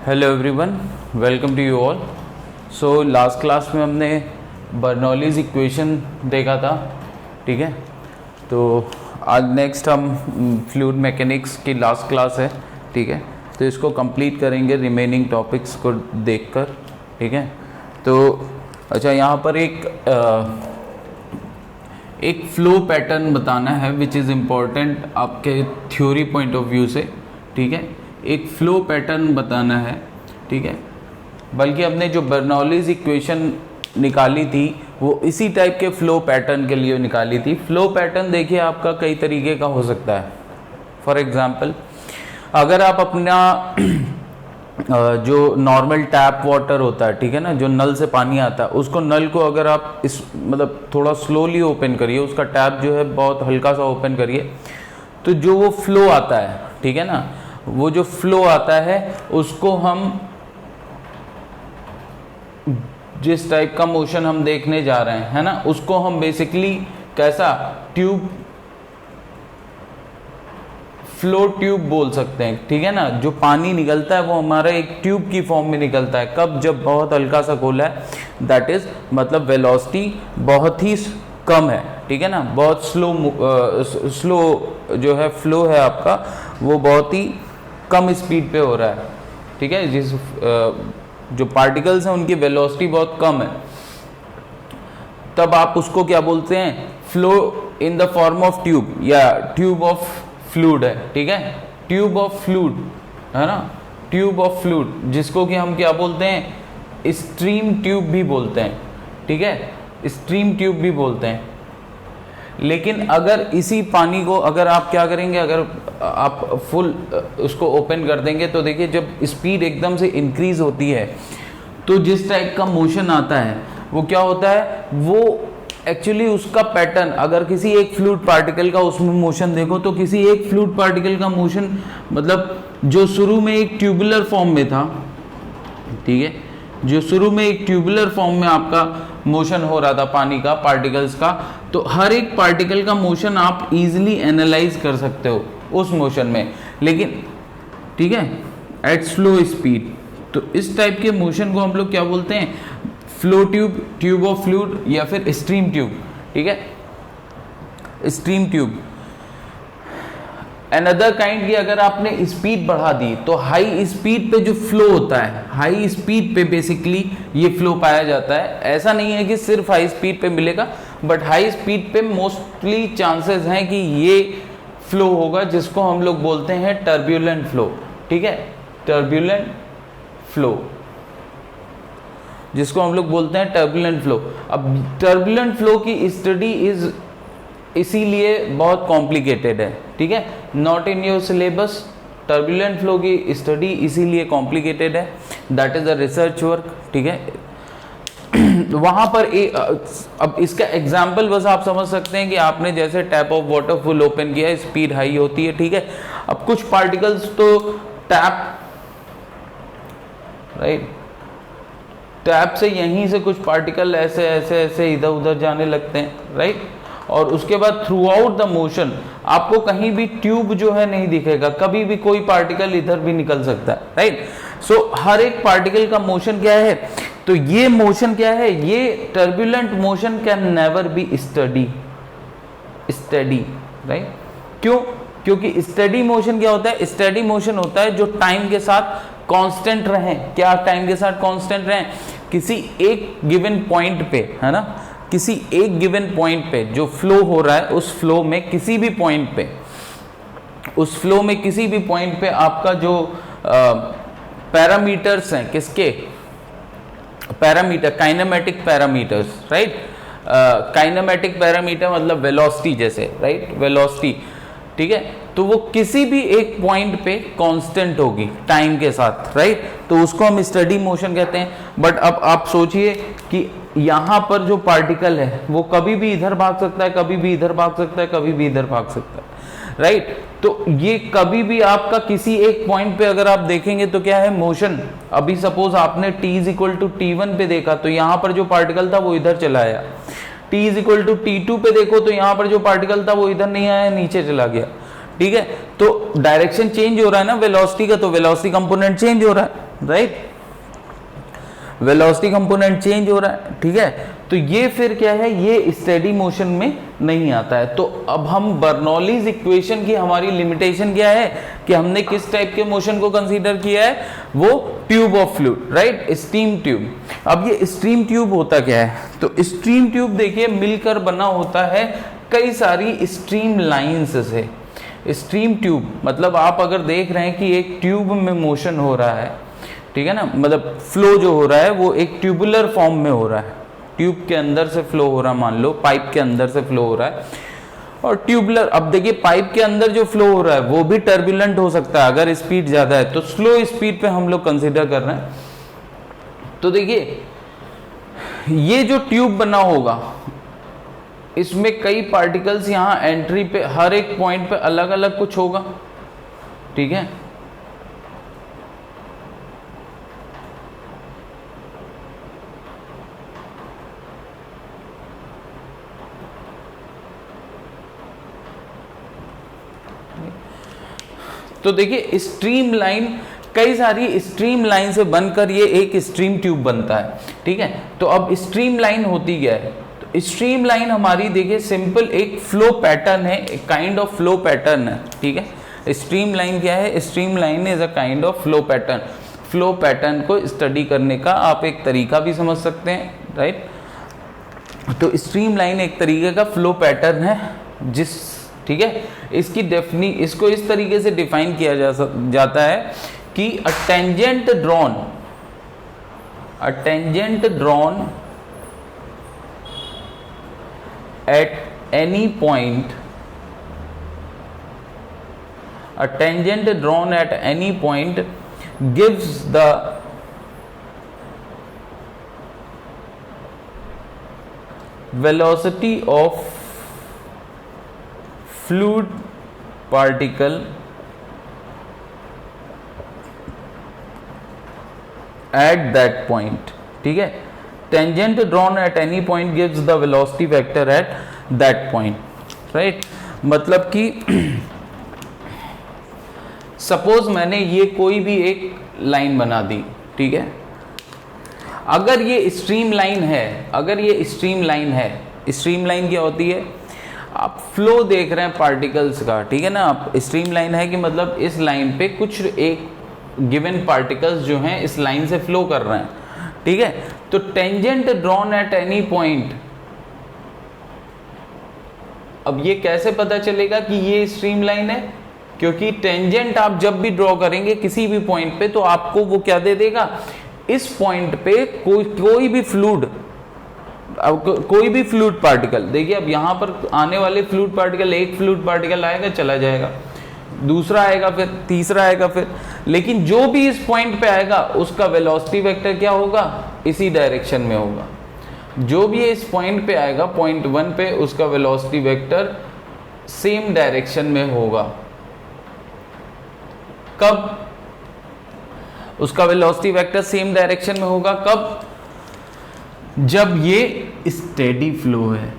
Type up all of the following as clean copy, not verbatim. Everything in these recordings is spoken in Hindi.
Hello everyone, welcome to you all. So last class में हमने बर्नौलीज इक्वेशन देखा था, ठीक है। तो आज नेक्स्ट हम फ्लूइड मैकेनिक्स की लास्ट क्लास है, ठीक है। तो इसको कंप्लीट करेंगे रिमेनिंग टॉपिक्स को देखकर, ठीक है। तो अच्छा, यहाँ पर एक फ्लो पैटर्न बताना है विच इज़ इम्पॉर्टेंट आपके थ्योरी पॉइंट ऑफ व्यू से, ठीक है। एक फ्लो पैटर्न बताना है, ठीक है। बल्कि हमने जो बर्नौलीज इक्वेशन निकाली थी वो इसी टाइप के फ्लो पैटर्न के लिए निकाली थी। फ्लो पैटर्न देखिए आपका कई तरीके का हो सकता है। फॉर एग्जांपल, अगर आप अपना जो नॉर्मल टैप वाटर होता है, ठीक है ना, जो नल से पानी आता है, उसको नल को अगर आप इस मतलब थोड़ा स्लोली ओपन करिए, उसका टैप जो है बहुत हल्का सा ओपन करिए, तो जो वो फ्लो आता है, ठीक है ना, वो जो फ्लो आता है उसको हम जिस टाइप का मोशन हम देखने जा रहे हैं, है ना, उसको हम बेसिकली कैसा ट्यूब, फ्लो ट्यूब बोल सकते हैं, ठीक है ना। जो पानी निकलता है वो हमारा एक ट्यूब की फॉर्म में निकलता है। कब? जब बहुत हल्का सा खोला है, दैट इज मतलब वेलोसिटी बहुत ही कम है, ठीक है ना, बहुत स्लो जो है फ्लो है आपका, वो बहुत ही कम स्पीड पे हो रहा है, ठीक है। जिस जो पार्टिकल्स हैं उनकी वेलोसिटी बहुत कम है, तब आप उसको क्या बोलते हैं? Flow in the form of tube या ट्यूब ऑफ फ्लूइड है, ठीक है। ट्यूब ऑफ फ्लूइड है ना, ट्यूब ऑफ फ्लूइड, जिसको कि हम क्या बोलते हैं? स्ट्रीम ट्यूब भी बोलते हैं, ठीक है, स्ट्रीम ट्यूब भी बोलते हैं। लेकिन अगर इसी पानी को अगर आप क्या करेंगे, अगर आप फुल उसको ओपन कर देंगे, तो देखिए जब स्पीड एकदम से इंक्रीज होती है तो जिस टाइप का मोशन आता है वो क्या होता है, वो एक्चुअली उसका पैटर्न, अगर किसी एक फ्लूइड पार्टिकल का उसमें मोशन देखो, तो किसी एक फ्लूइड पार्टिकल का मोशन मतलब जो शुरू में एक ट्यूबुलर फॉर्म में था, ठीक है, जो शुरू में एक ट्यूबुलर फॉर्म में आपका मोशन हो रहा था पानी का, पार्टिकल्स का, तो हर एक पार्टिकल का मोशन आप इजीली एनालाइज कर सकते हो उस मोशन में, लेकिन ठीक है, एट स्लो स्पीड। तो इस टाइप के मोशन को हम लोग क्या बोलते हैं? Flow tube, tube of fluid, या फिर स्ट्रीम ट्यूब, ठीक है, स्ट्रीम ट्यूब। अनदर काइंड की अगर आपने स्पीड बढ़ा दी तो हाई स्पीड पे जो फ्लो होता है, हाई स्पीड पे बेसिकली ये फ्लो पाया जाता है। ऐसा नहीं है कि सिर्फ हाई स्पीड पे मिलेगा, बट हाई स्पीड पे मोस्टली चांसेस हैं कि ये फ्लो होगा, जिसको हम लोग बोलते हैं टर्ब्यूलेंट फ्लो, ठीक है, टर्ब्यूलेंट फ्लो, जिसको हम लोग बोलते हैं टर्बुलेंट फ्लो। अब टर्बुलेंट फ्लो की स्टडी इज इसीलिए बहुत कॉम्प्लिकेटेड है, ठीक है, not in your syllabus. Turbulent flow की स्टडी इसीलिए कॉम्प्लिकेटेड है, that is a research work, ठीक है। वहां पर अब इसका एग्जाम्पल बस आप समझ सकते हैं कि आपने जैसे tap of water full open किया, स्पीड हाई होती है, ठीक है। अब कुछ पार्टिकल्स तो टैप, राइट, टैप से यहीं से कुछ पार्टिकल ऐसे ऐसे ऐसे इधर उधर जाने लगते हैं, राइट, और उसके बाद थ्रू आउट द मोशन आपको कहीं भी ट्यूब जो है नहीं दिखेगा, कभी भी कोई पार्टिकल इधर भी निकल सकता है, राइट। सो हर एक पार्टिकल का मोशन क्या है? तो ये मोशन क्या है? ये turbulent motion can never be study, right. क्यों? क्योंकि स्टडी मोशन क्या होता है? स्टडी मोशन होता है जो टाइम के साथ कांस्टेंट रहे। क्या टाइम के साथ कांस्टेंट रहे? किसी एक गिवन पॉइंट पे, है ना, किसी एक गिवन पॉइंट पे जो फ्लो हो रहा है, उस फ्लो में किसी भी पॉइंट पे, उस फ्लो में किसी भी पॉइंट पे आपका जो पैरामीटर्स हैं, किसके parameter? Kinematic parameters, right. Kinematic parameter मतलब वेलोसिटी जैसे, राइट, वेलोसिटी, ठीक है। तो वो किसी भी एक पॉइंट पे कांस्टेंट होगी टाइम के साथ, राइट, तो उसको हम स्टडी मोशन कहते हैं। बट अब आप सोचिए कि यहाँ पर जो पार्टिकल है वो कभी भी इधर भाग सकता है, कभी भी इधर भाग सकता है, कभी भी इधर भाग सकता है, राइट। तो ये कभी भी आपका किसी एक पॉइंट पे अगर आप देखेंगे तो क्या है? मोशन। अभी सपोज आपने t is equal to t1 पे देखा, तो यहाँ पर जो पार्टिकल था वो इधर चला आया। t is equal to t2 पे देखो तो यहाँ पर जो पार्टिकल था वो इधर नहीं आया, नीचे चला गया, ठीक है। तो डायरेक्शन चेंज हो रहा है ना वेलोसिटी का, तो वेलोसिटी कंपोनेंट चेंज हो रहा है, राइट, वेलोसिटी कंपोनेंट चेंज हो रहा है, ठीक है। तो ये फिर क्या है, ये स्टेडी मोशन में नहीं आता है। तो अब हम बर्नौलीज इक्वेशन की हमारी लिमिटेशन क्या है कि हमने किस टाइप के मोशन को कंसीडर किया है, वो tube of fluid, right, steam tube. अब ये स्टीम ट्यूब होता क्या है, तो स्टीम ट्यूब देखिए मिलकर बना होता है कई सारी स्ट्रीम लाइंस से। स्ट्रीम ट्यूब मतलब आप अगर देख रहे हैं कि एक ट्यूब में मोशन हो रहा है, ठीक है ना, मतलब फ्लो जो हो रहा है वो एक ट्यूबुलर फॉर्म में हो रहा है, ट्यूब के अंदर से फ्लो हो रहा है, मान लो पाइप के अंदर से फ्लो हो रहा है, और ट्यूबुलर, अब देखिए पाइप के अंदर जो फ्लो हो रहा है वो भी टर्बुलेंट हो सकता है अगर स्पीड ज्यादा है, तो स्लो स्पीड पे हम लोग कंसीडर कर रहे हैं। तो देखिए ये जो ट्यूब बना होगा इसमें कई पार्टिकल्स यहाँ एंट्री पे, हर एक पॉइंट पे अलग अलग कुछ होगा, ठीक है। तो देखिए स्ट्रीम लाइन, कई सारी स्ट्रीम लाइन से बनकर ये एक स्ट्रीम ट्यूब बनता है, ठीक है। तो अब स्ट्रीम लाइन होती क्या है, तो स्ट्रीम लाइन हमारी देखिए सिंपल एक फ्लो पैटर्न है, एक काइंड ऑफ फ्लो पैटर्न है, ठीक है। स्ट्रीम लाइन क्या है, stream line is a kind of flow pattern. Flow pattern को स्टडी करने का आप एक तरीका भी समझ सकते हैं, राइट। तो स्ट्रीम लाइन एक तरीके का फ्लो पैटर्न है जिस, ठीक है, इसको इस तरीके से डिफाइन किया जाता है कि a tangent drawn eight any point, a tangent drawn at any point gives the velocity of fluid particle at that point, ठीक है। tangent drawn at any point gives the velocity vector at that point, right। मतलब कि सपोज मैंने ये कोई भी एक लाइन बना दी, ठीक है। अगर ये स्ट्रीम लाइन है, स्ट्रीम लाइन क्या होती है, आप फ्लो देख रहे हैं पार्टिकल्स का, ठीक है ना। आप स्ट्रीम लाइन है कि मतलब इस लाइन पे कुछ एक गिवन पार्टिकल्स जो हैं इस लाइन से फ्लो कर रहे हैं, ठीक है। तो tangent drawn eight any point, अब ये कैसे पता चलेगा कि ये स्ट्रीम लाइन है, क्योंकि टेंजेंट आप जब भी ड्रॉ करेंगे किसी भी पॉइंट पे तो आपको वो क्या दे देगा, इस पॉइंट पे कोई भी फ्लूइड पार्टिकल, देखिए अब यहां पर आने वाले फ्लूइड पार्टिकल, एक फ्लूइड पार्टिकल आएगा चला जाएगा, दूसरा आएगा, फिर तीसरा आएगा, फिर लेकिन जो भी इस पॉइंट पे आएगा उसका वेलोसिटी वेक्टर क्या होगा, इसी डायरेक्शन में होगा। जो भी इस पॉइंट पे आएगा, पॉइंट 1 पे, उसका वेलोसिटी वेक्टर सेम डायरेक्शन में होगा। कब उसका वेलोसिटी वेक्टर सेम डायरेक्शन में होगा, कब, जब ये स्टेडी फ्लो है।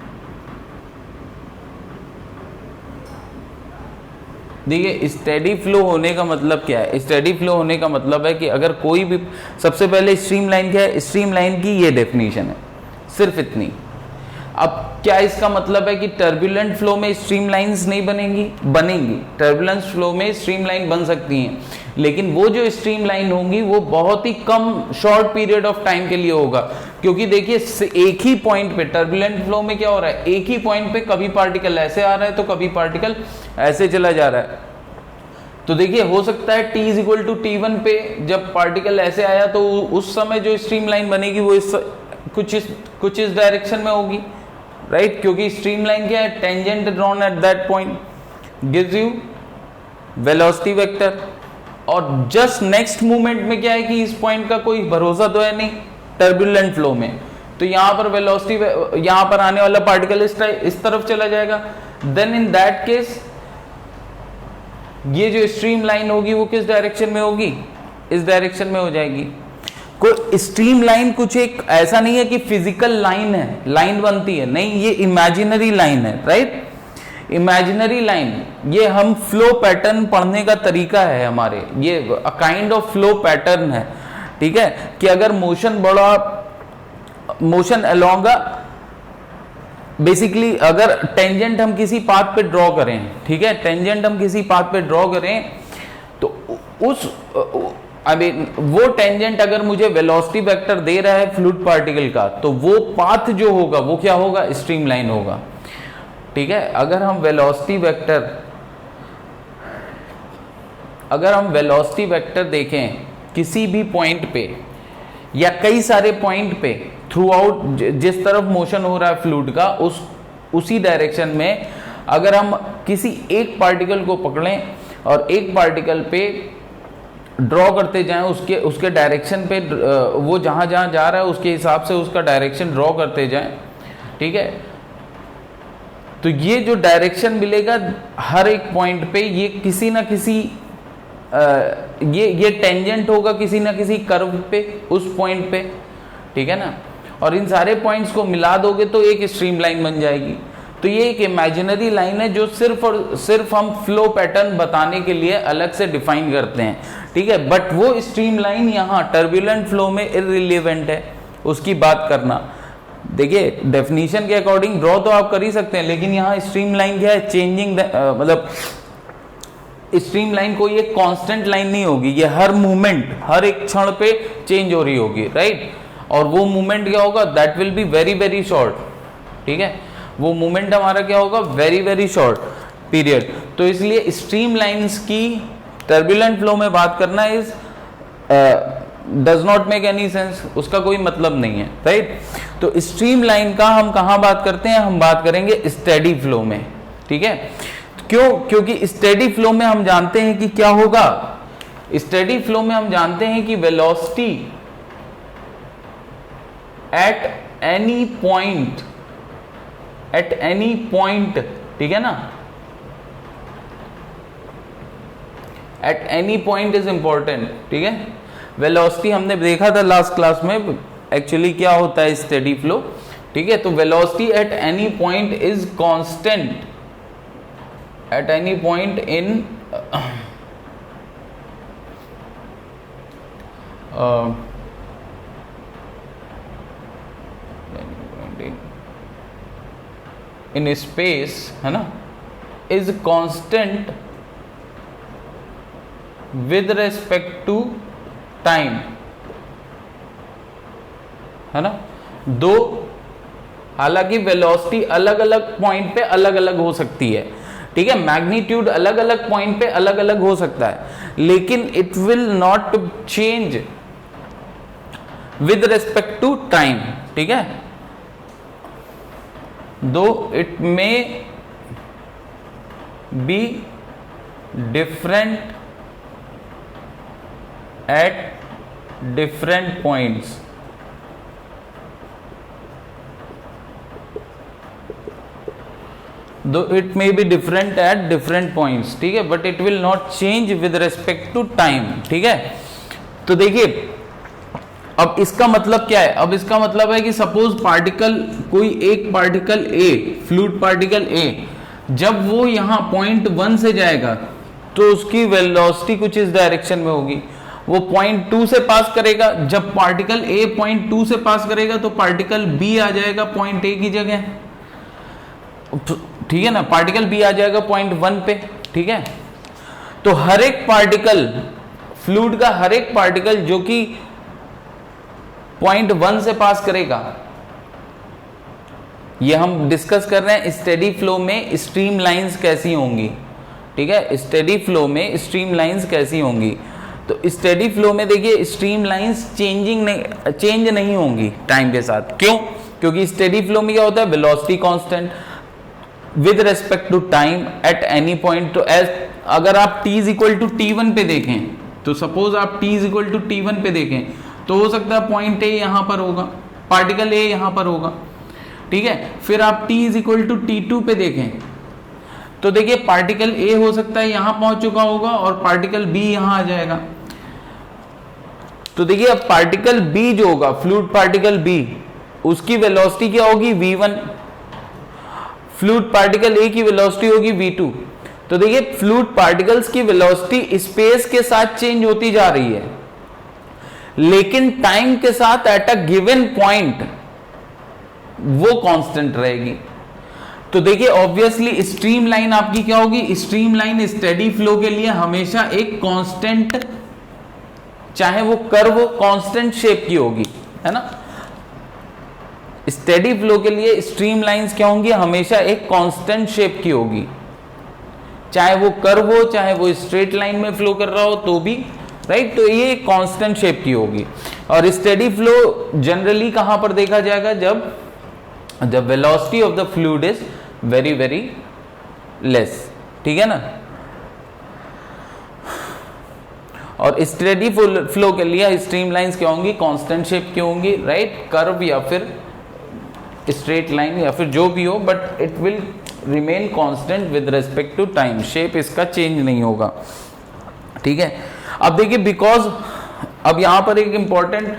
देखिए स्टेडी फ्लो होने का मतलब क्या है, स्टेडी फ्लो होने का मतलब है कि अगर कोई भी, सबसे पहले स्ट्रीम लाइन क्या है, स्ट्रीम लाइन की ये डेफिनेशन है, सिर्फ इतनी। अब क्या इसका मतलब है कि टर्बुलेंट फ्लो में स्ट्रीम लाइंस नहीं बनेंगी। टर्बुलेंट फ्लो में स्ट्रीम लाइन बन सकती हैं, लेकिन वो जो स्ट्रीम लाइन होंगी वो बहुत ही कम, शॉर्ट पीरियड ऑफ टाइम के लिए होगा। क्योंकि देखिए एक ही पॉइंट पे, टर्बुलेंट फ्लो में क्या हो रहा है, एक ही पॉइंट पे कभी पार्टिकल ऐसे आ रहा है तो कभी पार्टिकल ऐसे चला जा रहा है। तो देखिए हो सकता है t=t1 पे जब पार्टिकल ऐसे आया तो उस समय जो स्ट्रीम लाइन बनेगी वो कुछ इस डायरेक्शन में होगी, राइट। क्योंकि स्ट्रीम लाइन क्या है, tangent drawn at that point gives you velocity vector. और जस्ट नेक्स्ट मूवमेंट में क्या है कि इस पॉइंट का कोई भरोसा तो है नहीं टर्बुलेंट फ्लो में, तो यहां पर वेलोसिटी, यहां पर आने वाला पार्टिकल इस तरफ चला जाएगा। देन इन दैट केस ये जो स्ट्रीम लाइन होगी वो किस डायरेक्शन में होगी, इस डायरेक्शन में हो जाएगी। कोई स्ट्रीम लाइन कुछ एक ऐसा नहीं है कि फिजिकल लाइन है, लाइन बनती है, नहीं, ये इमेजिनरी लाइन है, राइट। इमेजिनरी लाइन, ये हम फ्लो पैटर्न पढ़ने का तरीका है हमारे, ये काइंड ऑफ फ्लो पैटर्न है, ठीक है, कि अगर मोशन अलोंग बेसिकली अगर टेंजेंट हम किसी पाथ पे ड्रॉ करें, ठीक है, टेंजेंट हम किसी पाथ पे ड्रॉ करें तो उस वो टेंजेंट अगर मुझे वेलोसिटी वेक्टर दे रहा है फ्लूइड पार्टिकल का, तो वो पाथ जो होगा वो क्या होगा, स्ट्रीमलाइन होगा। ठीक है, अगर हम वेलोसिटी वेक्टर देखें किसी भी पॉइंट पे या कई सारे पॉइंट पे थ्रू आउट, जिस तरफ मोशन हो रहा है फ्लूइड का उसी डायरेक्शन में अगर हम किसी एक पार्टिकल को पकड़ें और एक पार्टिकल पे ड्रॉ करते जाएं, उसके डायरेक्शन पे वो जहां जहां जा रहा है उसके हिसाब से उसका डायरेक्शन ड्रॉ करते जाएं, ठीक है, तो ये जो डायरेक्शन मिलेगा हर एक पॉइंट पे ये किसी ना किसी ये टेंजेंट होगा किसी ना किसी कर्व पे उस पॉइंट पे, ठीक है ना, और इन सारे पॉइंट्स को मिला दोगे तो एक स्ट्रीमलाइन बन जाएगी। तो ये एक इमेजिनरी लाइन है जो सिर्फ और सिर्फ हम फ्लो पैटर्न बताने के लिए अलग से डिफाइन करते हैं, ठीक है, बट वो स्ट्रीमलाइन यहाँ टर्बुलेंट फ्लो में इररिलेवेंट है उसकी बात करना। देखिए डेफिनेशन के अकॉर्डिंग ड्रॉ तो आप कर ही सकते हैं, लेकिन यहाँ स्ट्रीमलाइन क्या है, चेंजिंग मतलब स्ट्रीमलाइन कोई एक कांस्टेंट लाइन नहीं होगी, ये हर मूवमेंट हर एक क्षण पे चेंज हो रही होगी, राइट, और वो मूवमेंट क्या होगा, that will be very very short, ठीक है, वो मूवमेंट हमारा क्या होगा, वेरी वेरी शॉर्ट पीरियड। तो इसलिए स्ट्रीमलाइंस की टर्बुलेंट फ्लो में बात करना is does not make any sense, उसका कोई मतलब नहीं है, राइट। तो स्ट्रीमलाइन का हम कहां बात करते हैं, हम बात करेंगे स्टेडी फ्लो में, ठीक है। क्यों, क्योंकि स्टेडी फ्लो में हम जानते हैं कि क्या होगा, स्टेडी फ्लो में हम जानते हैं कि वेलोसिटी एट एनी पॉइंट, ठीक है ना, eight any point is important, ठीक है। वेलोसिटी हमने देखा था लास्ट क्लास में एक्चुअली क्या होता है स्टेडी फ्लो, ठीक है। तो velocity at any point is constant at any point in in space, है ना, is constant with respect to time, है ना। दो, हालांकि वेलोसिटी अलग अलग पॉइंट पे अलग अलग हो सकती है, ठीक है, मैग्नीट्यूड अलग अलग पॉइंट पे अलग अलग हो सकता है, लेकिन it will not change with respect to time, ठीक है। Though it may be different at different points, though it may be different at different points, ठीक है, but it will not change with respect to time, ठीक है। तो देखिए अब इसका मतलब क्या है, अब इसका मतलब है कि सपोज पार्टिकल, कोई एक particle A, fluid particle A, जब वो यहां पॉइंट 1 से जाएगा तो उसकी वेलोसिटी कुछ इस डायरेक्शन में होगी, वो पॉइंट 2 से पास करेगा, जब पार्टिकल ए पॉइंट 2 से पास करेगा तो पार्टिकल बी आ जाएगा पॉइंट ए की जगह, ठीक है ना, पार्टिकल बी आ जाएगा पॉइंट 1 पे, ठीक है। तो हर एक पार्टिकल, फ्लूइड का हर एक पार्टिकल जो कि पॉइंट 1 से पास करेगा, ये हम डिस्कस कर रहे हैं स्टेडी फ्लो में स्ट्रीमलाइंस कैसी होंगी, ठीक है, स्टेडी फ्लो में स्ट्रीमलाइंस कैसी होंगी। तो स्टेडी फ्लो में देखिए स्ट्रीमलाइंस चेंज नहीं होंगी टाइम के साथ, क्यों, क्योंकि स्टेडी फ्लो में क्या होता है, velocity constant with respect to time at any point. तो अगर आप t is equal to t1 पे देखें, तो सपोज आप t is equal to t1 पे देखें तो हो सकता है पॉइंट ए यहां पर होगा, पार्टिकल ए यहां पर होगा, ठीक है। फिर आप t is equal to t2 पे देखें तो देखिए पार्टिकल ए हो सकता है यहां पहुंच चुका होगा और पार्टिकल बी यहां आ जाएगा। तो देखिए अब पार्टिकल बी जो होगा, फ्लूइड पार्टिकल बी, उसकी वेलोसिटी क्या होगी, v1, फ्लूइड पार्टिकल ए की वेलोसिटी होगी v2। तो देखिए फ्लूइड पार्टिकल्स की वेलोसिटी स्पेस के साथ चेंज होती जा रही है, लेकिन टाइम के साथ एट अ गिवन पॉइंट वो कांस्टेंट रहेगी। तो देखिए ऑब्वियसली स्ट्रीम लाइन आपकी क्या होगी, स्ट्रीम लाइन स्टेडी फ्लो के लिए हमेशा एक कांस्टेंट, चाहे वो कर्व कांस्टेंट शेप की होगी, है ना। स्टेडी फ्लो के लिए स्ट्रीम लाइंस क्या होंगी, हमेशा एक कांस्टेंट शेप की होगी, चाहे वो कर्व हो चाहे वो स्ट्रेट लाइन में फ्लो कर रहा हो तो भी, राइट। तो ये कांस्टेंट शेप की होगी। और स्टेडी फ्लो जनरली कहां पर देखा जाएगा, जब velocity of the fluid is very very less, ठीक है ना। और स्टेडी फ्लो के लिए स्ट्रीम लाइंस क्या होंगी, कांस्टेंट शेप की होंगी, राइट। कर्व या फिर स्ट्रेट लाइन या फिर जो भी हो, but it will remain constant with respect to time, shape इसका चेंज नहीं होगा, ठीक है। अब देखिए बिकॉज अब यहां पर एक इंपॉर्टेंट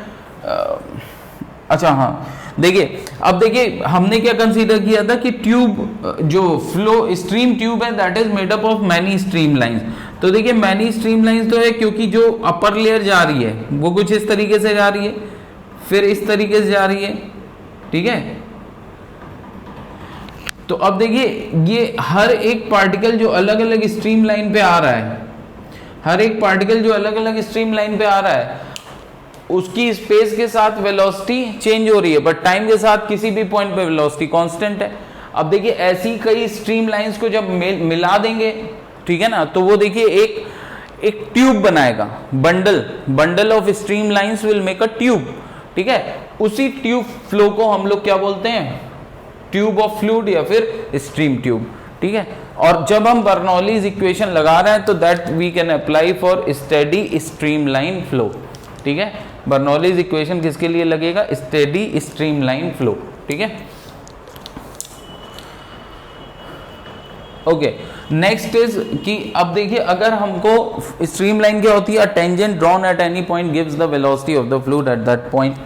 अच्छा हाँ देखिए, अब देखिए हमने क्या कंसीडर किया था कि ट्यूब जो फ्लो स्ट्रीम ट्यूब है that is made up of many stream lines. तो देखिए मैनी स्ट्रीम लाइंस तो है क्योंकि जो अपर लेयर जा रही है वो कुछ इस तरीके से जा रही है, फिर इस तरीके से जा रही है, ठीक है। तो अब देखिए ये हर एक पार्टिकल जो अलग अलग स्ट्रीम लाइन पे आ रहा है, हर एक पार्टिकल जो अलग अलग स्ट्रीम लाइन पे आ रहा है उसकी स्पेस के साथ वेलोसिटी चेंज हो रही है, बट टाइम के साथ किसी भी पॉइंट पे वेलोसिटी कांस्टेंट है। अब देखिए ऐसी कई स्ट्रीम लाइंस को जब मिला देंगे, ठीक है ना, तो वो देखिए एक ट्यूब बनाएगा, bundle of stream lines will make a tube, ठीक है। उसी ट्यूब फ्लो को हम लोग क्या बोलते हैं, ट्यूब ऑफ फ्लूइड या फिर स्ट्रीम ट्यूब, ठीक है। और जब हम बर्नौलीज इक्वेशन लगा रहे हैं तो that we can apply for steady stream line flow, ठीक है। बर्नौलीज इक्वेशन किसके लिए लगेगा, स्टेडी स्ट्रीम लाइन फ्लो, ठीक है। ओके नेक्स्ट इज कि अब देखिए अगर हमको स्ट्रीम लाइन क्या होती है, tangent drawn eight any point gives the velocity of the fluid at that point,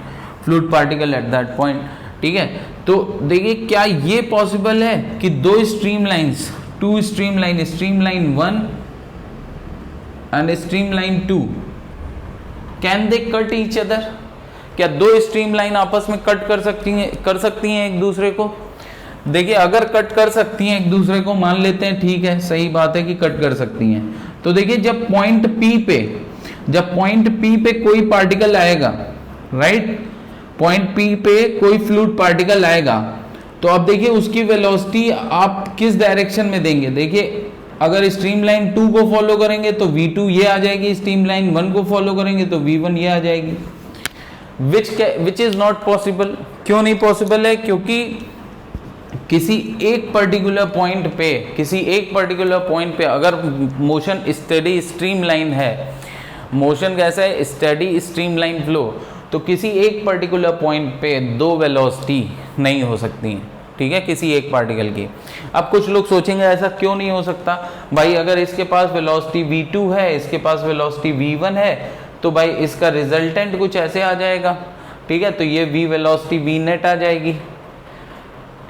fluid particle at that point, ठीक है। तो देखिए क्या ये पॉसिबल है कि दो stream lines, two stream line, stream line 1 and stream line 2, can they cut each other, क्या दो स्ट्रीम लाइन आपस में कट कर सकती हैं एक दूसरे को। देखिए अगर कट कर सकती हैं एक दूसरे को, मान लेते हैं, ठीक है, सही बात है कि कट कर सकती हैं। तो देखिए जब पॉइंट P पे कोई पार्टिकल आएगा, राइट, पॉइंट P पे कोई फ्लूइड पार्टिकल आएगा, तो अब देखिए उसकी वेलोसिटी आप किस डायरेक्शन में देंगे। देखिए अगर स्ट्रीम लाइन 2 को फॉलो करेंगे तो V2 ये आ जाएगी, स्ट्रीम लाइन 1 को फॉलो करेंगे तो V1 ये आ जाएगी, विच इज नॉट पॉसिबल। क्यों नहीं पॉसिबल है, क्योंकि किसी एक पर्टिकुलर पॉइंट पे अगर मोशन स्टेडी स्ट्रीम लाइन है, मोशन कैसा है, स्टेडी स्ट्रीम लाइन फ्लो, तो किसी एक पर्टिकुलर पॉइंट पे दो वेलोसिटी नहीं हो सकती हैं, ठीक है, किसी एक पार्टिकल की। अब कुछ लोग सोचेंगे ऐसा क्यों नहीं हो सकता भाई, अगर इसके पास वेलोसिटी V2 है, इसके पास वेलोसिटी V1 है, तो भाई इसका रिजल्टेंट कुछ ऐसे आ जाएगा, ठीक है। तो ये V वेलोसिटी V नेट आ जाएगी,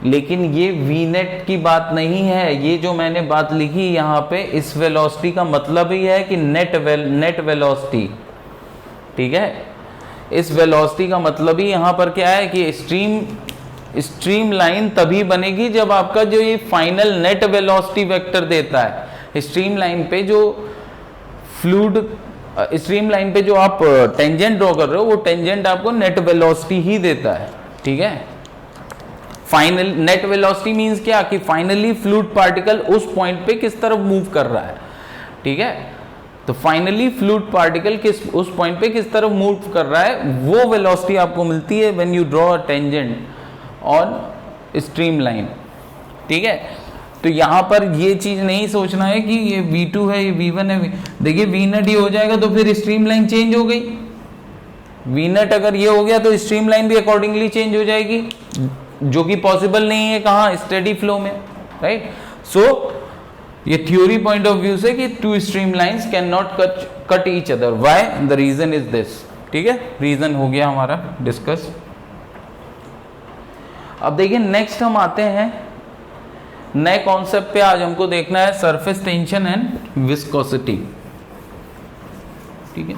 लेकिन ये V नेट की बात नहीं है, ये जो मैंने बात लिखी यहाँ पे, इस वेलोसिटी का मतलब ही है कि नेट वेलोसिटी, ठीक है। इस वेलोसिटी का मतलब ही यहाँ पर क्या है कि स्ट्रीम लाइन तभी बनेगी जब आपका जो ये फाइनल नेट वेलोसिटी वेक्टर देता है। स्ट्रीम लाइन पे जो फ्लूइड, स्ट्रीम लाइन पे जो आप टेंजेंट ड्रॉ कर रहे हो, वो टेंजेंट आपको नेट वेलोसिटी ही देता है, ठीक है। फाइनल नेट वेलोसिटी मींस क्या, कि फाइनली फ्लूइड पार्टिकल उस पॉइंट पे किस तरफ मूव कर रहा है, ठीक है। तो फाइनली फ्लूइड पार्टिकल उस पॉइंट पे किस तरफ मूव कर रहा है, वो वेलोसिटी आपको मिलती है when you draw a tangent on stream line, ठीक है। तो यहां पर ये चीज नहीं सोचना है कि ये V2 है, ये V1 है। देखिए V नेट ये हो जाएगा तो फिर स्ट्रीम लाइन चेंज हो गई, V नेट अगर ये हो गया तो स्ट्रीम लाइन भी अकॉर्डिंगली चेंज हो जाएगी, जो कि पॉसिबल नहीं है कहाँ, स्टेडी फ्लो में, राइट। सो ये थ्योरी पॉइंट ऑफ व्यू से कि two stream lines can not cut each other, why, the reason is this, ठीक है। रीजन हो गया हमारा डिस्कस। अब देखिए नेक्स्ट हम आते हैं नए कॉन्सेप्ट पे। आज हमको देखना है सरफेस टेंशन एंड विस्कोसिटी, ठीक है।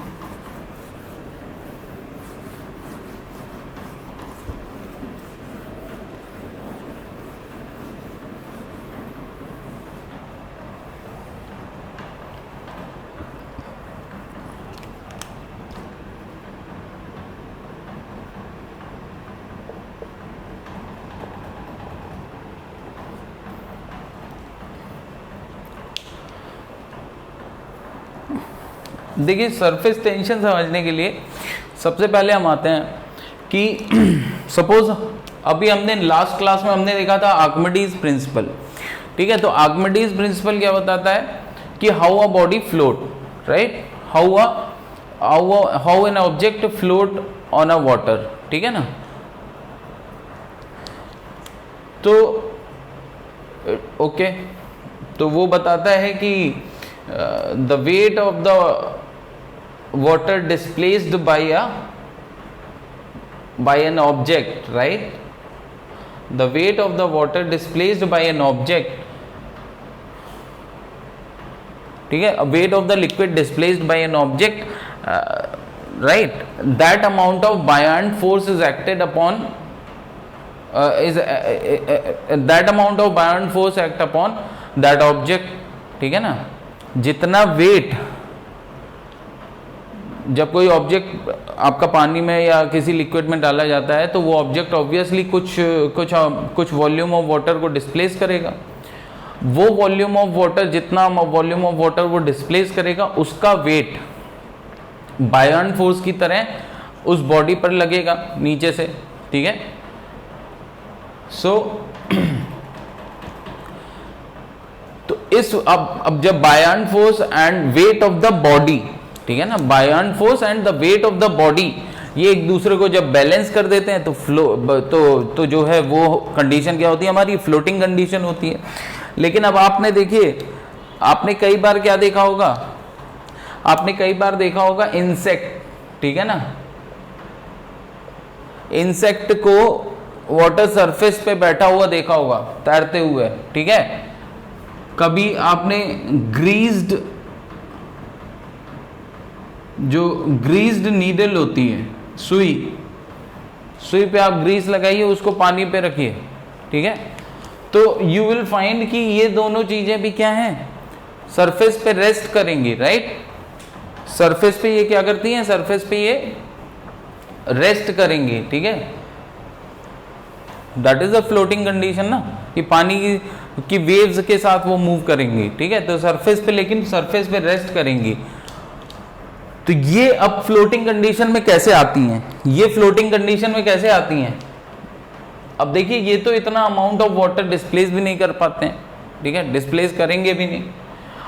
देखिए सरफेस टेंशन समझने के लिए सबसे पहले हम आते हैं कि सपोज अभी हमने लास्ट क्लास में हमने देखा था आर्किमिडीज प्रिंसिपल, ठीक है। तो आर्किमिडीज प्रिंसिपल क्या बताता है कि how a body float, right, how an object float on a water, ठीक है ना। तो ओके, तो वो बताता है कि the weight of the water displaced by an object, right, the weight of the water displaced by an object, ठीक है, wait of the liquid displaced by an object, right, that amount of buoyant force is acted upon that amount of buoyant force act upon that object, ठीक है ना। जितना वेट, जब कोई ऑब्जेक्ट आपका पानी में या किसी लिक्विड में डाला जाता है तो वो ऑब्जेक्ट ऑब्वियसली कुछ वॉल्यूम ऑफ वाटर को डिस्प्लेस करेगा। वो वॉल्यूम ऑफ वाटर, जितना वॉल्यूम ऑफ वाटर वो डिस्प्लेस करेगा, उसका वेट बायंट फोर्स की तरह उस बॉडी पर लगेगा नीचे से, ठीक है। सो तो इस अब जब buoyant force and wait of the body, ठीक है ना, buoyant force and the weight of the body ये एक दूसरे को जब बैलेंस कर देते हैं तो तो जो है वो कंडीशन क्या होती है हमारी, फ्लोटिंग कंडीशन होती है। लेकिन अब आपने देखिए, आपने कई बार क्या देखा होगा, आपने कई बार देखा होगा इंसेक्ट, ठीक है ना, इंसेक्ट को वाटर सरफेस पे बैठा हुआ देखा होगा तैरते हुए, ठीक है। कभी आपने ग्रीस्ड नीडल होती है, सुई पे आप ग्रीस लगाइए, उसको पानी पे रखिए, ठीक है। तो यू विल फाइंड कि ये दोनों चीजें भी क्या हैं, सरफेस पे रेस्ट करेंगी, राइट। सरफेस पे ये क्या करती हैं, सरफेस पे ये रेस्ट करेंगी, ठीक है। That is a floating condition ना, कि पानी की वेव्स के साथ वो मूव करेंगी, ठीक है। तो सरफेस पे, लेकिन सरफेस पे रेस्ट करेंगी। तो ये अब फ्लोटिंग कंडीशन में कैसे आती हैं, ये फ्लोटिंग कंडीशन में कैसे आती हैं। अब देखिए, ये तो इतना अमाउंट ऑफ वाटर डिस्प्लेस भी नहीं कर पाते हैं, ठीक है, डिस्प्लेस करेंगे भी नहीं।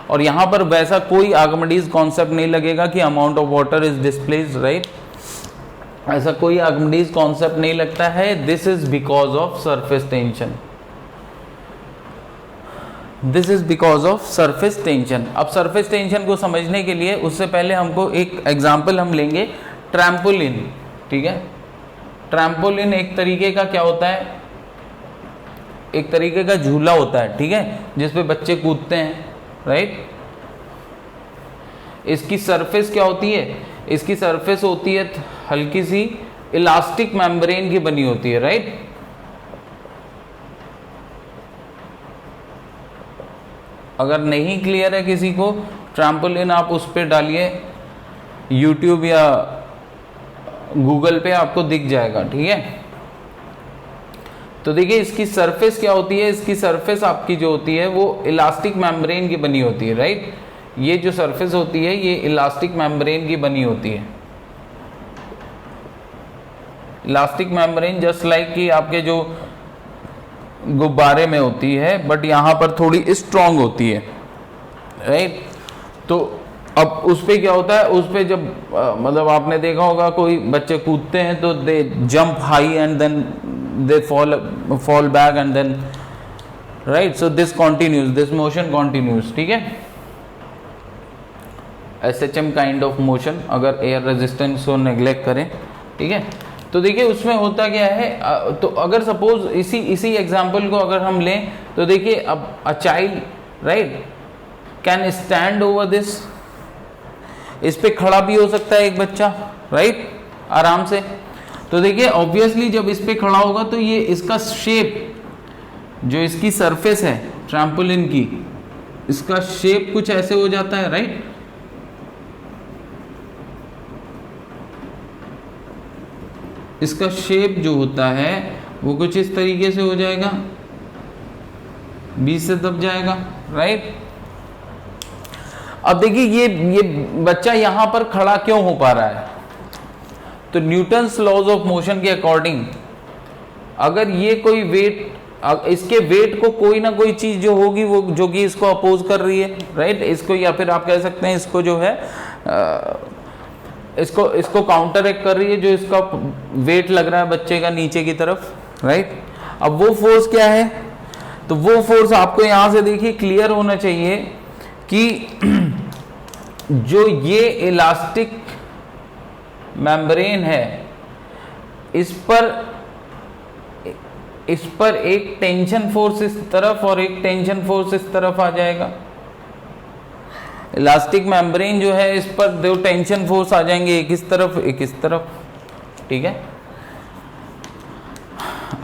और यहां पर वैसा कोई आर्किमिडीज कॉन्सेप्ट नहीं लगेगा कि amount of water is displace, right, ऐसा कोई आर्किमिडीज कॉन्सेप्ट नहीं लगता है। This is because of surface tension, this is because of surface tension. अब सरफेस टेंशन को समझने के लिए उससे पहले हमको एक एग्जाम्पल हम लेंगे, ट्रैम्पोलिन, ठीक है। ट्रैम्पोलिन एक तरीके का क्या होता है, एक तरीके का झूला होता है, ठीक है, जिसपे बच्चे कूदते हैं, राइट। इसकी सरफेस क्या होती है, इसकी सरफेस होती है हल्की सी इलास्टिक मेम्ब्रेन की बनी होती है, राइट। अगर नहीं क्लियर है किसी को, ट्रैम्पोलिन आप उस पर डालिए, यूट्यूब या गूगल पे आपको दिख जाएगा, ठीक है। तो देखिए इसकी सरफेस क्या होती है, इसकी सरफेस आपकी जो होती है वो इलास्टिक मेम्ब्रेन की बनी होती है, राइट। ये जो सरफेस होती है ये इलास्टिक मेम्ब्रेन की बनी होती है। इलास्टिक मेम्ब्रेन जस्ट लाइक कि आपके जो गुब्बारे में होती है, बट यहाँ पर थोड़ी स्ट्रॉन्ग होती है, राइट। तो अब उस पे क्या होता है, उस पे जब मतलब आपने देखा होगा कोई बच्चे कूदते हैं तो they jump high and then they fall back and then, right. So this continues, this motion continues, ठीक है, SHM काइंड ऑफ मोशन, अगर एयर रेजिस्टेंस को नेग्लेक्ट करें, ठीक है। तो देखिए उसमें होता क्या है, तो अगर सपोज इसी एग्जांपल को अगर हम लें तो देखिए अब a child, right, can stand over this, इस पे खड़ा भी हो सकता है एक बच्चा, राइट, आराम से। तो देखिए ऑब्वियसली जब इस पे खड़ा होगा तो ये इसका शेप, जो इसकी सरफेस है ट्रैम्पोलिन की, इसका शेप कुछ ऐसे हो जाता है, राइट। इसका शेप जो होता है वो कुछ इस तरीके से हो जाएगा, बीच से दब जाएगा, राइट। अब देखिए ये बच्चा यहां पर खड़ा क्यों हो पा रहा है, तो न्यूटन्स लॉज ऑफ मोशन के अकॉर्डिंग अगर ये कोई वेट, इसके वेट को कोई ना कोई चीज जो होगी वो जो कि इसको अपोज कर रही है, राइट, इसको, या फिर आप कह सकते हैं इसको जो है इसको काउंटर एक्ट कर रही है, जो इसका वेट लग रहा है बच्चे का नीचे की तरफ, राइट। अब वो फोर्स क्या है, तो वो फोर्स आपको यहां से देखिए क्लियर होना चाहिए कि जो ये इलास्टिक मेम्ब्रेन है इस पर एक टेंशन फोर्स इस तरफ और एक टेंशन फोर्स इस तरफ आ जाएगा। इलास्टिक मेम्ब्रेन जो है इस पर दो टेंशन फोर्स आ जाएंगे, एक इस तरफ एक इस तरफ, ठीक है।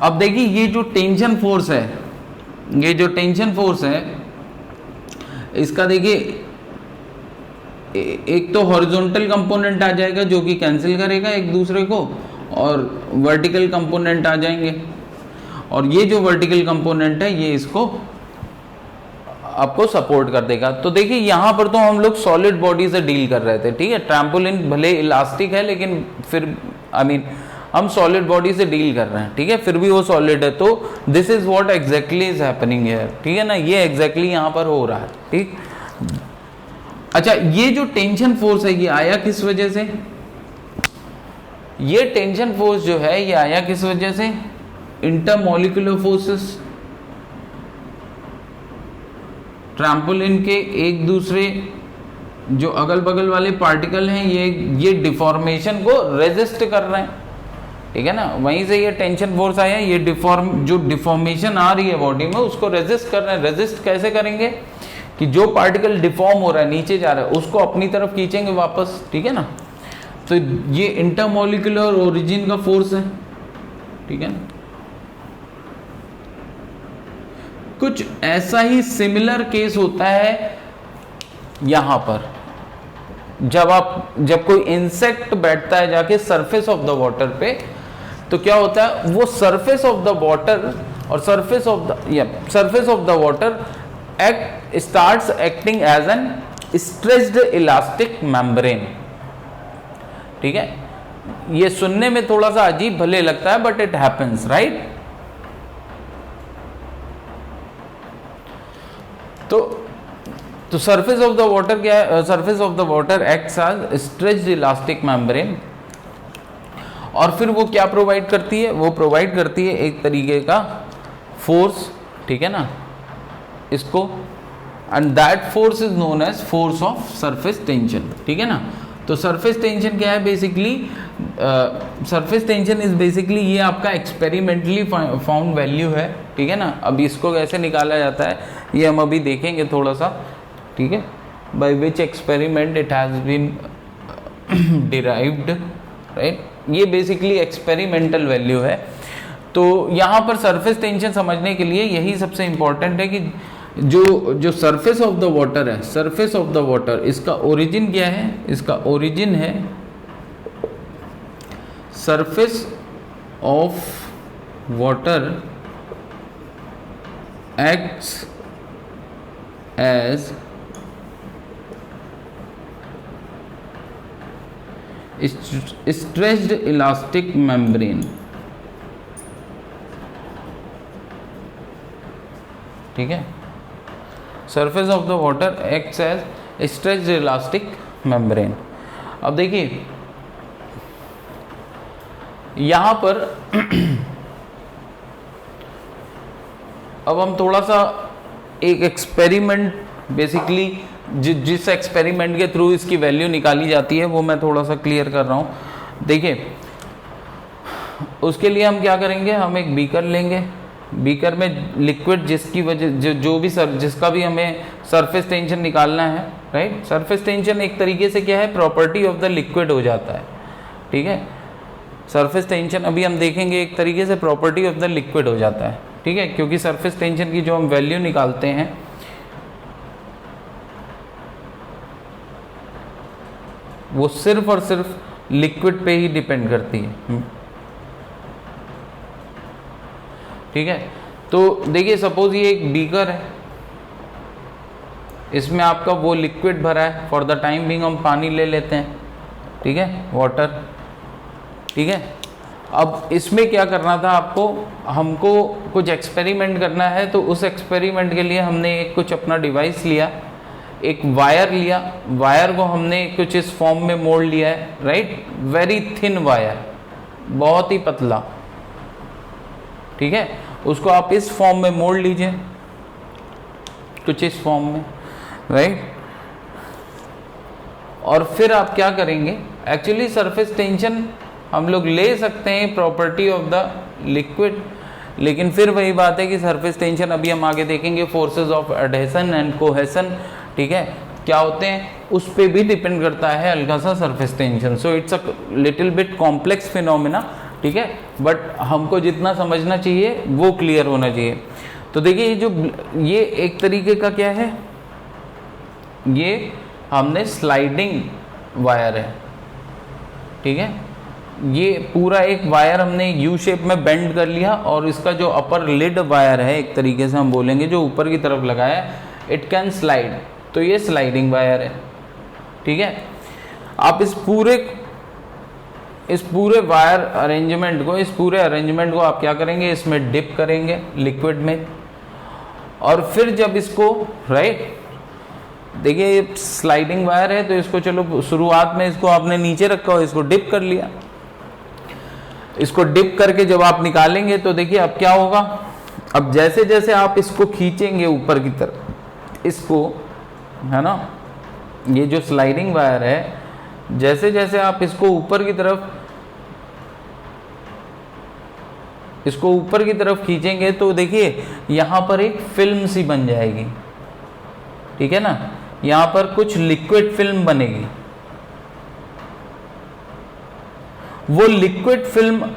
अब देखिए ये जो टेंशन फोर्स है, ये जो टेंशन फोर्स है इसका देखिए एक तो हॉरिजॉन्टल कंपोनेंट आ जाएगा जो कि कैंसिल करेगा एक दूसरे को, और वर्टिकल कंपोनेंट आ जाएंगे, और ये जो वर्टिकल कंपोनेंट है ये इसको आपको सपोर्ट कर देगा। तो देखिए यहां पर तो हम लोग सॉलिड बॉडी से डील कर रहे थे, ठीक है। ट्रैम्पोलिन भले इलास्टिक है लेकिन फिर हम सॉलिड बॉडी से डील कर रहे हैं, ठीक है, फिर भी वो सॉलिड है। तो this is what exactly is happening here, ठीक है ना, ये एग्जैक्टली यहां पर हो रहा है, ठीक। अच्छा, ये जो टेंशन फोर्स है ये आया किस वजह से, ये टेंशन फोर्स जो है ये आया किस वजह से, इंटरमॉलिक्यूलर फोर्सेस, ट्रैम्पोलिन के एक दूसरे जो अगल बगल वाले पार्टिकल हैं ये डिफॉर्मेशन को रेजिस्ट कर रहे हैं, ठीक है ना, वहीं से ये टेंशन फोर्स आया, ये जो डिफॉर्मेशन आ रही है बॉडी में उसको रेजिस्ट कर रहे हैं। रेजिस्ट कैसे करेंगे कि जो पार्टिकल डिफॉर्म हो रहा है नीचे जा रहा है उसको अपनी तरफ खींचेंगे वापस, ठीक है ना। तो ये इंटरमॉलिक्यूलर ओरिजिन का फोर्स है, ठीक है ना। कुछ ऐसा ही सिमिलर केस होता है यहां पर, जब कोई इंसेक्ट बैठता है जाके सरफेस ऑफ द वाटर पे, तो क्या होता है वो सरफेस ऑफ द वाटर और surface of the water starts acting as an stretched elastic membrane, ठीक है। ये सुनने में थोड़ा सा अजीब भले लगता है बट इट हैपेंस, राइट। तो सरफेस ऑफ द वाटर क्या है, surface of the water acts as stretched elastic membrane, और फिर वो क्या प्रोवाइड करती है, वो प्रोवाइड करती है एक तरीके का फोर्स, ठीक है ना, इसको, and that force is known as force of surface tension, ठीक है ना। तो सरफेस टेंशन क्या है, basically surface tension is basically ये आपका एक्सपेरिमेंटली फाउंड वैल्यू है, ठीक है ना। अब इसको कैसे निकाला जाता है ये हम अभी देखेंगे थोड़ा सा, ठीक है, by which experiment it has been derived, right. ये बेसिकली एक्सपेरिमेंटल वैल्यू है। तो यहाँ पर सरफेस टेंशन समझने के लिए यही सबसे इंपॉर्टेंट है कि जो सरफेस ऑफ द वाटर है, सरफेस ऑफ द वाटर, इसका ओरिजिन क्या है, इसका ओरिजिन है surface of water acts as stretched elastic membrane, ठीक है। Surface of the water acts as stretched elastic membrane. अब देखिए यहां पर अब हम थोड़ा सा एक एक्सपेरिमेंट, बेसिकली जिस एक्सपेरिमेंट के थ्रू इसकी वैल्यू निकाली जाती है वो मैं थोड़ा सा क्लियर कर रहा हूं। देखिए उसके लिए हम क्या करेंगे, हम एक बीकर लेंगे, बीकर में लिक्विड जिसकी वजह जो भी जिसका भी हमें सरफेस टेंशन निकालना है, राइट। सरफेस टेंशन एक तरीके से क्या है, प्रॉपर्टी ऑफ द लिक्विड हो जाता है, ठीक है। सरफेस टेंशन अभी हम देखेंगे एक तरीके से प्रॉपर्टी ऑफ द लिक्विड हो जाता है, ठीक है, क्योंकि सरफेस टेंशन की जो हम वैल्यू निकालते हैं वो सिर्फ और सिर्फ लिक्विड पे ही डिपेंड करती है, ठीक है। तो देखिए सपोज ये एक बीकर है, इसमें आपका वो लिक्विड भरा है, फॉर द टाइम बिंग हम पानी ले लेते हैं, ठीक है, वाटर, ठीक है। अब इसमें क्या करना था आपको, हमको कुछ एक्सपेरिमेंट करना है, तो उस एक्सपेरिमेंट के लिए हमने एक कुछ अपना डिवाइस लिया, एक वायर लिया, वायर को हमने कुछ इस फॉर्म में मोड़ लिया है, राइट, वेरी थिन वायर, बहुत ही पतला, ठीक है, उसको आप इस फॉर्म में मोड़ लीजिए, कुछ इस फॉर्म में, राइट। और फिर आप क्या करेंगे, एक्चुअली सरफेस टेंशन हम लोग ले सकते हैं प्रॉपर्टी ऑफ द लिक्विड, लेकिन फिर वही बात है कि सरफेस टेंशन अभी हम आगे देखेंगे, forces of adhesion and cohesion, ठीक है, क्या होते हैं, उस पर भी डिपेंड करता है हल्का सा surface tension. So it's a little bit complex phenomena, ठीक है, बट हमको जितना समझना चाहिए वो क्लियर होना चाहिए। तो देखिए ये एक तरीके का क्या है, ये हमने स्लाइडिंग वायर है, ठीक है, ये पूरा एक वायर हमने यू शेप में बेंड कर लिया, और इसका जो अपर लिड वायर है, एक तरीके से हम बोलेंगे, जो ऊपर की तरफ लगाया है, इट कैन स्लाइड, तो ये स्लाइडिंग वायर है, ठीक है। आप इस पूरे वायर अरेंजमेंट को, इस पूरे अरेंजमेंट को आप क्या करेंगे, इसमें डिप करेंगे लिक्विड में, और फिर जब इसको, राइट, देखिए ये स्लाइडिंग वायर है, तो इसको चलो शुरुआत में इसको आपने नीचे रखा हो, इसको डिप कर लिया, इसको डिप करके जब आप निकालेंगे तो देखिए अब क्या होगा, अब जैसे जैसे आप इसको खींचेंगे ऊपर की तरफ, इसको, है ना, ये जो स्लाइडिंग वायर है, जैसे जैसे आप इसको ऊपर की तरफ खींचेंगे, तो देखिए यहां पर एक फिल्म सी बन जाएगी, ठीक है ना, यहां पर कुछ लिक्विड फिल्म बनेगी, वो लिक्विड फिल्म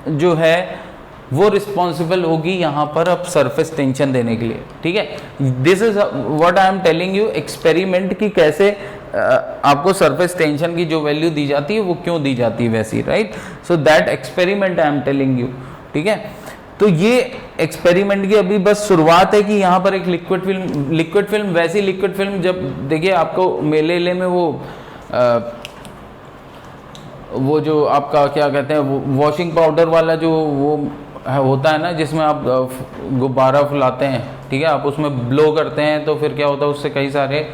जो है वो रिस्पॉन्सिबल होगी यहां पर अब सरफेस टेंशन देने के लिए, ठीक है। This is what I am telling you, experiment की कैसे आपको सरफेस टेंशन की जो वैल्यू दी जाती है वो क्यों दी जाती है वैसी, right. So that experiment I am telling you, ठीक है। तो ये एक्सपेरिमेंट की अभी बस शुरुआत है कि यहाँ पर एक लिक्विड फिल्म वैसी लिक्विड फिल्म, जब देखिए आपको मेले में वो जो आपका क्या कहते हैं, वो वॉशिंग पाउडर वाला जो वो होता है ना, जिसमें आप गुब्बारा फुलाते हैं, ठीक है, आप उसमें ब्लो करते हैं, तो फिर क्या होता है, उससे कई सारे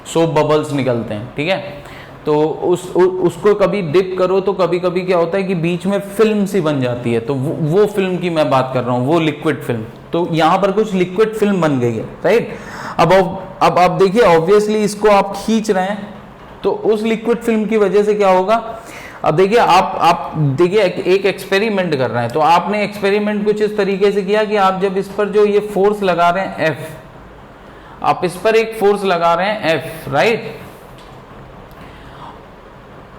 सोप बबल्स निकलते हैं, ठीक है। तो उसको कभी डिप करो तो कभी कभी क्या होता है कि बीच में फिल्म सी बन जाती है, तो वो फिल्म की मैं बात कर रहा हूँ, वो लिक्विड फिल्म। तो यहाँ पर कुछ लिक्विड फिल्म बन गई है, राइट। अब आप देखिए, ऑब्वियसली इसको आप खींच रहे हैं, तो उस लिक्विड फिल्म की वजह से क्या होगा, अब देखिए आप देखिए एक एक्सपेरिमेंट कर रहे हैं, तो आपने एक्सपेरिमेंट कुछ इस तरीके से किया कि आप जब इस पर जो ये फोर्स लगा रहे हैं F, आप इस पर एक फोर्स लगा रहे हैं F, राइट।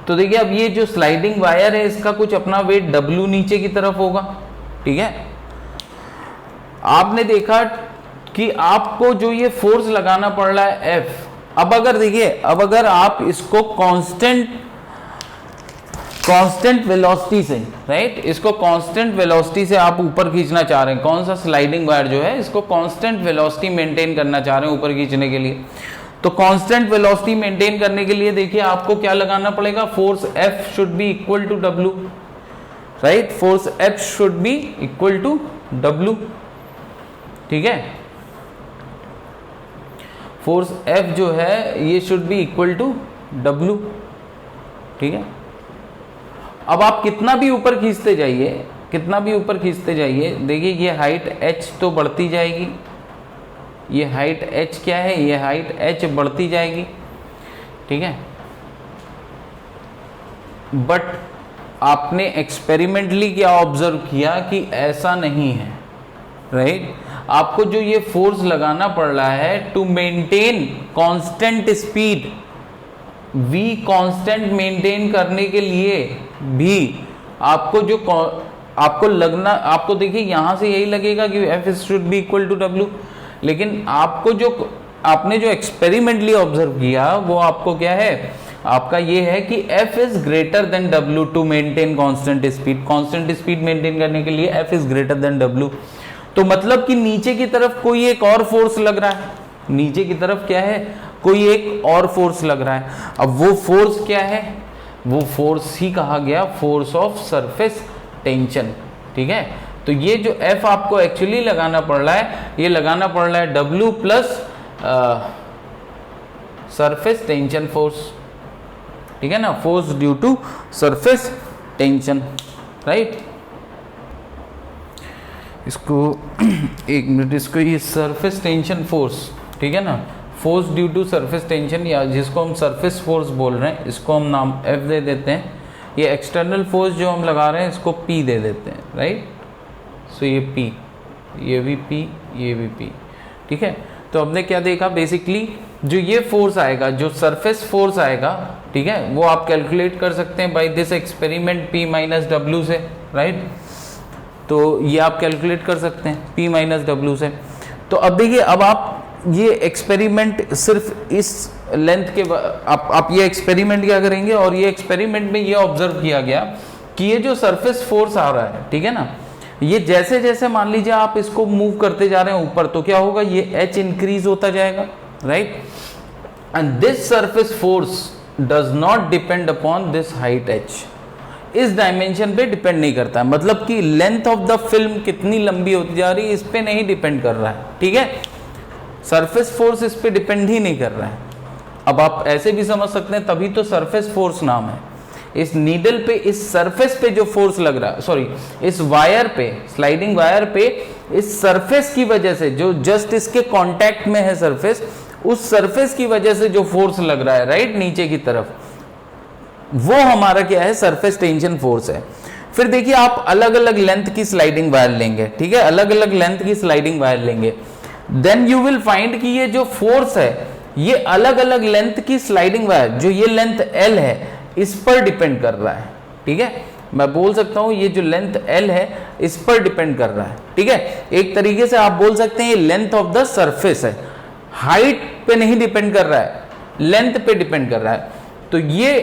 तो देखिए अब ये जो स्लाइडिंग वायर है, इसका कुछ अपना वेट W नीचे की तरफ होगा, ठीक है। आपने देखा कि आपको जो ये फोर्स लगाना पड़ रहा है F, अब अगर आप इसको कांस्टेंट वेलोसिटी से, राइट, इसको कांस्टेंट वेलोसिटी से आप ऊपर खींचना चाह रहे हैं, कौन सा स्लाइडिंग वायर जो है, इसको कांस्टेंट वेलोसिटी मेंटेन करना चाह रहे हैं ऊपर खींचने के लिए, तो कांस्टेंट वेलोसिटी मेंटेन करने के लिए देखिए आपको क्या लगाना पड़ेगा, force F should be equal to W, right, force F should be equal to W, ठीक है, फोर्स F जो है ये should be equal to W, ठीक है। अब आप कितना भी ऊपर खींचते जाइए, देखिए ये हाइट h तो बढ़ती जाएगी, ये हाइट h क्या है, ये हाइट h बढ़ती जाएगी, ठीक है। बट आपने एक्सपेरिमेंटली क्या ऑब्जर्व किया कि ऐसा नहीं है, राइट। आपको जो ये फोर्स लगाना पड़ रहा है to maintain constant speed, v constant maintain करने के लिए भी आपको देखिए यहां से यही लगेगा कि F should be equal to W, लेकिन आपने जो एक्सपेरिमेंटली ऑब्जर्व किया वो आपको क्या है, आपका ये है कि F is greater than W to maintain constant speed maintain करने के लिए F is greater than W। तो मतलब कि नीचे की तरफ कोई एक और फोर्स लग रहा है, नीचे की तरफ क्या है, कोई एक और फोर्स लग रहा है। अब वो फोर्स क्या है, वो फोर्स ही कहा गया फोर्स ऑफ सरफेस टेंशन, ठीक है। तो ये जो F आपको एक्चुअली लगाना पड़ रहा है, ये लगाना पड़ रहा है W plus surface tension force, ठीक है ना, force due to surface tension, right. इसको एक मिनट, इसको ये सरफेस टेंशन फोर्स, ठीक है ना, force due to surface tension, या जिसको हम सरफेस फोर्स बोल रहे हैं, इसको हम नाम F दे देते हैं। ये एक्सटर्नल फोर्स जो हम लगा रहे हैं इसको P दे देते हैं, राइट। सो ये P, ये भी P, ये भी P, ठीक है। तो हमने क्या देखा, बेसिकली जो ये फोर्स आएगा, जो सरफेस फोर्स आएगा, ठीक है, वो आप कैलकुलेट कर सकते हैं by this experiment P minus W से, राइट। तो ये आप कैलकुलेट कर सकते हैं P माइनस W से। तो अब देखिए, अब आप ये एक्सपेरिमेंट सिर्फ इस लेंथ के आप ये एक्सपेरिमेंट क्या करेंगे, और ये एक्सपेरिमेंट में ये ऑब्जर्व किया गया कि ये जो सरफेस फोर्स आ रहा है, ठीक है ना, ये जैसे जैसे मान लीजिए आप इसको मूव करते जा रहे हैं ऊपर, तो क्या होगा, ये H इंक्रीज होता जाएगा, right. And this surface force does not depend upon this height H, इस डायमेंशन पे डिपेंड नहीं करता है, मतलब कि लेंथ ऑफ द फिल्म कितनी लंबी होती जा रही है इस पे नहीं डिपेंड कर रहा है, ठीक है। सरफेस फोर्स इस पे डिपेंड ही नहीं कर रहा है। अब आप ऐसे भी समझ सकते हैं, तभी तो सरफेस फोर्स नाम है। इस नीडल पे, इस सरफेस पे जो फोर्स लग रहा है, सॉरी इस वायर पे, स्लाइडिंग वायर पे, इस सरफेस की वजह से, जो जस्ट इसके कांटेक्ट में है सरफेस, उस सरफेस की वजह से जो फोर्स लग रहा है, राइट, नीचे की तरफ, वो हमारा क्या है, सरफेस टेंशन फोर्स है। फिर देखिए, आप अलग अलग लेंथ की स्लाइडिंग वायर लेंगे, ठीक है, अलग अलग लेंथ की स्लाइडिंग वायर लेंगे, देन यू विल फाइंड कि ये जो फोर्स है, ये अलग अलग लेंथ की स्लाइडिंग वायर, जो ये लेंथ L है, इस पर डिपेंड कर रहा है, ठीक है। मैं बोल सकता हूं ये जो लेंथ L है इस पर डिपेंड कर रहा है, ठीक है। एक तरीके से आप बोल सकते हैं ये लेंथ ऑफ द सरफेस है, हाइट पे नहीं डिपेंड कर रहा है, लेंथ पे डिपेंड कर रहा है। तो ये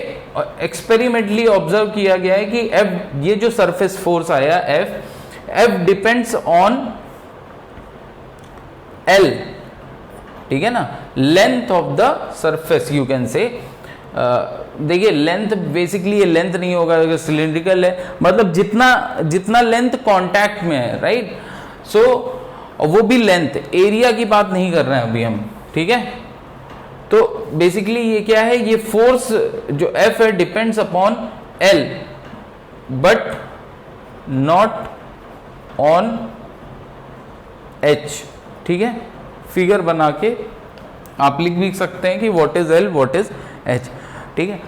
एक्सपेरिमेंटली ऑब्जर्व किया गया है कि F, ये जो सरफेस फोर्स आया F डिपेंड्स ऑन L, ठीक है ना, length of the surface you can say. देखिए लेंथ, बेसिकली ये लेंथ नहीं होगा, अगर सिलिंड्रिकल है मतलब जितना लेंथ कांटेक्ट में है, राइट। सो वो भी लेंथ, एरिया की बात नहीं कर रहे हैं अभी हम, ठीक है। तो बेसिकली ये क्या है, ये फोर्स जो F है depends upon L but not on H, ठीक है। फिगर बना के आप लिख भी सकते हैं कि what is L, what is H, ठीक है।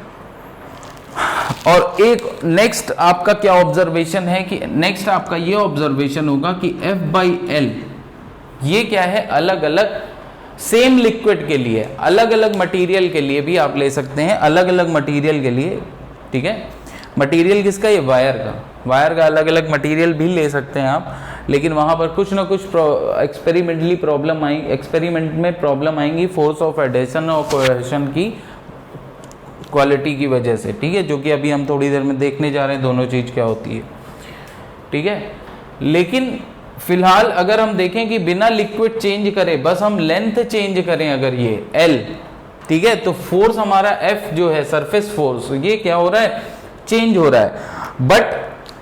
और एक नेक्स्ट आपका क्या ऑब्जर्वेशन है कि नेक्स्ट आपका ये ऑब्जर्वेशन होगा कि F बाई L ये क्या है, अलग अलग सेम लिक्विड के लिए, अलग अलग मटेरियल के लिए भी आप ले सकते हैं, अलग अलग मटेरियल के लिए, ठीक है। मटेरियल किसका, ये वायर का अलग अलग मटेरियल भी ले सकते हैं आप, लेकिन वहां पर कुछ ना कुछ एक्सपेरिमेंट में प्रॉब्लम आएंगी फोर्स ऑफ एडेशन और कोहेशन की क्वालिटी की वजह से, ठीक है, जो कि अभी हम थोड़ी देर में देखने जा रहे हैं दोनों चीज क्या होती है, ठीक है। लेकिन फिलहाल अगर हम देखें कि बिना लिक्विड चेंज करे, बस हम लेंथ चेंज करें अगर ये L, ठीक है, तो फोर्स हमारा F जो है सरफेस फोर्स, ये क्या हो रहा है, चेंज हो रहा है। बट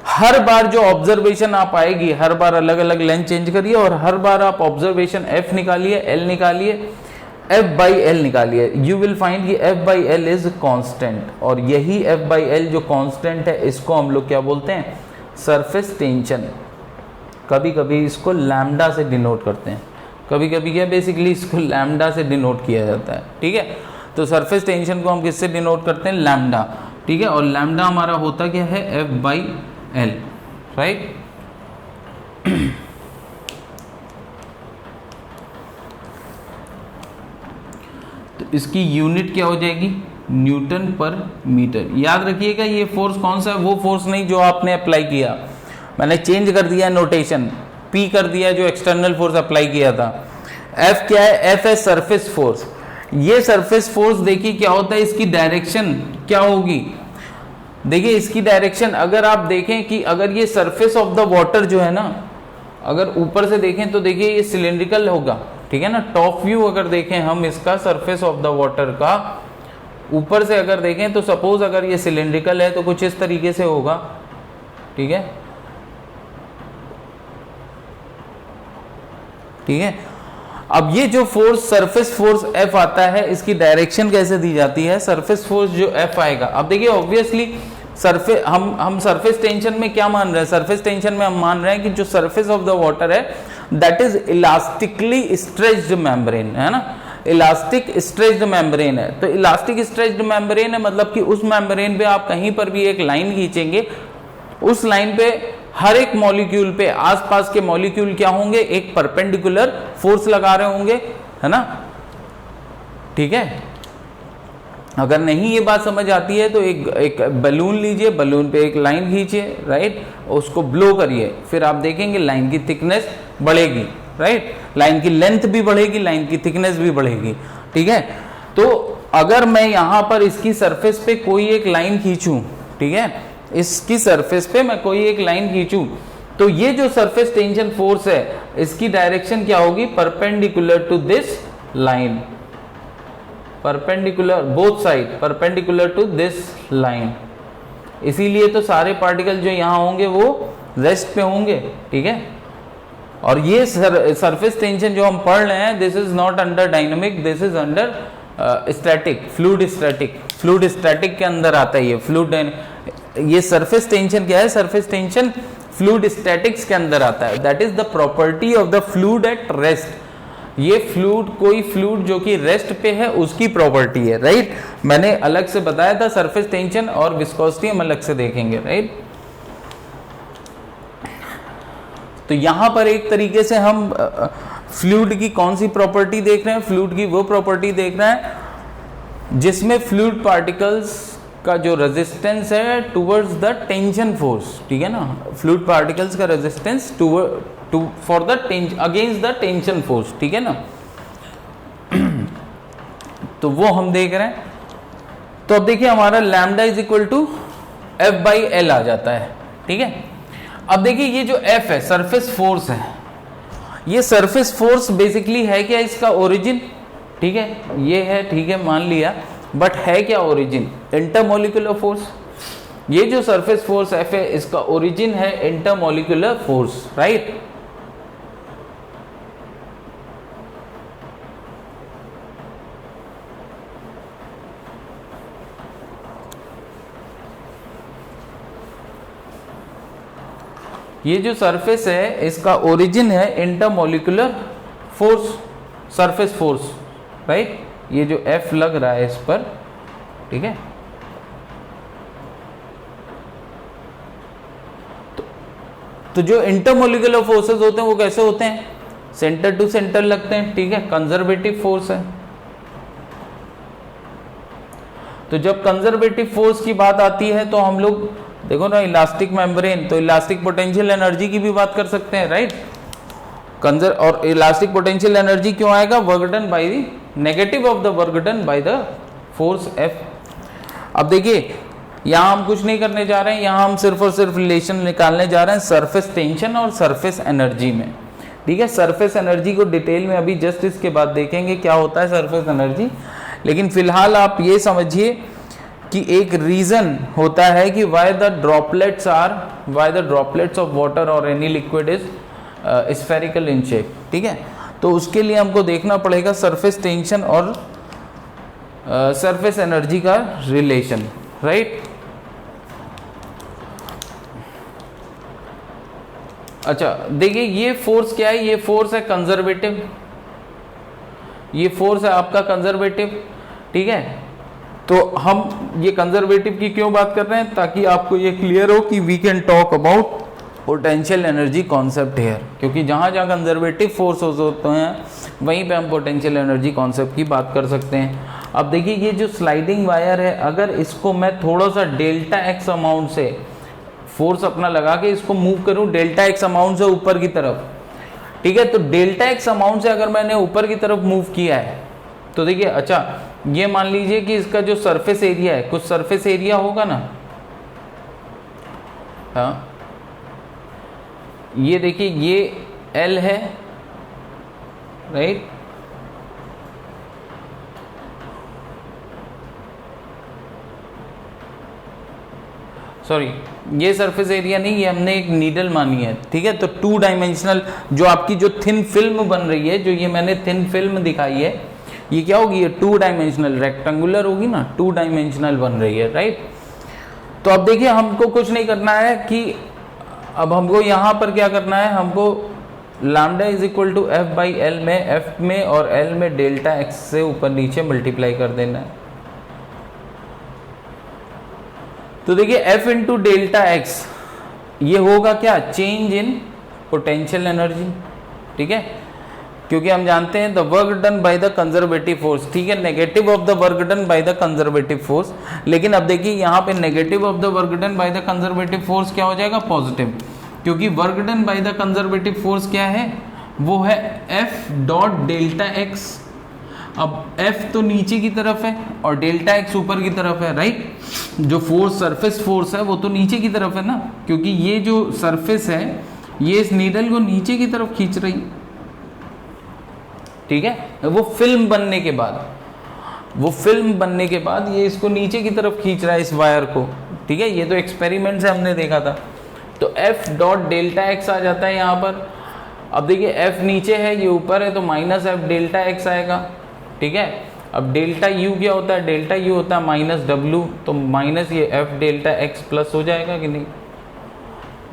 हर बार जो ऑब्जर्वेशन आप आएगी, हर बार अलग अलग लेंथ चेंज करिए और हर बार आप ऑब्जर्वेशन F निकालिए, L निकालिए, F बाई L निकालिए, यू विल फाइंड कि F by L is constant, और यही F बाई L जो कांस्टेंट है इसको हम लोग क्या बोलते हैं, सरफेस टेंशन। कभी कभी इसको लैम्डा से डिनोट करते हैं, कभी कभी क्या, बेसिकली इसको लैम्डा से डिनोट किया जाता है, ठीक है। तो सरफेस टेंशन को हम किससे डिनोट करते हैं, लैम्डा, ठीक है। और लैम्डा हमारा होता क्या है, F बाई L, राइट। तो इसकी यूनिट क्या हो जाएगी, न्यूटन पर मीटर। याद रखिएगा ये फोर्स कौन सा है, वो फोर्स नहीं जो आपने अप्लाई किया, मैंने चेंज कर दिया नोटेशन, P कर दिया जो एक्सटर्नल फोर्स अप्लाई किया था। F क्या है, F है सरफेस फोर्स। ये सरफेस फोर्स देखिए क्या होता है, इसकी डायरेक्शन क्या होगी, देखिए इसकी डायरेक्शन अगर आप देखें कि अगर ये सरफेस ऑफ द वाटर जो है ना, अगर ऊपर से देखें तो देखिए ये सिलिंड्रिकल होगा, ठीक है ना। टॉप व्यू अगर देखें हम इसका सरफेस ऑफ द वाटर का, ऊपर से अगर देखें तो सपोज अगर ये सिलेंड्रिकल है तो कुछ इस तरीके से होगा, ठीक है, ठीक है। अब ये जो फोर्स सरफेस फोर्स F आता है, इसकी डायरेक्शन कैसे दी जाती है, सरफेस फोर्स जो F आएगा। अब देखिए ऑब्वियसली सरफेस हम सरफेस टेंशन में क्या मान रहे हैं, सरफेस टेंशन में हम मान रहे हैं कि जो सरफेस ऑफ द वाटर है that is elastically stretched membrane, है ना, इलास्टिक स्ट्रेच्ड मेम्ब्रेन है। तो इलास्टिक स्ट्रेच्ड मेम्ब्रेन है मतलब कि उस मेम्ब्रेन पे आप कहीं पर भी एक लाइन खींचेंगे, उस लाइन पे हर एक मॉलिक्यूल पे आसपास के मॉलिक्यूल क्या होंगे, एक परपेंडिकुलर फोर्स लगा रहे होंगे, है ना, ठीक है। अगर नहीं ये बात समझ आती है तो एक बलून लीजिए, बलून पे एक लाइन खींचिए, राइट, उसको ब्लो करिए, फिर आप देखेंगे लाइन की थिकनेस बढ़ेगी, राइट, लाइन की लेंथ भी बढ़ेगी, लाइन की थिकनेस भी बढ़ेगी, ठीक है। तो अगर मैं यहां पर इसकी सरफेस पे कोई एक लाइन खींचूं, ठीक है, इसकी सरफेस पे मैं कोई एक लाइन खींचूं, तो ये जो सरफेस टेंशन फोर्स है इसकी डायरेक्शन क्या होगी, perpendicular to this line, perpendicular both side, perpendicular to this line. इसीलिए तो सारे पार्टिकल जो यहां होंगे वो रेस्ट पे होंगे, ठीक है। और ये सरफेस टेंशन जो हम पढ़ रहे हैं, this is not under dynamic, this is under static, fluid static, fluid static के अंदर आता है ये फ्लूइड। ये सरफेस टेंशन क्या है, सरफेस टेंशन फ्लूइड स्टैटिक्स के अंदर आता है। That is the property of the fluid at rest. ये फ्लूइड, कोई फ्लूइड जो कि रेस्ट पे है उसकी प्रॉपर्टी है, राइट। मैंने अलग से बताया था सरफेस टेंशन और विस्कोसिटी हम अलग से देखेंगे, राइट। तो यहां पर एक तरीके से हम फ्लूइड की कौन सी प्रॉपर्टी देख रहे हैं, फ्लूइड की वो प्रॉपर्टी देख रहे हैं जिसमें फ्लूइड पार्टिकल्स का जो रेजिस्टेंस है टुवर्ड्स द टेंशन फोर्स, ठीक है ना, फ्लूइड पार्टिकल्स का resistance for the against the tension force, ठीक है ना। तो वो हम देख रहे हैं। तो अब देखिए हमारा lambda is equal to F/L आ जाता है, ठीक है। अब देखिए ये जो F है सरफेस फोर्स है, ये सरफेस फोर्स बेसिकली है क्या, इसका ओरिजिन, ठीक है, ये है, ठीक है, मान लिया, बट है क्या ओरिजिन, इंटरमोलिकुलर फोर्स। ये जो सरफेस फोर्स F है इसका ओरिजिन है इंटरमोलिकुलर फोर्स, राइट। ये जो सरफेस है इसका ओरिजिन है intermolecular force, surface force, right. ये जो F लग रहा है इस पर, ठीक है। तो जो इंटरमोलिकुलर फोर्सेस होते हैं वो कैसे होते हैं, सेंटर टू सेंटर लगते हैं, ठीक है, कंजर्वेटिव फोर्स है। तो जब कंजर्वेटिव फोर्स की बात आती है तो हम लोग देखो ना इलास्टिक मेम्ब्रेन, तो इलास्टिक पोटेंशियल एनर्जी की भी बात कर सकते हैं, राइट। और इलास्टिक पोटेंशियल एनर्जी क्यों आएगा, work done by the negative of the work done by the force F। अब देखिए यहां हम कुछ नहीं करने जा रहे हैं, यहां हम सिर्फ और सिर्फ रिलेशन निकालने जा रहे हैं सरफेस टेंशन और सरफेस एनर्जी में, ठीक है। सरफेस एनर्जी को डिटेल में अभी जस्ट इसके बाद देखेंगे क्या होता है सरफेस एनर्जी, लेकिन फिलहाल आप ये समझिए कि एक रीजन होता है कि why the droplets of water और any liquid is spherical in shape, ठीक है। तो उसके लिए हमको देखना पड़ेगा सरफेस टेंशन और सरफेस एनर्जी का रिलेशन, राइट। अच्छा देखिए ये फोर्स क्या है, ये फोर्स है कंजर्वेटिव, ये फोर्स है आपका कंजर्वेटिव, ठीक है। तो हम ये कंजर्वेटिव की क्यों बात कर रहे हैं, ताकि आपको ये क्लियर हो कि we can talk about potential energy concept here, क्योंकि जहाँ जहाँ कंजर्वेटिव फोर्सेस होते हैं वहीं पे हम पोटेंशियल एनर्जी कॉन्सेप्ट की बात कर सकते हैं। अब देखिए ये जो स्लाइडिंग वायर है, अगर इसको मैं थोड़ा सा डेल्टा एक्स अमाउंट से फोर्स अपना लगा के इसको मूव करूं, डेल्टा एक्स अमाउंट से ऊपर की तरफ, ठीक है, तो डेल्टा एक्स अमाउंट से अगर मैंने ऊपर की तरफ मूव किया है तो देखिए, अच्छा ये मान लीजिए कि इसका जो सरफेस एरिया है, कुछ सरफेस एरिया होगा ना, हाँ ये देखिए ये L है, राइट, सॉरी ये सरफेस एरिया नहीं, ये हमने एक नीडल मानी है, ठीक है। तो 2 डायमेंशनल जो आपकी जो थिन फिल्म बन रही है, जो ये मैंने थिन फिल्म दिखाई है, ये क्या होगी, ये 2 डायमेंशनल रेक्टेंगुलर होगी ना, 2 डायमेंशनल बन रही है, राइट। तो अब देखिए हमको कुछ नहीं करना है कि अब हमको यहाँ पर क्या करना है, हमको lambda is equal to F by L में, एफ में और एल में डेल्टा एक्स से ऊपर नीचे मल्टीप्लाई कर देना है। तो देखिए एफ इंटू डेल्टा एक्स ये होगा क्या, चेंज इन पोटेंशियल एनर्जी, ठीक है, क्योंकि हम जानते हैं the work done by the conservative force, ठीक है, negative of the work done by the conservative force. लेकिन अब देखिए यहाँ पे negative of the work done by the conservative force क्या हो जाएगा, पॉजिटिव, क्योंकि work done by the conservative force क्या है, वो है एफ डॉट डेल्टा एक्स। अब एफ तो नीचे की तरफ है और डेल्टा एक्स ऊपर की तरफ है, राइट। जो फोर्स सरफेस फोर्स है वो तो नीचे की तरफ है ना, क्योंकि ये जो सरफेस है ये इस नीडल को नीचे की तरफ खींच रही, ठीक है। वो फिल्म बनने के बाद ये इसको नीचे की तरफ खींच रहा है इस वायर को, ठीक है। ये तो एक्सपेरिमेंट से हमने देखा था। तो एफ डॉट डेल्टा एक्स आ जाता है यहाँ पर। अब देखिए एफ नीचे है, ये ऊपर है, तो माइनस एफ डेल्टा एक्स आएगा, ठीक है। अब डेल्टा यू क्या होता है, डेल्टा यू होता है माइनस डब्ल्यू, तो माइनस ये एफ डेल्टा एक्स प्लस हो जाएगा कि नहीं।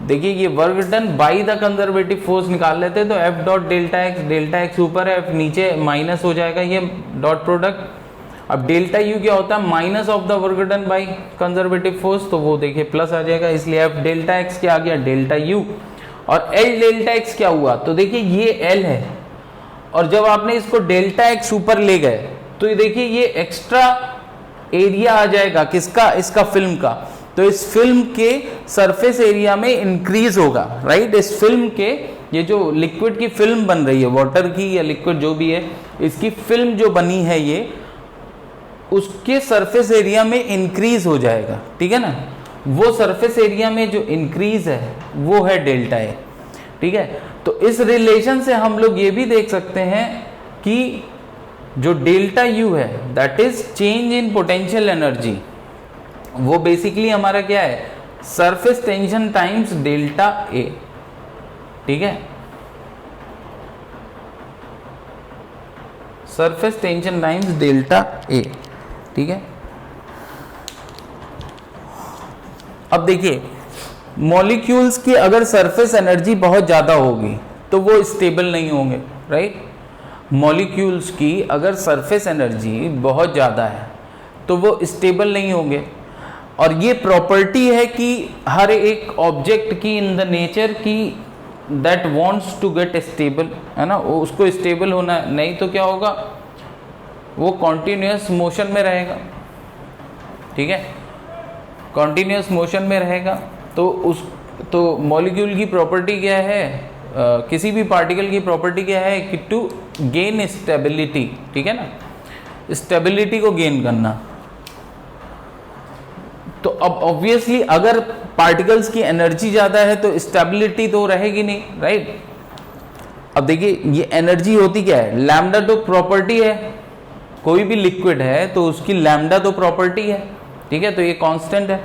देखिए ये work done by the conservative force निकाल लेते हैं, तो एफ डॉट डेल्टा एक्स ऊपर है, एफ नीचे, माइनस हो जाएगा ये डॉट प्रोडक्ट। अब डेल्टा यू क्या होता है, minus of the work done by conservative force, तो वो देखिए प्लस आ जाएगा, इसलिए एफ डेल्टा एक्स क्या आ गया, डेल्टा यू। और एल डेल्टा एक्स क्या हुआ, तो देखिए ये एल है, और जब आपने इसको डेल्टा एक्स ऊपर ले गए तो ये देखिए ये एक्स्ट्रा एरिया आ जाएगा किसका, इसका फिल्म का। तो इस फिल्म के सरफेस एरिया में इंक्रीज होगा, राइट। इस फिल्म के, ये जो लिक्विड की फिल्म बन रही है, वाटर की या लिक्विड जो भी है, इसकी फिल्म जो बनी है ये, उसके सरफेस एरिया में इंक्रीज हो जाएगा, ठीक है ना। वो सरफेस एरिया में जो इंक्रीज है वो है डेल्टा ए, ठीक है। तो इस रिलेशन से हम लोग ये भी देख सकते हैं कि जो डेल्टा यू है that is change in potential energy, वो बेसिकली हमारा क्या है, surface tension times delta A, ठीक है। Surface tension times delta A, ठीक है। अब देखिए मॉलिक्यूल्स की अगर सरफेस एनर्जी बहुत ज़्यादा होगी तो वो स्टेबल नहीं होंगे, राइट। मॉलिक्यूल्स की अगर सरफेस एनर्जी बहुत ज़्यादा है तो वो स्टेबल नहीं होंगे, और ये प्रॉपर्टी है कि हर एक ऑब्जेक्ट की इन द नेचर की that wants to get stable, है ना, उसको स्टेबल होना है, नहीं तो क्या होगा, वो कॉन्टिन्यूस मोशन में रहेगा, ठीक है, कॉन्टिन्यूस मोशन में रहेगा। तो मॉलिक्यूल की प्रॉपर्टी क्या है, किसी भी पार्टिकल की प्रॉपर्टी क्या है कि टू गेन स्टेबिलिटी, ठीक है ना, स्टेबिलिटी को गेन करना। तो अब ऑब्वियसली अगर पार्टिकल्स की एनर्जी ज़्यादा है तो स्टेबिलिटी तो रहेगी नहीं, राइट। अब देखिए ये एनर्जी होती क्या है, लैम्डा तो प्रॉपर्टी है, कोई भी लिक्विड है तो उसकी लैम्डा तो प्रॉपर्टी है, ठीक है, तो ये कांस्टेंट है।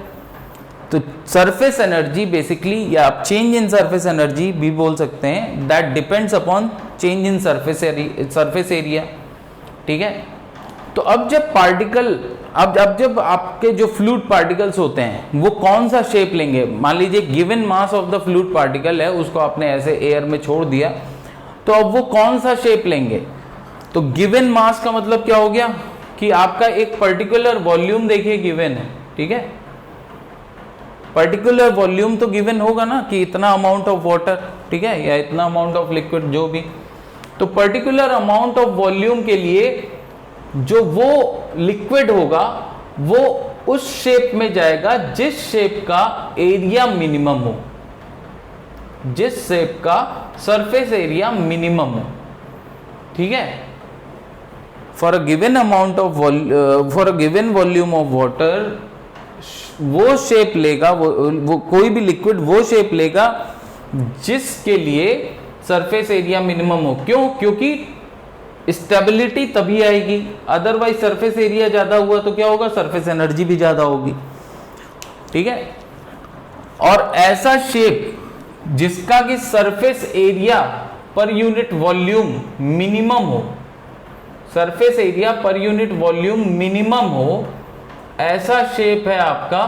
तो सरफेस एनर्जी बेसिकली, या आप चेंज इन सरफेस एनर्जी भी बोल सकते हैं, that depends upon change in surface area, ठीक है। तो अब जब पार्टिकल, अब जब आपके जो फ्लूइड पार्टिकल्स होते हैं वो कौन सा शेप लेंगे, मान लीजिए given mass of the fluid particle है, उसको आपने ऐसे एयर में छोड़ दिया, तो अब वो कौन सा शेप लेंगे। तो गिवन मास का मतलब क्या हो गया कि आपका एक पर्टिकुलर वॉल्यूम देखिए गिवन है, ठीक है, पर्टिकुलर वॉल्यूम तो गिवन होगा ना कि इतना अमाउंट ऑफ वाटर, ठीक है, या इतना अमाउंट ऑफ लिक्विड जो भी। तो पर्टिकुलर अमाउंट ऑफ वॉल्यूम के लिए जो वो लिक्विड होगा वो उस शेप में जाएगा जिस शेप का एरिया मिनिमम हो, जिस शेप का सरफेस एरिया मिनिमम हो, ठीक है। For a given amount of for a given volume of water वो शेप लेगा, वो कोई भी लिक्विड वो शेप लेगा जिसके लिए सरफेस एरिया मिनिमम हो। क्यों? क्योंकि स्टेबिलिटी तभी आएगी, अदरवाइज सरफेस एरिया ज्यादा हुआ तो क्या होगा, सरफेस एनर्जी भी ज्यादा होगी, ठीक है। और ऐसा शेप जिसका कि सरफेस एरिया पर यूनिट वॉल्यूम मिनिमम हो, सरफेस एरिया पर यूनिट वॉल्यूम मिनिमम हो, ऐसा शेप है आपका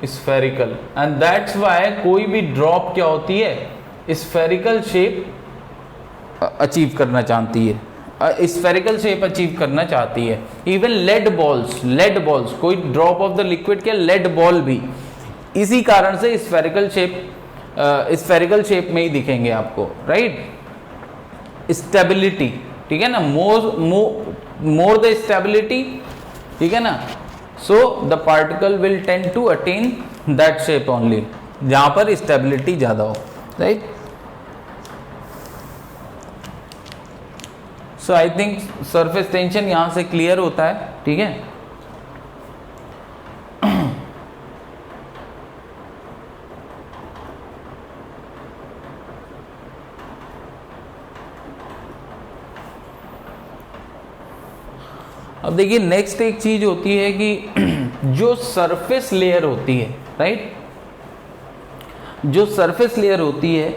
स्फेरिकल। एंड दैट्स वाई कोई भी ड्रॉप क्या होती है, स्फेरिकल शेप अचीव करना चाहती है, स्फेरिकल शेप अचीव करना चाहती है। इवन लेड बॉल्स, कोई ड्रॉप ऑफ द लिक्विड के लेड बॉल भी इसी कारण से स्फेरिकल शेप में ही दिखेंगे आपको, राइट। स्टेबिलिटी, ठीक है ना, मोर द स्टेबिलिटी, ठीक है ना, so the particle will tend to attain that shape only, जहां पर स्टेबिलिटी ज्यादा हो, right. So I think surface tension यहां से क्लियर होता है, ठीक है। अब देखिए नेक्स्ट एक चीज होती है कि जो सरफेस लेयर होती है, राइट, जो सरफेस लेयर होती है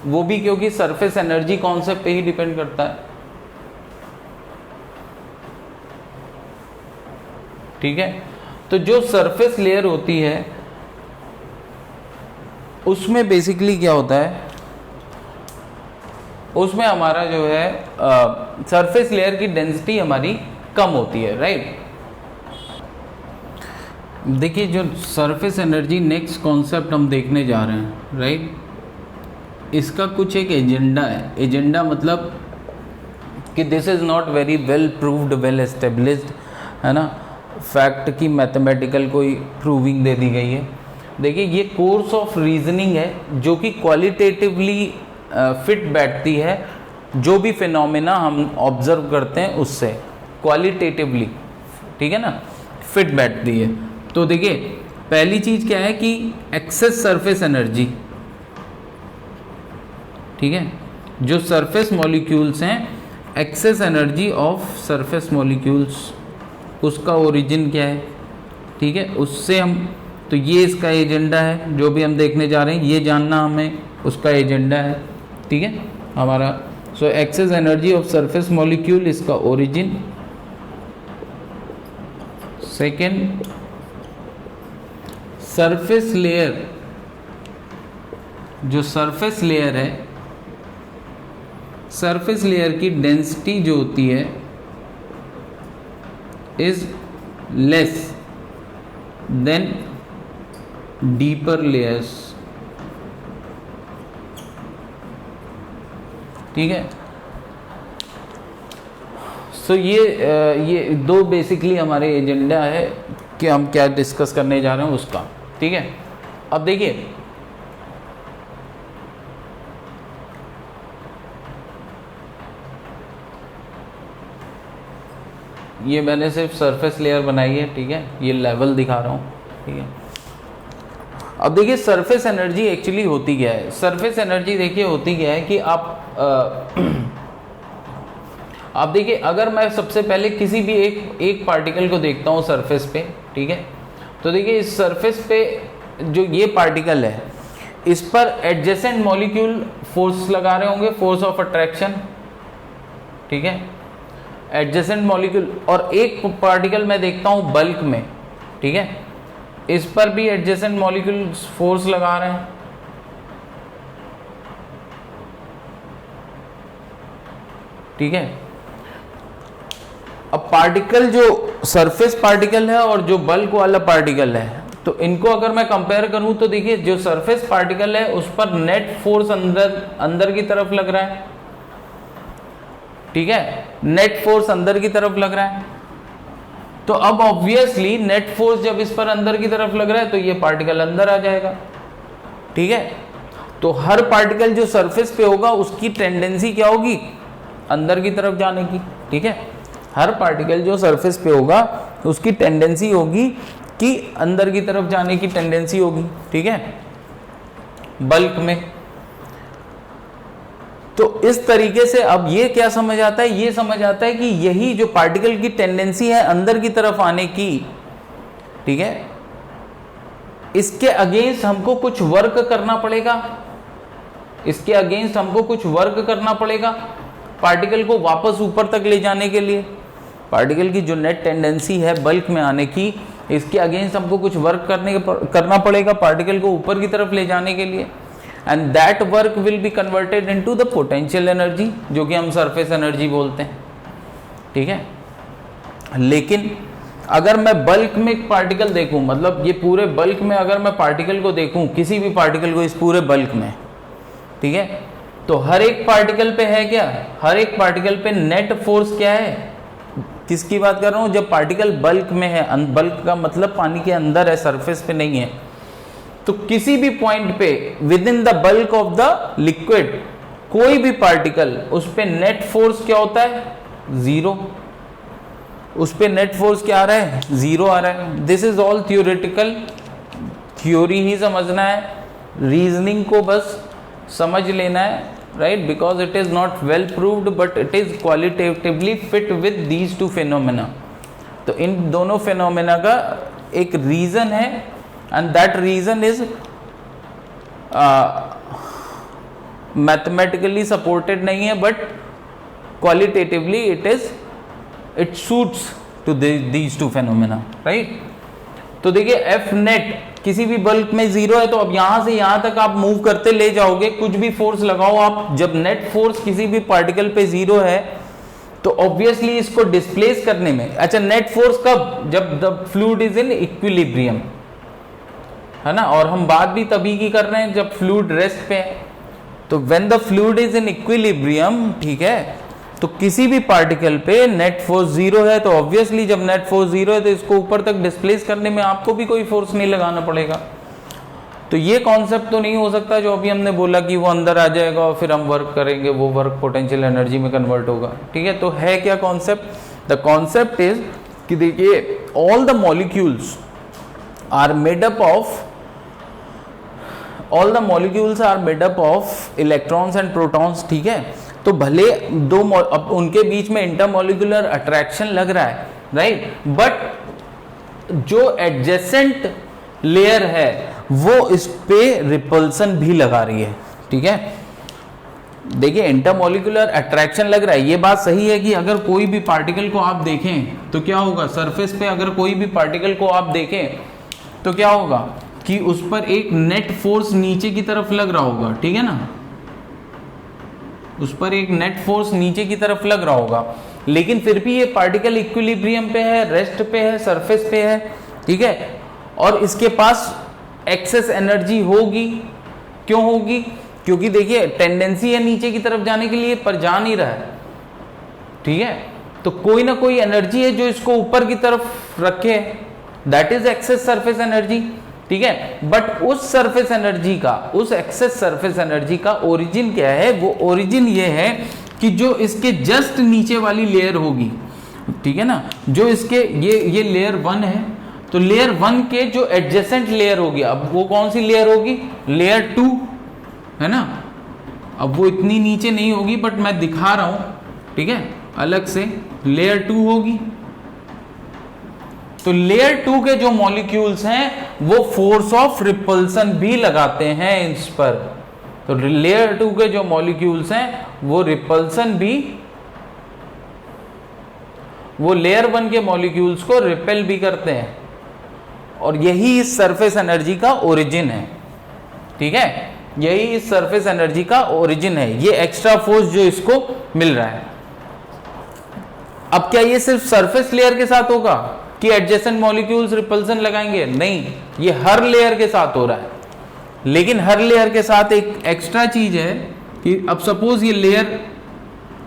वो भी क्योंकि सरफेस एनर्जी कॉन्सेप्ट पे ही डिपेंड करता है, ठीक है। तो जो सरफेस लेयर होती है उसमें बेसिकली क्या होता है, उसमें हमारा जो है सरफेस लेयर की डेंसिटी हमारी कम होती है, राइट। देखिए जो सरफेस एनर्जी नेक्स्ट कॉन्सेप्ट हम देखने जा रहे हैं, राइट, इसका कुछ एक एजेंडा है। एजेंडा मतलब कि this is not very well proved, well established, है ना, फैक्ट की मैथमेटिकल कोई प्रूविंग दे दी गई है। देखिए ये कोर्स ऑफ रीजनिंग है जो कि क्वालिटेटिवली फिट बैठती है जो भी फिनोमेना हम ऑब्जर्व करते हैं उससे, क्वालिटेटिवली, ठीक है ना, फिट बैठती है। तो देखिए पहली चीज क्या है कि एक्सेस सरफेस एनर्जी, ठीक है, जो सरफेस मॉलिक्यूल्स हैं, excess energy of surface molecules, उसका ओरिजिन क्या है, ठीक है, उससे हम, तो ये इसका एजेंडा है जो भी हम देखने जा रहे हैं, ये जानना हमें उसका एजेंडा है, ठीक है हमारा। So excess energy of surface molecule, इसका ओरिजिन। सेकेंड, सरफेस लेयर, जो सरफेस लेयर है, सरफेस लेयर की डेंसिटी जो होती है is less than deeper layers, ठीक है। सो ये दो बेसिकली हमारे एजेंडा है कि हम क्या डिस्कस करने जा रहे हैं उसका, ठीक है। अब देखिए ये मैंने सिर्फ सरफेस लेयर बनाई है, ठीक है, ये लेवल दिखा रहा हूँ, ठीक है। अब देखिए सरफेस एनर्जी एक्चुअली होती क्या है। सरफेस एनर्जी देखिए होती क्या है कि आप देखिए अगर मैं सबसे पहले किसी भी एक पार्टिकल को देखता हूँ सरफेस पे, ठीक है, तो देखिए इस सरफेस पे जो ये पार्टिकल है इस पर एडजेसेंट मॉलिक्यूल फोर्स लगा रहे होंगे, फोर्स ऑफ अट्रैक्शन, ठीक है, एडजेसेंट मॉलिक्यूल। और एक पार्टिकल मैं देखता हूँ बल्क में, ठीक है, इस पर भी एडजेसेंट मॉलिक्यूल फोर्स लगा रहे हैं, ठीक है। अब पार्टिकल जो सरफेस पार्टिकल है और जो बल्क वाला पार्टिकल है, तो इनको अगर मैं कंपेयर करूं तो देखिए जो सरफेस पार्टिकल है उस पर नेट फोर्स अंदर की तरफ लग रहा है, ठीक है, नेट फोर्स अंदर की तरफ लग रहा है। तो अब ऑब्वियसली नेट फोर्स जब इस पर अंदर की तरफ लग रहा है तो ये पार्टिकल अंदर आ जाएगा, ठीक है। तो हर पार्टिकल जो सरफेस पे होगा उसकी टेंडेंसी क्या होगी, अंदर की तरफ जाने की, ठीक है। हर पार्टिकल जो सरफेस पे होगा उसकी टेंडेंसी होगी कि अंदर की तरफ जाने की टेंडेंसी होगी, ठीक है, बल्क में। तो इस तरीके से अब ये क्या समझ आता है, ये समझ आता है कि यही जो पार्टिकल की टेंडेंसी है अंदर की तरफ आने की, ठीक है, इसके अगेंस्ट हमको कुछ वर्क करना पड़ेगा, इसके अगेंस्ट हमको कुछ वर्क करना पड़ेगा पार्टिकल को वापस ऊपर तक ले जाने के लिए। पार्टिकल की जो नेट टेंडेंसी है बल्क में आने की, इसके अगेंस्ट हमको कुछ वर्क करना पड़ेगा पार्टिकल को ऊपर की तरफ ले जाने के लिए, and that work will be converted into the potential energy, जो कि हम सरफेस एनर्जी बोलते हैं, ठीक है। लेकिन अगर मैं बल्क में एक पार्टिकल देखूं, मतलब ये पूरे बल्क में अगर मैं पार्टिकल को देखूं, किसी भी पार्टिकल को इस पूरे बल्क में, ठीक है, तो हर एक पार्टिकल पे है क्या, हर एक पार्टिकल पे नेट फोर्स क्या है, किसकी बात कर रहा हूं, जब पार्टिकल बल्क में है, बल्क का मतलब पानी के अंदर है, सरफेस पे नहीं है, तो किसी भी पॉइंट पे with in the bulk of the liquid कोई भी पार्टिकल, उस पे नेट फोर्स क्या होता है, जीरो, उस पे नेट फोर्स क्या आ रहा है, जीरो आ रहा है। This is all theoretical, theory ही समझना है, रीजनिंग को बस समझ लेना है, right, because it is not well proved but it is qualitatively fit with these two phenomena. तो इन दोनों फिनोमेना का एक रीजन है, and that reason is mathematically supported नहीं है, but qualitatively it suits to these two phenomena, right. तो देखिए एफ नेट किसी भी बल्क में जीरो है, तो अब यहां से यहां तक आप मूव करते ले जाओगे, कुछ भी फोर्स लगाओ आप, जब नेट फोर्स किसी भी पार्टिकल पे जीरो है तो ऑब्वियसली इसको डिस्प्लेस करने में, अच्छा नेट फोर्स कब, जब the fluid is in equilibrium, है ना, और हम बात भी तभी की कर रहे हैं जब फ्लूइड रेस्ट पे है। तो when the fluid is in equilibrium, ठीक है, तो किसी भी पार्टिकल पे नेट फोर्स जीरो है, तो ऑब्वियसली जब नेट फोर्स जीरो है तो इसको ऊपर तक डिस्प्लेस करने में आपको भी कोई फोर्स नहीं लगाना पड़ेगा। तो ये कॉन्सेप्ट तो नहीं हो सकता जो अभी हमने बोला कि वो अंदर आ जाएगा और फिर हम वर्क करेंगे, वो वर्क पोटेंशियल एनर्जी में कन्वर्ट होगा, ठीक है। तो है क्या कॉन्सेप्ट, द कॉन्सेप्ट इज कि देखिए all the molecules are made up of electrons and protons, ठीक है। तो भले दो उनके बीच में इंटरमॉलिक्यूलर अट्रैक्शन लग रहा है, राइट, बट जो एडजेसेंट लेयर है वो इस पे रिपल्सन भी लगा रही है, ठीक है। देखिए इंटरमॉलिक्यूलर अट्रैक्शन लग रहा है, ये बात सही है कि अगर कोई भी पार्टिकल को आप देखें तो क्या होगा, सरफेस पे अगर कोई भी पार्टिकल को आप देखें तो क्या होगा कि उस पर एक नेट फोर्स नीचे की तरफ लग रहा होगा, ठीक है ना, उस पर एक नेट फोर्स नीचे की तरफ लग रहा होगा, लेकिन फिर भी ये पार्टिकल इक्विलिब्रियम पे है, रेस्ट पे है, सरफेस पे है, ठीक है, और इसके पास एक्सेस एनर्जी होगी। क्यों होगी, क्योंकि देखिए टेंडेंसी है नीचे की तरफ जाने के लिए, पर जा नहीं रहा है, ठीक है, तो कोई ना कोई एनर्जी है जो इसको ऊपर की तरफ रखे, that is excess surface energy, ठीक है। बट उस सरफेस एनर्जी का, उस एक्सेस सरफेस एनर्जी का ओरिजिन क्या है, वो ओरिजिन ये है कि जो इसके जस्ट नीचे वाली लेयर होगी, ठीक है ना, जो इसके ये लेयर 1 है, तो लेयर 1 के जो एडजेसेंट लेयर होगी, अब वो कौन सी लेयर होगी, लेयर 2, है ना। अब वो इतनी नीचे नहीं होगी बट मैं दिखा रहा हूं, ठीक है, अलग से लेयर 2 होगी। तो लेयर 2 के जो मॉलिक्यूल्स हैं वो फोर्स ऑफ रिपल्सन भी लगाते हैं इस पर, तो लेयर 2 के जो मॉलिक्यूल्स हैं वो रिपल्सन भी, वो लेयर 1 के मॉलिक्यूल्स को रिपेल भी करते हैं, और यही इस सरफेस एनर्जी का ओरिजिन है, ठीक है, यही इस सरफेस एनर्जी का ओरिजिन है, ये एक्स्ट्रा फोर्स जो इसको मिल रहा है। अब क्या ये सिर्फ सरफेस लेयर के साथ होगा कि एडजेसेंट मॉलिक्यूल्स रिपल्सन लगाएंगे, नहीं, ये हर लेयर के साथ हो रहा है, लेकिन हर लेयर के साथ एक एक्स्ट्रा चीज है कि अब सपोज ये लेयर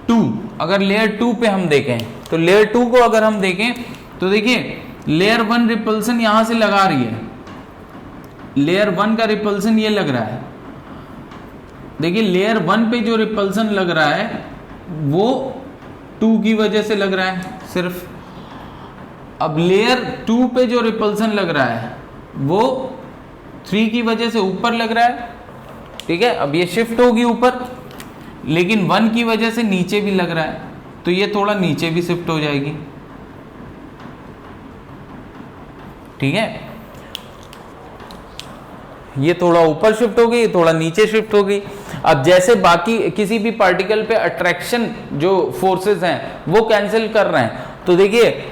2, अगर लेयर 2 पे हम देखें, तो लेयर 2 को अगर हम देखें तो देखिए लेयर 1 रिपल्सन यहां से लगा रही है, लेयर 1 का रिपल्सन ये लग रहा है, देखिए लेयर 1 पे जो रिपल्सन लग रहा है वो 2 की वजह से लग रहा है सिर्फ। अब लेयर 2 पे जो रिपल्सन लग रहा है वो 3 की वजह से ऊपर लग रहा है, ठीक है, अब ये शिफ्ट होगी ऊपर, लेकिन 1 की वजह से नीचे भी लग रहा है, तो ये थोड़ा नीचे भी शिफ्ट हो जाएगी, ठीक है, ये थोड़ा ऊपर शिफ्ट हो गई, थोड़ा नीचे शिफ्ट हो गई। अब जैसे बाकी किसी भी पार्टिकल पे अट्रैक्शन जो फोर्सेस हैं वो कैंसिल कर रहे हैं, तो देखिए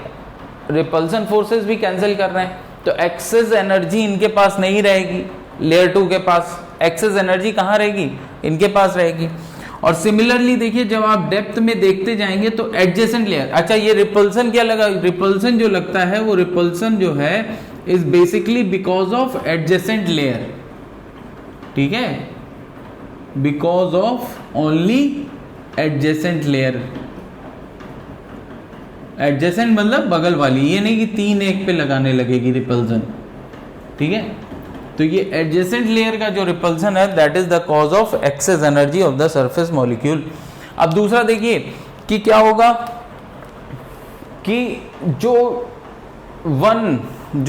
रिपल्सन फोर्सेस भी कैंसिल कर रहे हैं, तो एक्सेस एनर्जी इनके पास नहीं रहेगी, लेयर 2 के पास एक्सेस एनर्जी कहाँ रहेगी, इनके पास रहेगी। और सिमिलरली देखिए जब आप डेप्थ में देखते जाएंगे तो एडजेसेंट लेयर, अच्छा ये रिपल्सन क्या लगा, रिपल्सन जो लगता है वो रिपल्सन जो है is basically because of adjacent layer, ठीक है, because of only adjacent layer. Adjacent मतलब बगल वाली, ये नहीं कि 3 एक पे लगाने लगेगी रिपल्सन, ठीक है। तो ये एडजेसेंट लेयर का जो रिपल्सन है that is the cause of excess energy of the surface molecule. अब दूसरा देखिए कि क्या होगा कि जो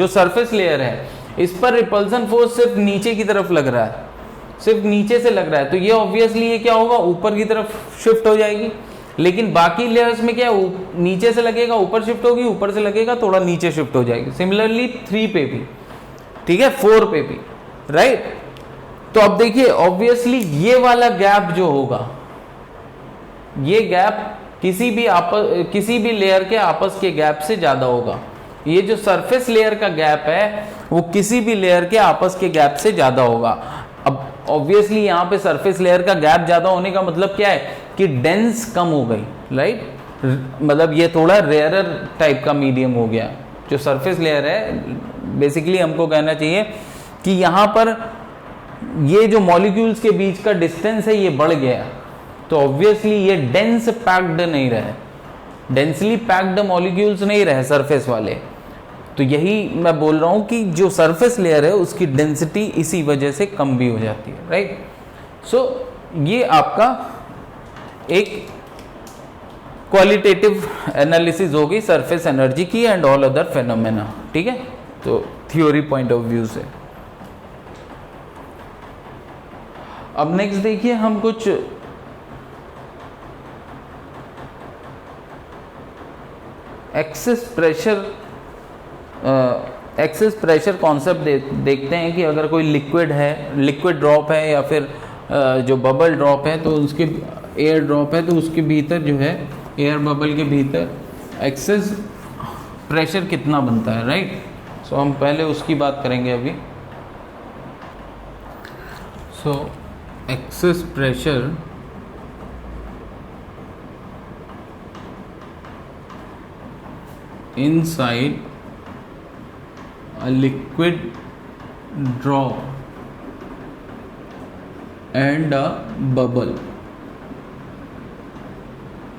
सरफेस लेयर है इस पर रिपल्सन फोर्स सिर्फ नीचे की तरफ लग रहा है, सिर्फ नीचे से लग रहा है, तो ये ऑब्वियसली ये क्या होगा, ऊपर की तरफ शिफ्ट हो जाएगी। लेकिन बाकी लेयर्स में क्या है, नीचे से लगेगा ऊपर शिफ्ट होगी, ऊपर से लगेगा थोड़ा नीचे शिफ्ट हो जाएगी। सिमिलरली 3 पे भी, ठीक है, 4 पे भी, राइट। तो अब देखिए ऑब्वियसली ये वाला गैप जो होगा, ये गैप किसी भी लेयर के आपस के गैप से ज्यादा होगा। ये जो सरफेस लेयर का गैप है वो किसी भी लेयर के आपस के गैप से ज्यादा होगा। अब ऑब्वियसली यहाँ पे सरफेस लेयर का गैप ज्यादा होने का मतलब क्या है कि डेंस कम हो गई, राइट, मतलब ये थोड़ा रेयरर टाइप का मीडियम हो गया। जो सरफेस लेयर है बेसिकली हमको कहना चाहिए कि यहाँ पर ये जो मॉलिक्यूल्स के बीच का डिस्टेंस है ये बढ़ गया, तो ऑब्वियसली ये डेंस पैक्ड नहीं रहे, डेंसली पैक्ड मॉलिक्यूल्स नहीं रहे सरफेस वाले। तो यही मैं बोल रहा हूँ कि जो सरफेस लेयर है उसकी डेंसिटी इसी वजह से कम भी हो जाती है, राइट। सो ये आपका एक क्वालिटेटिव एनालिसिस होगी सरफेस एनर्जी की एंड ऑल अदर फेनोमेना, ठीक है, तो थ्योरी पॉइंट ऑफ व्यू से। अब नेक्स्ट देखिए हम कुछ एक्सेस प्रेशर कॉन्सेप्ट देखते हैं कि अगर कोई लिक्विड है, लिक्विड ड्रॉप है या फिर जो बबल ड्रॉप है, तो उसके एयर ड्रॉप है, तो उसके भीतर जो है एयर बबल के भीतर एक्सेस प्रेशर कितना बनता है, राइट। सो हम पहले उसकी बात करेंगे अभी। So excess pressure inside a liquid drop and a bubble,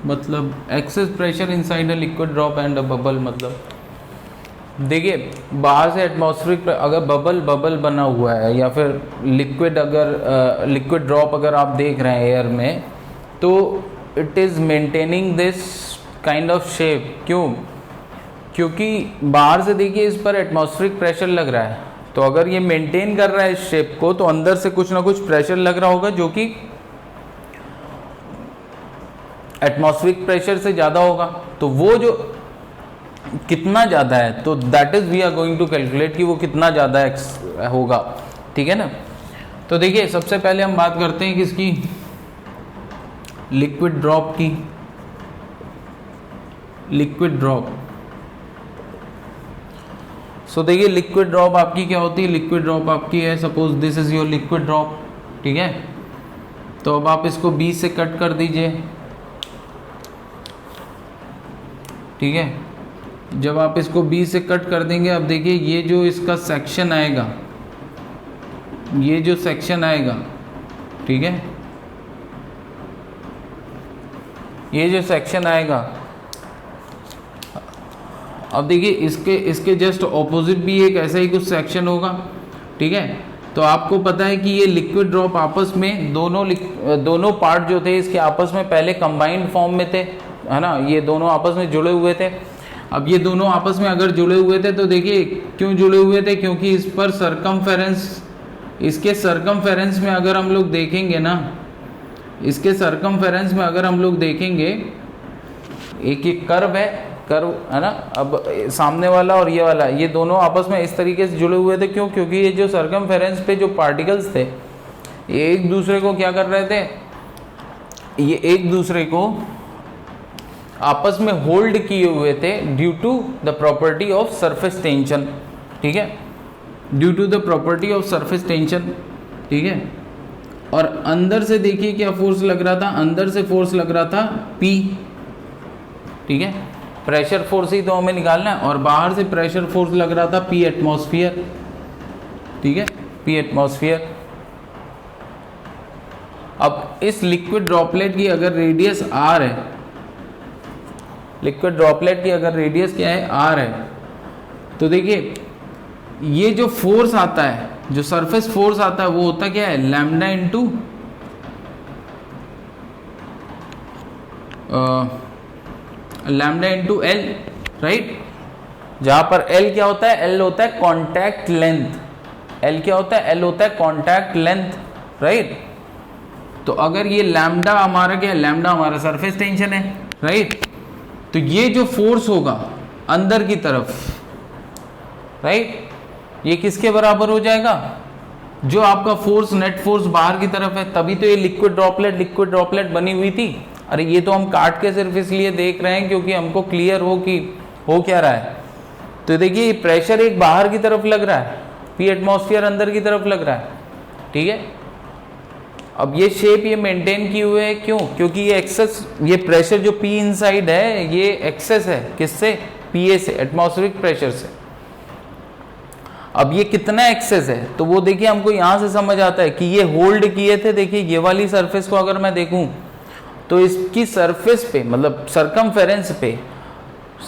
मतलब excess pressure inside a liquid drop and a bubble, मतलब देखिए बाहर से एटमॉस्फेरिक अगर बबल बना हुआ है या फिर लिक्विड, अगर लिक्विड ड्रॉप अगर आप देख रहे हैं एयर में, तो it is maintaining this kind of shape. क्यों? क्योंकि बाहर से देखिए इस पर एटमॉस्फेरिक प्रेशर लग रहा है, तो अगर ये मेंटेन कर रहा है इस शेप को, तो अंदर से कुछ ना कुछ प्रेशर लग रहा होगा जो कि एटमॉस्फेरिक प्रेशर से ज़्यादा होगा। तो वो जो कितना ज़्यादा है, तो that is we are going to calculate कि वो कितना ज़्यादा होगा, ठीक है ना। तो देखिए सबसे पहले हम बात करते हैं किसकी, लिक्विड ड्रॉप की। लिक्विड ड्रॉप, सो देखिए लिक्विड ड्रॉप आपकी क्या होती है, लिक्विड ड्रॉप आपकी है, suppose this is your liquid drop, ठीक है। तो अब आप इसको 20 से कट कर दीजिए, ठीक है। जब आप इसको 20 से कट कर देंगे, अब देखिए ये जो इसका सेक्शन आएगा, ये जो सेक्शन आएगा, ठीक है, ये जो सेक्शन आएगा, अब देखिए इसके जस्ट ऑपोजिट भी एक ऐसा ही कुछ सेक्शन होगा, ठीक है। तो आपको पता है कि ये लिक्विड ड्रॉप आपस में दोनों पार्ट जो थे इसके आपस में पहले कंबाइंड फॉर्म में थे, है ना, ये दोनों आपस में जुड़े हुए थे। अब ये दोनों आपस में अगर जुड़े हुए थे तो देखिए क्यों जुड़े हुए थे, क्योंकि इस पर सरकमफेरेंस, इसके सरकमफेरेंस में अगर हम लोग देखेंगे ना, इसके सरकमफेरेंस में अगर हम लोग देखेंगे एक कर्व है, कर्व है ना। अब सामने वाला और ये वाला, ये दोनों आपस में इस तरीके से जुड़े हुए थे, क्यों? क्योंकि ये जो सर्कमफेरेंस पे जो पार्टिकल्स थे ये एक दूसरे को क्या कर रहे थे, ये एक दूसरे को आपस में होल्ड किए हुए थे due to the property of surface tension, ठीक है, due to the property of surface tension, ठीक है। और अंदर से देखिए क्या फोर्स लग रहा था, अंदर से फोर्स लग रहा था P, ठीक है, प्रेशर फोर्स ही तो हमें निकालना है, और बाहर से प्रेशर फोर्स लग रहा था P एटमॉस्फेयर, ठीक है, P एटमॉस्फेयर। अब इस लिक्विड ड्रॉपलेट की अगर रेडियस r है, लिक्विड ड्रॉपलेट की अगर रेडियस क्या है r है, तो देखिए ये जो फोर्स आता है, जो सरफेस फोर्स आता है वो होता क्या है, lambda into lambda into L, right. जहां पर एल क्या होता है, एल होता है कॉन्टैक्ट लेंथ, एल क्या होता है, एल होता है कॉन्टैक्ट लेंथ, राइट। तो अगर ये लैम्डा हमारा क्या है, लैम्डा हमारा सरफेस टेंशन है, राइट। तो ये जो फोर्स होगा अंदर की तरफ, राइट, ये किसके बराबर हो जाएगा, जो आपका फोर्स नेट फोर्स बाहर की तरफ है। तभी तो ये लिक्विड ड्रॉपलेट बनी हुई थी। अरे ये तो हम काट के सिर्फ इसलिए देख रहे हैं क्योंकि हमको क्लियर हो कि हो क्या रहा है। तो देखिए ये प्रेशर एक बाहर की तरफ लग रहा है, P एटमॉस्फेयर अंदर की तरफ लग रहा है, ठीक है। अब ये शेप ये मेंटेन किए हुए है, क्यों? क्योंकि ये एक्सेस, ये प्रेशर जो P इनसाइड है ये एक्सेस है, किससे, PA से, एटमॉस्फेरिक प्रेशर से। अब ये कितना एक्सेस है, तो वो देखिए हमको यहां से समझ आता है कि ये होल्ड किए थे। देखिए ये वाली सरफेस को अगर मैं देखूं तो इसकी सरफेस पे, मतलब सरकमफेरेंस पे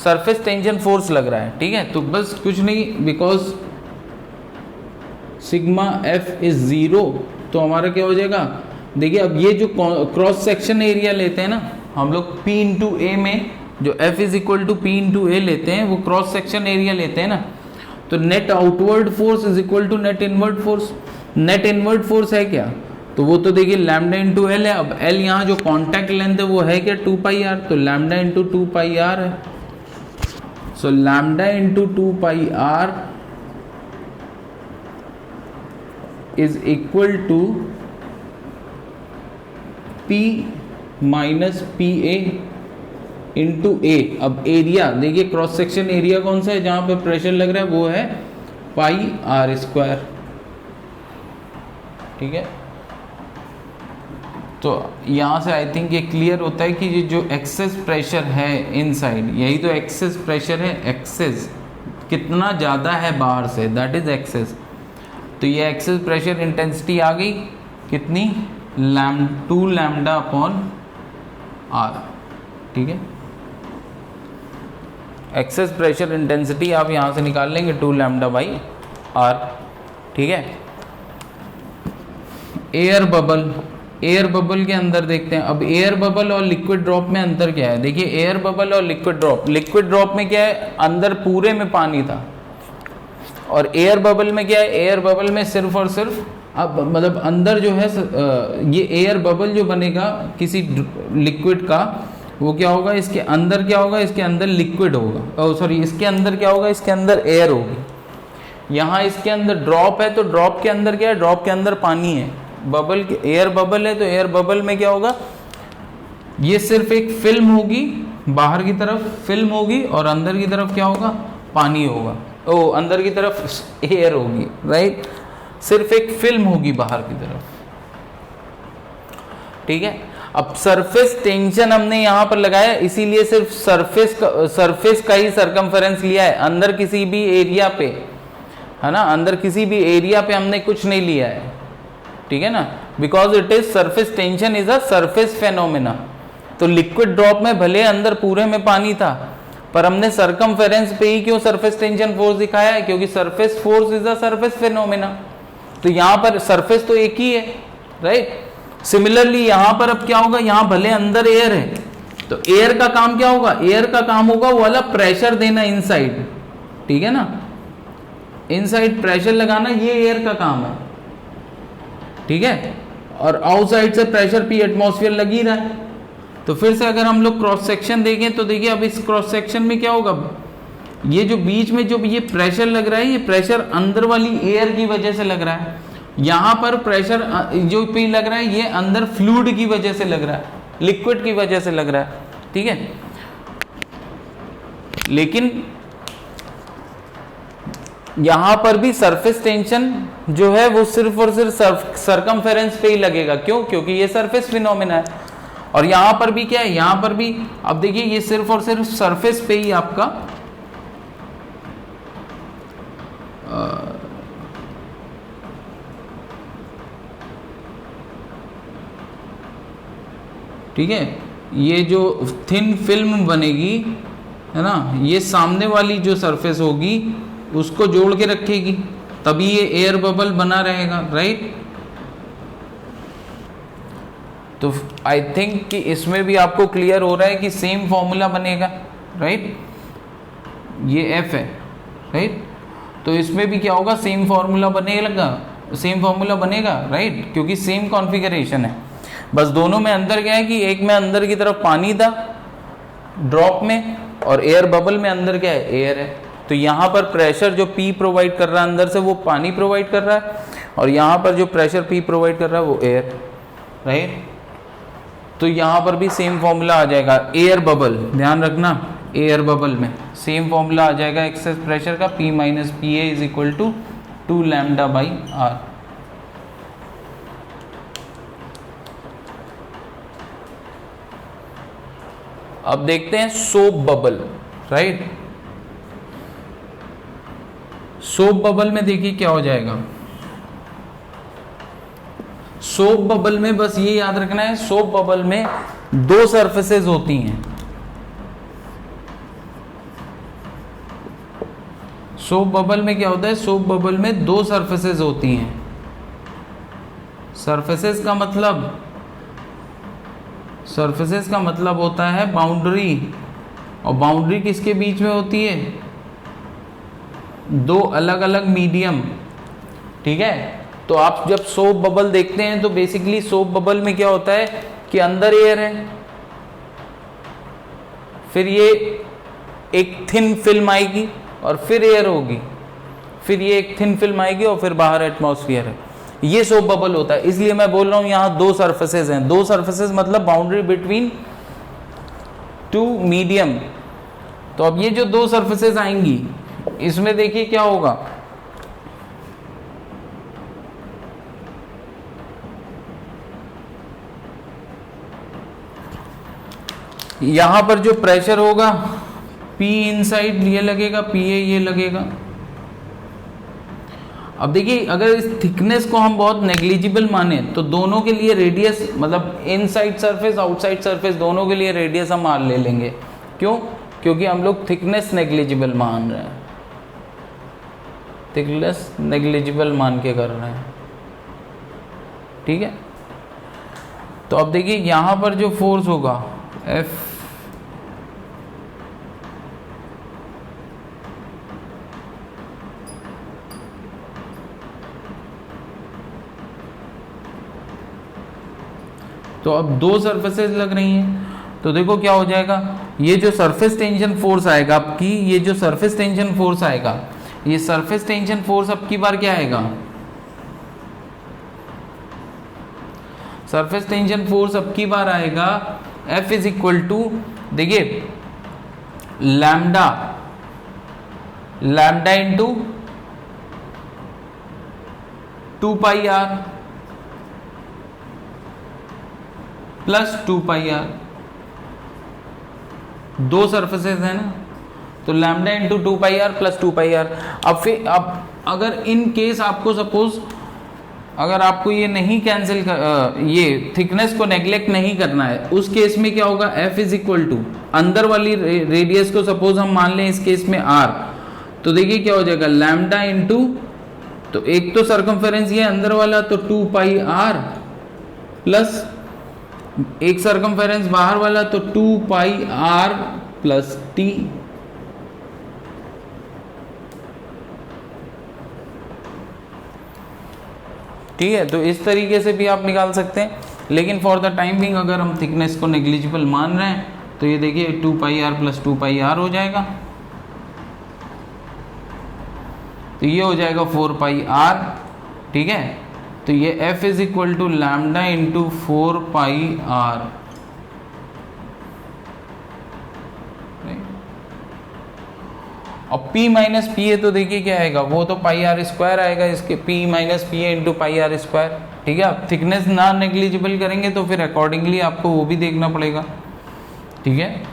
सरफेस टेंशन फोर्स लग रहा है, ठीक है। तो बस कुछ नहीं, बिकॉज सिग्मा F इज 0, तो हमारा क्या हो जाएगा, देखिए अब ये जो क्रॉस सेक्शन एरिया लेते हैं ना हम लोग P इंटू ए में, जो F is equal to P into A लेते हैं, वो क्रॉस सेक्शन एरिया लेते हैं ना। तो net outward force is equal to net inward force. Net inward force है क्या, तो वो तो देखिए लैम्डा इंटू एल है। अब एल यहाँ जो कांटेक्ट लेंथ है वो है क्या, 2 पाई आर, तो लैम्डा इंटू 2 पाई आर है। So lambda into 2 pi r is equal to P minus P A into A. अब एरिया देखिए, क्रॉस सेक्शन एरिया कौन सा है जहां पे प्रेशर लग रहा है, वो है पाई आर स्क्वायर, ठीक है। तो यहां से आई थिंक ये क्लियर होता है कि ये जो एक्सेस प्रेशर है इनसाइड, यही तो एक्सेस प्रेशर है। एक्सेस कितना ज़्यादा है बाहर से, दैट इज एक्सेस। तो ये एक्सेस प्रेशर इंटेंसिटी आ गई कितनी, 2 लैम्डा अपॉन आर, ठीक है। एक्सेस प्रेशर इंटेंसिटी आप यहाँ से निकाल लेंगे 2 लैम्डा बाई आर, ठीक है। एयर बबल के अंदर देखते हैं। अब एयर बबल और लिक्विड ड्रॉप में अंतर क्या है, देखिए एयर बबल और लिक्विड ड्रॉप में क्या है, अंदर पूरे में पानी था, और एयर बबल में क्या है, एयर बबल में सिर्फ और सिर्फ अब मतलब अंदर जो है ये एयर बबल जो बनेगा किसी लिक्विड का, वो क्या होगा, इसके अंदर क्या होगा, इसके अंदर लिक्विड होगा, सॉरी इसके अंदर क्या होगा, इसके अंदर एयर होगी। यहाँ इसके अंदर ड्रॉप है, तो ड्रॉप के अंदर क्या है, ड्रॉप के अंदर पानी है। बबल एयर बबल है, तो एयर बबल में क्या होगा, ये सिर्फ एक फिल्म होगी, बाहर की तरफ फिल्म होगी और अंदर की तरफ क्या होगा, पानी होगा। ओ अंदर की तरफ एयर होगी, राइट, सिर्फ एक फिल्म होगी बाहर की तरफ, ठीक है। अब सरफेस टेंशन हमने यहां पर लगाया, इसीलिए सिर्फ सरफेस का ही सरकमफेरेंस लिया है, अंदर किसी भी एरिया पे, है ना, अंदर किसी भी एरिया पे हमने कुछ नहीं लिया है, ठीक है ना, because it is surface tension is a surface phenomena. तो लिक्विड ड्रॉप में भले अंदर पूरे में पानी था, पर हमने सरकमफेरेंस पे ही क्यों सरफेस टेंशन फोर्स दिखाया है, क्योंकि surface force is a surface phenomena. तो यहां पर सरफेस तो एक ही है, राइट। सिमिलरली यहां पर अब क्या होगा, यहां भले अंदर एयर है, तो एयर का काम क्या होगा, एयर का काम होगा वो वाला प्रेशर देना इनसाइड, ठीक है ना, इनसाइड प्रेशर लगाना, ये एयर का काम है, ठीक है। और आउटसाइड से प्रेशर P एटमॉस्फेयर लग ही रहा है, तो फिर से अगर हम लोग क्रॉस सेक्शन देखें तो देखिए अब इस क्रॉस सेक्शन में क्या होगा, ये जो बीच में जो ये प्रेशर लग रहा है, ये प्रेशर अंदर वाली एयर की वजह से लग रहा है। यहाँ पर प्रेशर जो पी लग रहा है ये अंदर फ्लूइड की वजह से लग रहा है, लिक्विड की वजह से लग रहा है, ठीक है। लेकिन यहां पर भी सरफेस टेंशन जो है वो सिर्फ और सिर्फ सरकमफेरेंस पे ही लगेगा। क्यों? क्योंकि ये सरफेस फिनोमेना है। और यहां पर भी क्या है, यहां पर भी अब देखिए ये सिर्फ और सिर्फ सरफेस पे ही आपका ठीक है, ये जो थिन फिल्म बनेगी है ना, ये सामने वाली जो सरफेस होगी उसको जोड़ के रखेगी, तभी ये एयर बबल बना रहेगा, राइट। तो आई थिंक कि इसमें भी आपको क्लियर हो रहा है कि सेम फॉर्मूला बनेगा, राइट। ये एफ है, राइट। तो इसमें भी क्या होगा, सेम फॉर्मूला बनेगा, सेम फॉर्मूला बनेगा, राइट, क्योंकि सेम कॉन्फ़िगरेशन है। बस दोनों में अंतर क्या है कि एक में अंदर की तरफ पानी था ड्रॉप में, और एयर बबल में अंदर क्या है, एयर है। तो यहाँ पर प्रेशर जो P प्रोवाइड कर रहा है अंदर से वो पानी प्रोवाइड कर रहा है, और यहाँ पर जो प्रेशर P प्रोवाइड कर रहा है वो एयर, राइट। तो यहाँ पर भी सेम फॉर्मूला आ जाएगा, एयर बबल, ध्यान रखना, एयर बबल में सेम फॉर्मूला आ जाएगा एक्सेस प्रेशर का, P minus P A is equal to 2 lambda by R. अब देखते हैं soap bubble, right. Soap bubble में देखिए क्या हो जाएगा। सोप बबल में बस ये याद रखना है, सोप बबल में दो सरफेसेस होती हैं। सोप बबल में क्या होता है, सोप बबल में दो सरफेसेस होती हैं। सरफेसेस का मतलब, सरफेसेस का मतलब होता है बाउंड्री, और बाउंड्री किसके बीच में होती है, दो अलग अलग मीडियम, ठीक है। तो आप जब सोप बबल देखते हैं तो बेसिकली सोप बबल में क्या होता है कि अंदर एयर है, फिर ये एक थिन फिल्म आएगी और फिर एयर होगी, फिर ये एक थिन फिल्म आएगी और फिर बाहर एटमॉस्फेयर है। ये सोप बबल होता है। इसलिए मैं बोल रहा हूं यहां दो सरफेसेस हैं, दो सरफेसेस मतलब बाउंड्री बिटवीन टू मीडियम। तो अब ये जो दो सरफेसेस आएंगी इसमें देखिए क्या होगा, यहां पर जो प्रेशर होगा P इनसाइड ये लगेगा, PA ये लगेगा। अब देखिए अगर इस थिकनेस को हम बहुत नेग्लिजिबल माने तो दोनों के लिए रेडियस, मतलब इनसाइड सरफेस आउटसाइड सरफेस दोनों के लिए रेडियस हम आर ले लेंगे। क्यों? क्योंकि हम लोग थिकनेस नेग्लिजिबल मान रहे हैं, थिकनेस नेग्लिजिबल मान के कर रहे हैं, ठीक है। तो अब देखिए यहां पर जो फोर्स होगा F, तो अब दो सरफेसेस लग रही हैं, तो देखो क्या हो जाएगा, ये जो सरफेस टेंशन फोर्स आएगा आपकी, ये जो सरफेस टेंशन फोर्स आएगा, ये सरफेस टेंशन फोर्स अब की बार क्या आएगा, सरफेस टेंशन फोर्स अब की बार आएगा F इज इक्वल टू, देखिए lambda, lambda into 2 pi R plus 2 pi R. दो सरफेसेस है ना, तो lambda into 2 pi R plus 2 pi R. अब फिर अब अगर इन केस आपको सपोज अगर आपको ये नहीं कैंसिल ये थिकनेस को नेग्लेक्ट नहीं करना है, उस केस में क्या होगा, F इज इक्वल टू अंदर वाली रेडियस को सपोज हम मान लें इस केस में R, तो देखिए क्या हो जाएगा लैम्डा इंटू, तो एक तो सरकमफेरेंस ये अंदर वाला तो 2 पाई R प्लस एक सरकमफेरेंस बाहर वाला तो 2 पाई R प्लस T। ठीक है, तो इस तरीके से भी आप निकाल सकते हैं। लेकिन फॉर द टाइम बिंग अगर हम थिकनेस को नेग्लिजिबल मान रहे हैं तो ये देखिए 2πr प्लस 2πr हो जाएगा, तो ये हो जाएगा 4πr, ठीक है। तो ये f is equal to lambda into 4πr, और p माइनस पी ए तो देखिए क्या आएगा, वो तो पाई आर स्क्वायर आएगा, इसके p minus P A into pi are square, ठीक है। आप थिकनेस ना नेग्लिजिबल करेंगे तो फिर अकॉर्डिंगली आपको वो भी देखना पड़ेगा, ठीक है।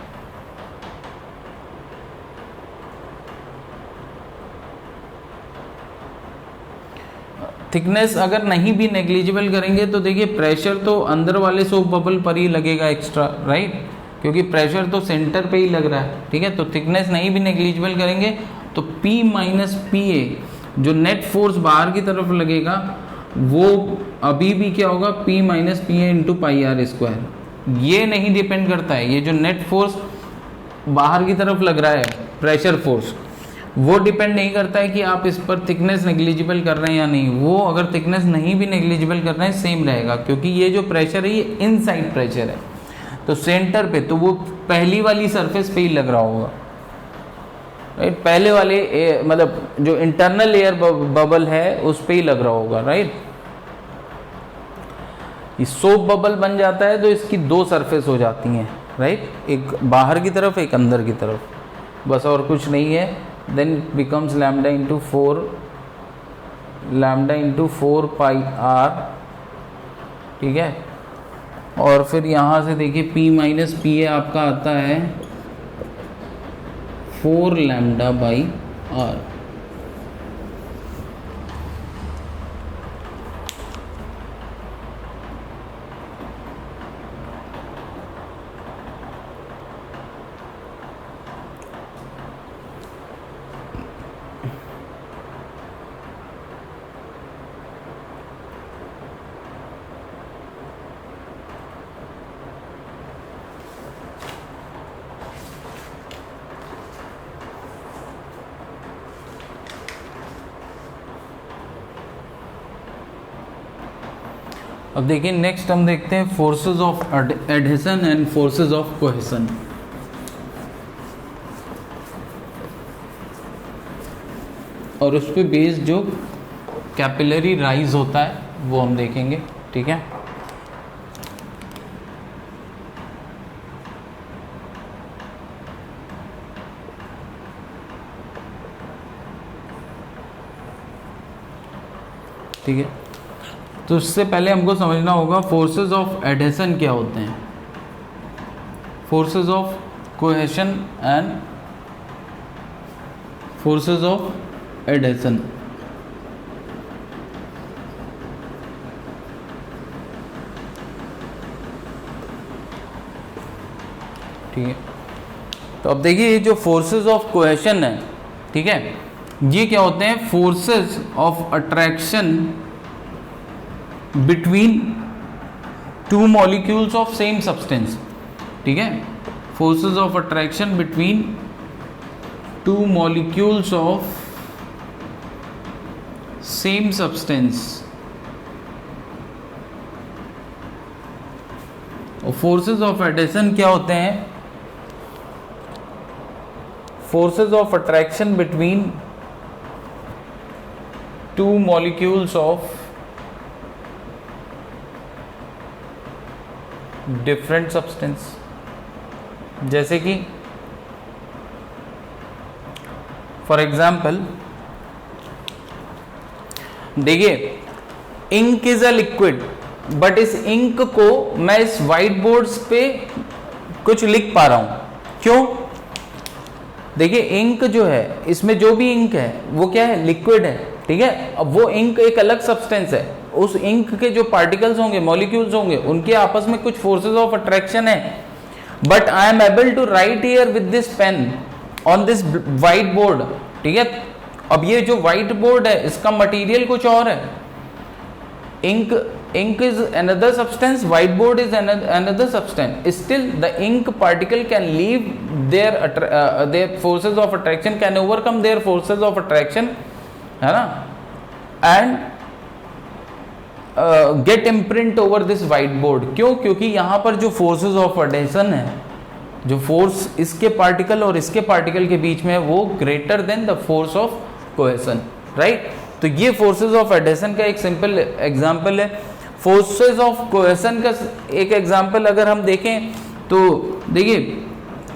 थिकनेस अगर नहीं भी नेग्लिजिबल करेंगे तो देखिए प्रेशर तो अंदर वाले सोप बबल पर ही लगेगा एक्स्ट्रा, राइट, क्योंकि प्रेशर तो सेंटर पे ही लग रहा है, ठीक है। तो थिकनेस नहीं भी नेग्लिजिबल करेंगे तो P माइनस पी ए जो नेट फोर्स बाहर की तरफ लगेगा वो अभी भी क्या होगा, P minus P A into pi are square. ये नहीं डिपेंड करता है, ये जो नेट फोर्स बाहर की तरफ लग रहा है प्रेशर फोर्स, वो डिपेंड नहीं करता है कि आप इस पर थिकनेस नेग्लिजिबल कर रहे हैं या नहीं। वो अगर थिकनेस नहीं भी नेग्लिजिबल कर रहे हैं सेम रहेगा, क्योंकि ये जो प्रेशर है ये इनसाइड प्रेशर है, तो सेंटर पे तो वो पहली वाली सरफेस पे ही लग रहा होगा, राइट। पहले वाले मतलब जो इंटरनल एयर बबल है उस पे ही लग रहा होगा, राइट। ये सोप बबल बन जाता है तो इसकी दो सरफेस हो जाती हैं, राइट, एक बाहर की तरफ एक अंदर की तरफ, बस और कुछ नहीं है। Then it becomes lambda into 4πr, ठीक है। और फिर यहाँ से देखिए P माइनस पी ए आपका आता है 4 लैम्डा बाई r, अब देखिए नेक्स्ट हम देखते हैं forces of adhesion and forces of cohesion. और उस पे बेस्ड जो कैपिलरी राइज होता है वो हम देखेंगे, ठीक है। ठीक है, तो उससे पहले हमको समझना होगा फोर्सेस ऑफ एडहेशन क्या होते हैं, forces of cohesion and forces of adhesion. ठीक है, तो अब देखिए ये जो फोर्सेस ऑफ कोहेशन है, ठीक है, ये क्या होते हैं, forces of attraction between two molecules of same substance. ठीक है, forces of attraction between two molecules of same substance. और फोर्सेस ऑफ एडिशन क्या होते हैं, forces of attraction between two molecules of different substance. जैसे कि फॉर एग्जाम्पल देखिए, ink is a liquid, but इस इंक को मैं इस व्हाइट बोर्ड्स पे कुछ लिख पा रहा हूं। क्यों? देखिए इंक जो है, इसमें जो भी इंक है वो क्या है, लिक्विड है। ठीक है, अब वो इंक एक अलग सब्सटेंस है, उस इंक के जो पार्टिकल्स होंगे, मॉलिक्यूल्स होंगे, उनके आपस में कुछ फोर्सेस ऑफ अट्रैक्शन है। But I am able to write here with this pen on this white board. ठीक है, अब ये जो व्हाइट बोर्ड है इसका मटेरियल कुछ और है। ink is another substance, whiteboard is another substance. Still the ink particle can leave their forces of attraction, can overcome their forces of attraction, है ना, and get imprint over this white board. क्यों? क्योंकि यहाँ पर जो फोर्सेस ऑफ एडेशन है, जो फोर्स इसके पार्टिकल और इसके पार्टिकल के बीच में है, वो greater than the force of cohesion, right. तो ये फोर्सेस ऑफ एडेशन का एक सिंपल एग्जांपल है। फोर्सेस ऑफ कोहेसन का एक एग्जांपल अगर हम देखें तो देखिए,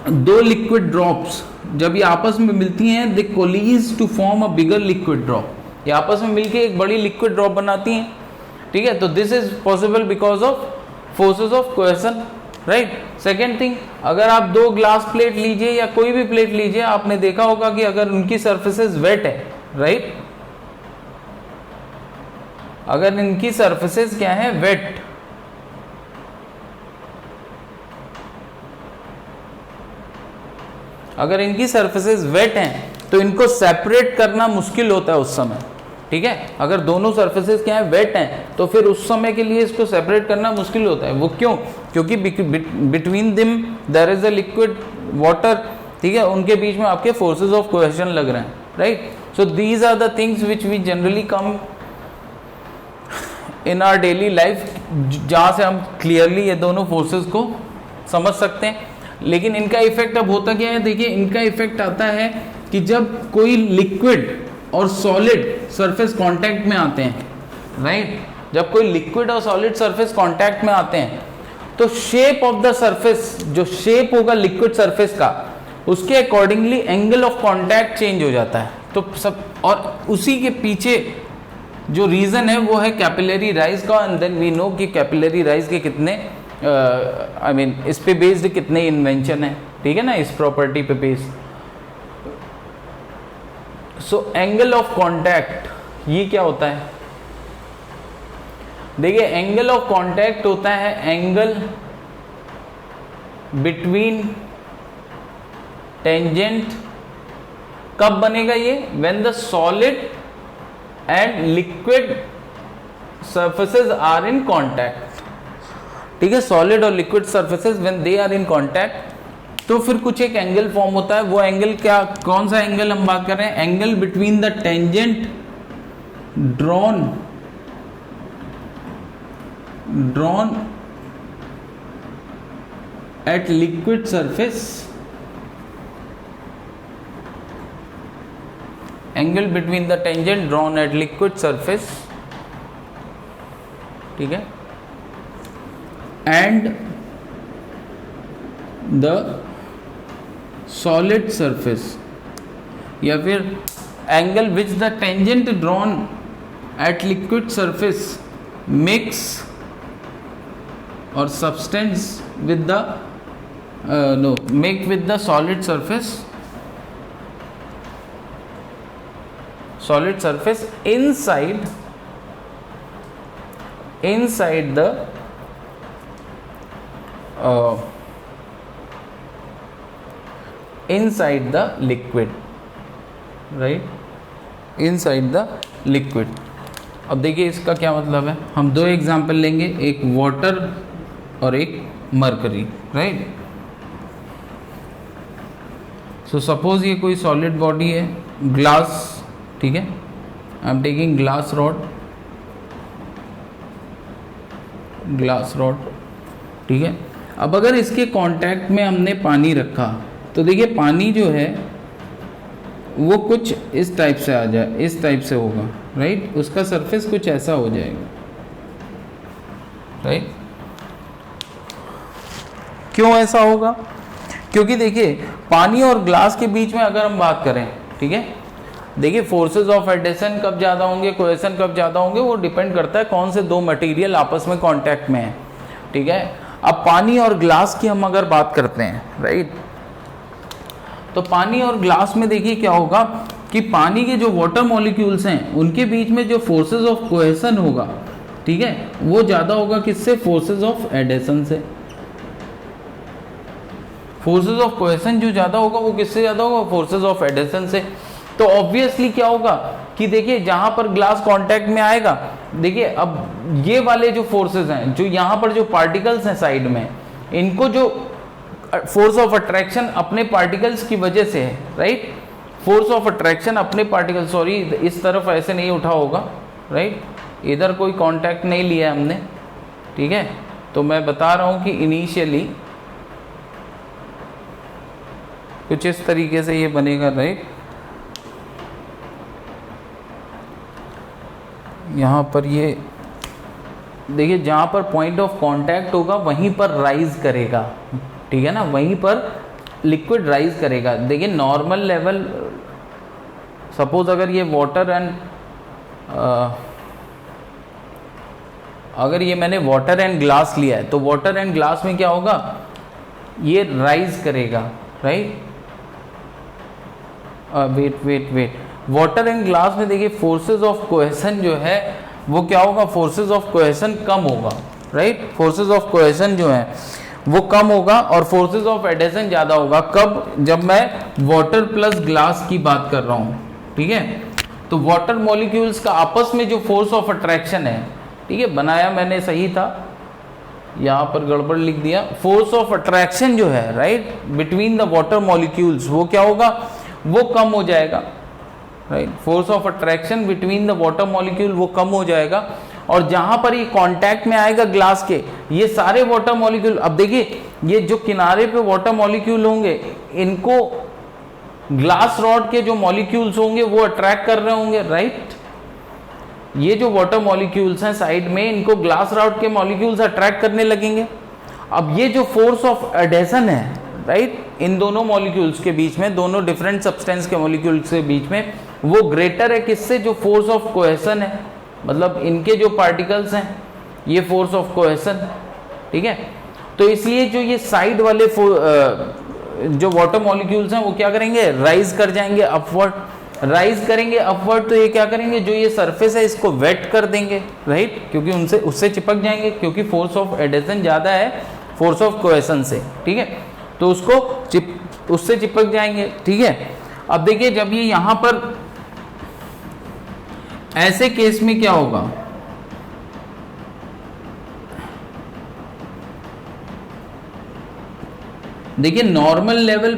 दो लिक्विड ड्रॉप्स जब ये आपस में मिलती हैं, they collide to form a bigger liquid drop, ये आपस में मिलके एक बड़ी लिक्विड ड्रॉप बनाती हैं, ठीक है। तो this is possible because of forces of cohesion, right. Second thing, अगर आप दो ग्लास प्लेट लीजिए या कोई भी प्लेट लीजिए, आपने देखा होगा कि अगर उनकी सर्फेसेस वेट है, राइट, अगर इनकी सर्फेसेस क्या है, वेट, अगर इनकी सर्फेसेस वेट हैं तो इनको सेपरेट करना मुश्किल होता है उस समय, ठीक है। अगर दोनों सर्फेसेस क्या है, वेट हैं, तो फिर उस समय के लिए इसको सेपरेट करना मुश्किल होता है। वो क्यों? क्योंकि between them there is a liquid water, ठीक है, उनके बीच में आपके फोर्सेस ऑफ कोहेशन लग रहे हैं, right. So these are the things which we generally come in our daily life, जहाँ से हम क्लियरली ये दोनों फोर्सेस को समझ सकते हैं। लेकिन इनका इफेक्ट अब होता क्या है, देखिए इनका इफेक्ट आता है कि जब कोई लिक्विड और सॉलिड सरफेस कांटेक्ट में आते हैं, राइट, जब कोई लिक्विड और सॉलिड सरफेस कांटेक्ट में आते हैं तो शेप ऑफ द सरफेस, जो शेप होगा लिक्विड सरफेस का, उसके accordingly angle of contact change हो जाता है। तो सब, और उसी के पीछे जो रीजन है वो है कैपिलरी राइज का। एंड देन वी नो कि कैपिलरी राइज के कितने इस पे बेस्ड कितने इन्वेंशन है, ठीक है ना, इस प्रॉपर्टी पे based. So angle of contact ये क्या होता है, देखिए एंगल ऑफ कांटेक्ट होता है एंगल बिटवीन टेंजेंट, कब बनेगा ये, when the solid and liquid surfaces are in contact, ठीक है, सॉलिड और liquid surfaces when they are in contact, तो फिर कुछ एक एंगल फॉर्म होता है। वो एंगल क्या, कौन सा एंगल हम बात कर रहे हैं, angle between the tangent drawn at liquid surface, angle between the tangent drawn at liquid surface, ठीक है, एंड द सॉलिड सरफेस, या फिर angle which the tangent drawn at liquid surface makes और substance with the make with the solid surface inside the inside the liquid, right, inside the liquid। अब देखिए इसका क्या मतलब है, हम दो एग्जाम्पल लेंगे, एक वाटर और एक मरकरी, राइट। सो सपोज ये कोई सॉलिड बॉडी है, ग्लास, ठीक है, आई एम टेकिंग ग्लास रॉड, ठीक है। अब अगर इसके कांटेक्ट में हमने पानी रखा तो देखिए पानी जो है वो कुछ इस टाइप से आ जाए, इस टाइप से होगा, राइट, उसका सरफेस कुछ ऐसा हो जाएगा, राइट। क्यों ऐसा होगा, क्योंकि देखिए पानी और ग्लास के बीच में अगर हम बात करें, ठीक है, देखिए फोर्सेस ऑफ एडेशन कब ज़्यादा होंगे, कोहेशन कब ज़्यादा होंगे, वो डिपेंड करता है कौन से दो मटेरियल आपस में कांटेक्ट में है, ठीक है। अब पानी और ग्लास की हम अगर बात करते हैं, राइट, तो पानी और ग्लास में देखिए क्या होगा कि पानी के जो वाटर मॉलिक्यूल्स हैं उनके बीच में जो फोर्सेस ऑफ कोहेशन होगा, ठीक है, वो ज़्यादा होगा किससे, फोर्सेस ऑफ एडेशन से। फोर्सेस ऑफ कोहेशन जो ज़्यादा होगा वो किससे ज़्यादा होगा, फोर्सेस ऑफ एडेशन से। तो ऑब्वियसली क्या होगा कि देखिए जहां पर ग्लास कांटेक्ट में आएगा, देखिए अब ये वाले जो फोर्सेस हैं, जो यहाँ पर जो पार्टिकल्स हैं साइड में, इनको जो फोर्स ऑफ अट्रैक्शन अपने पार्टिकल्स की वजह से है, राइट, फोर्स ऑफ अट्रैक्शन अपने पार्टिकल, सॉरी इस तरफ ऐसे नहीं उठा होगा, राइट, इधर कोई कांटेक्ट नहीं लिया हमने, ठीक है। तो मैं बता रहा हूँ कि इनिशियली कुछ इस तरीके से ये बनेगा, राइट। यहाँ पर ये देखिए, जहाँ पर पॉइंट ऑफ कांटेक्ट होगा वहीं पर राइज करेगा, ठीक है ना, वहीं पर लिक्विड राइज करेगा। देखिए नॉर्मल लेवल, सपोज अगर ये वाटर एंड अगर ये मैंने वाटर एंड ग्लास लिया है, तो वाटर एंड ग्लास में क्या होगा, ये राइज करेगा, right. Wet water and glass में देखिए फोर्सेस ऑफ कोहेसन जो है वो क्या होगा, फोर्सेस ऑफ कोहेसन कम होगा, राइट। फोर्सेस ऑफ कोहेसन जो है वो कम होगा और फोर्सेस ऑफ एडेशन ज़्यादा होगा। कब, जब मैं वाटर प्लस ग्लास की बात कर रहा हूँ, ठीक है। तो वाटर मॉलिक्यूल्स का आपस में जो फोर्स ऑफ अट्रैक्शन है, ठीक है, बनाया मैंने सही था, यहाँ पर गड़बड़ लिख दिया। फोर्स ऑफ अट्रैक्शन जो है, right, between the water molecules, वो क्या होगा, वो कम हो जाएगा, right. Force of attraction between the water molecule वो कम हो जाएगा। और जहां पर ये कांटेक्ट में आएगा ग्लास के, ये सारे वाटर मॉलिक्यूल, अब देखिए ये जो किनारे पे वाटर मॉलिक्यूल होंगे, इनको ग्लास रॉड के जो मॉलिक्यूल्स होंगे वो अट्रैक्ट कर रहे होंगे, राइट। ये जो वाटर मॉलिक्यूल्स हैं साइड में, इनको ग्लास रॉड के मॉलिक्यूल्स अट्रैक्ट करने लगेंगे। अब ये जो फोर्स ऑफ एडेशन है, राइट, इन दोनों मॉलिक्यूल्स के बीच में, दोनों डिफरेंट सब्सटेंस के मॉलिक्यूल्स के बीच में, वो ग्रेटर है किससे, जो फोर्स ऑफ कोहेसन है, मतलब इनके जो पार्टिकल्स हैं, ये फोर्स ऑफ कोहेसन, ठीक है। तो इसलिए जो ये साइड वाले जो वाटर मॉलिक्यूल्स हैं वो क्या करेंगे, राइज कर जाएंगे अपवर्ड, राइज करेंगे अपवर्ड। तो ये क्या करेंगे, जो ये सरफेस है इसको वेट कर देंगे, राइट, क्योंकि उनसे उससे चिपक जाएंगे, क्योंकि फोर्स ऑफ एडेशन ज़्यादा है फोर्स ऑफ कोहेसन से, ठीक है। तो उससे चिपक जाएंगे, ठीक है। अब देखिए जब ये यहाँ पर, ऐसे केस में क्या होगा, देखिए नॉर्मल लेवल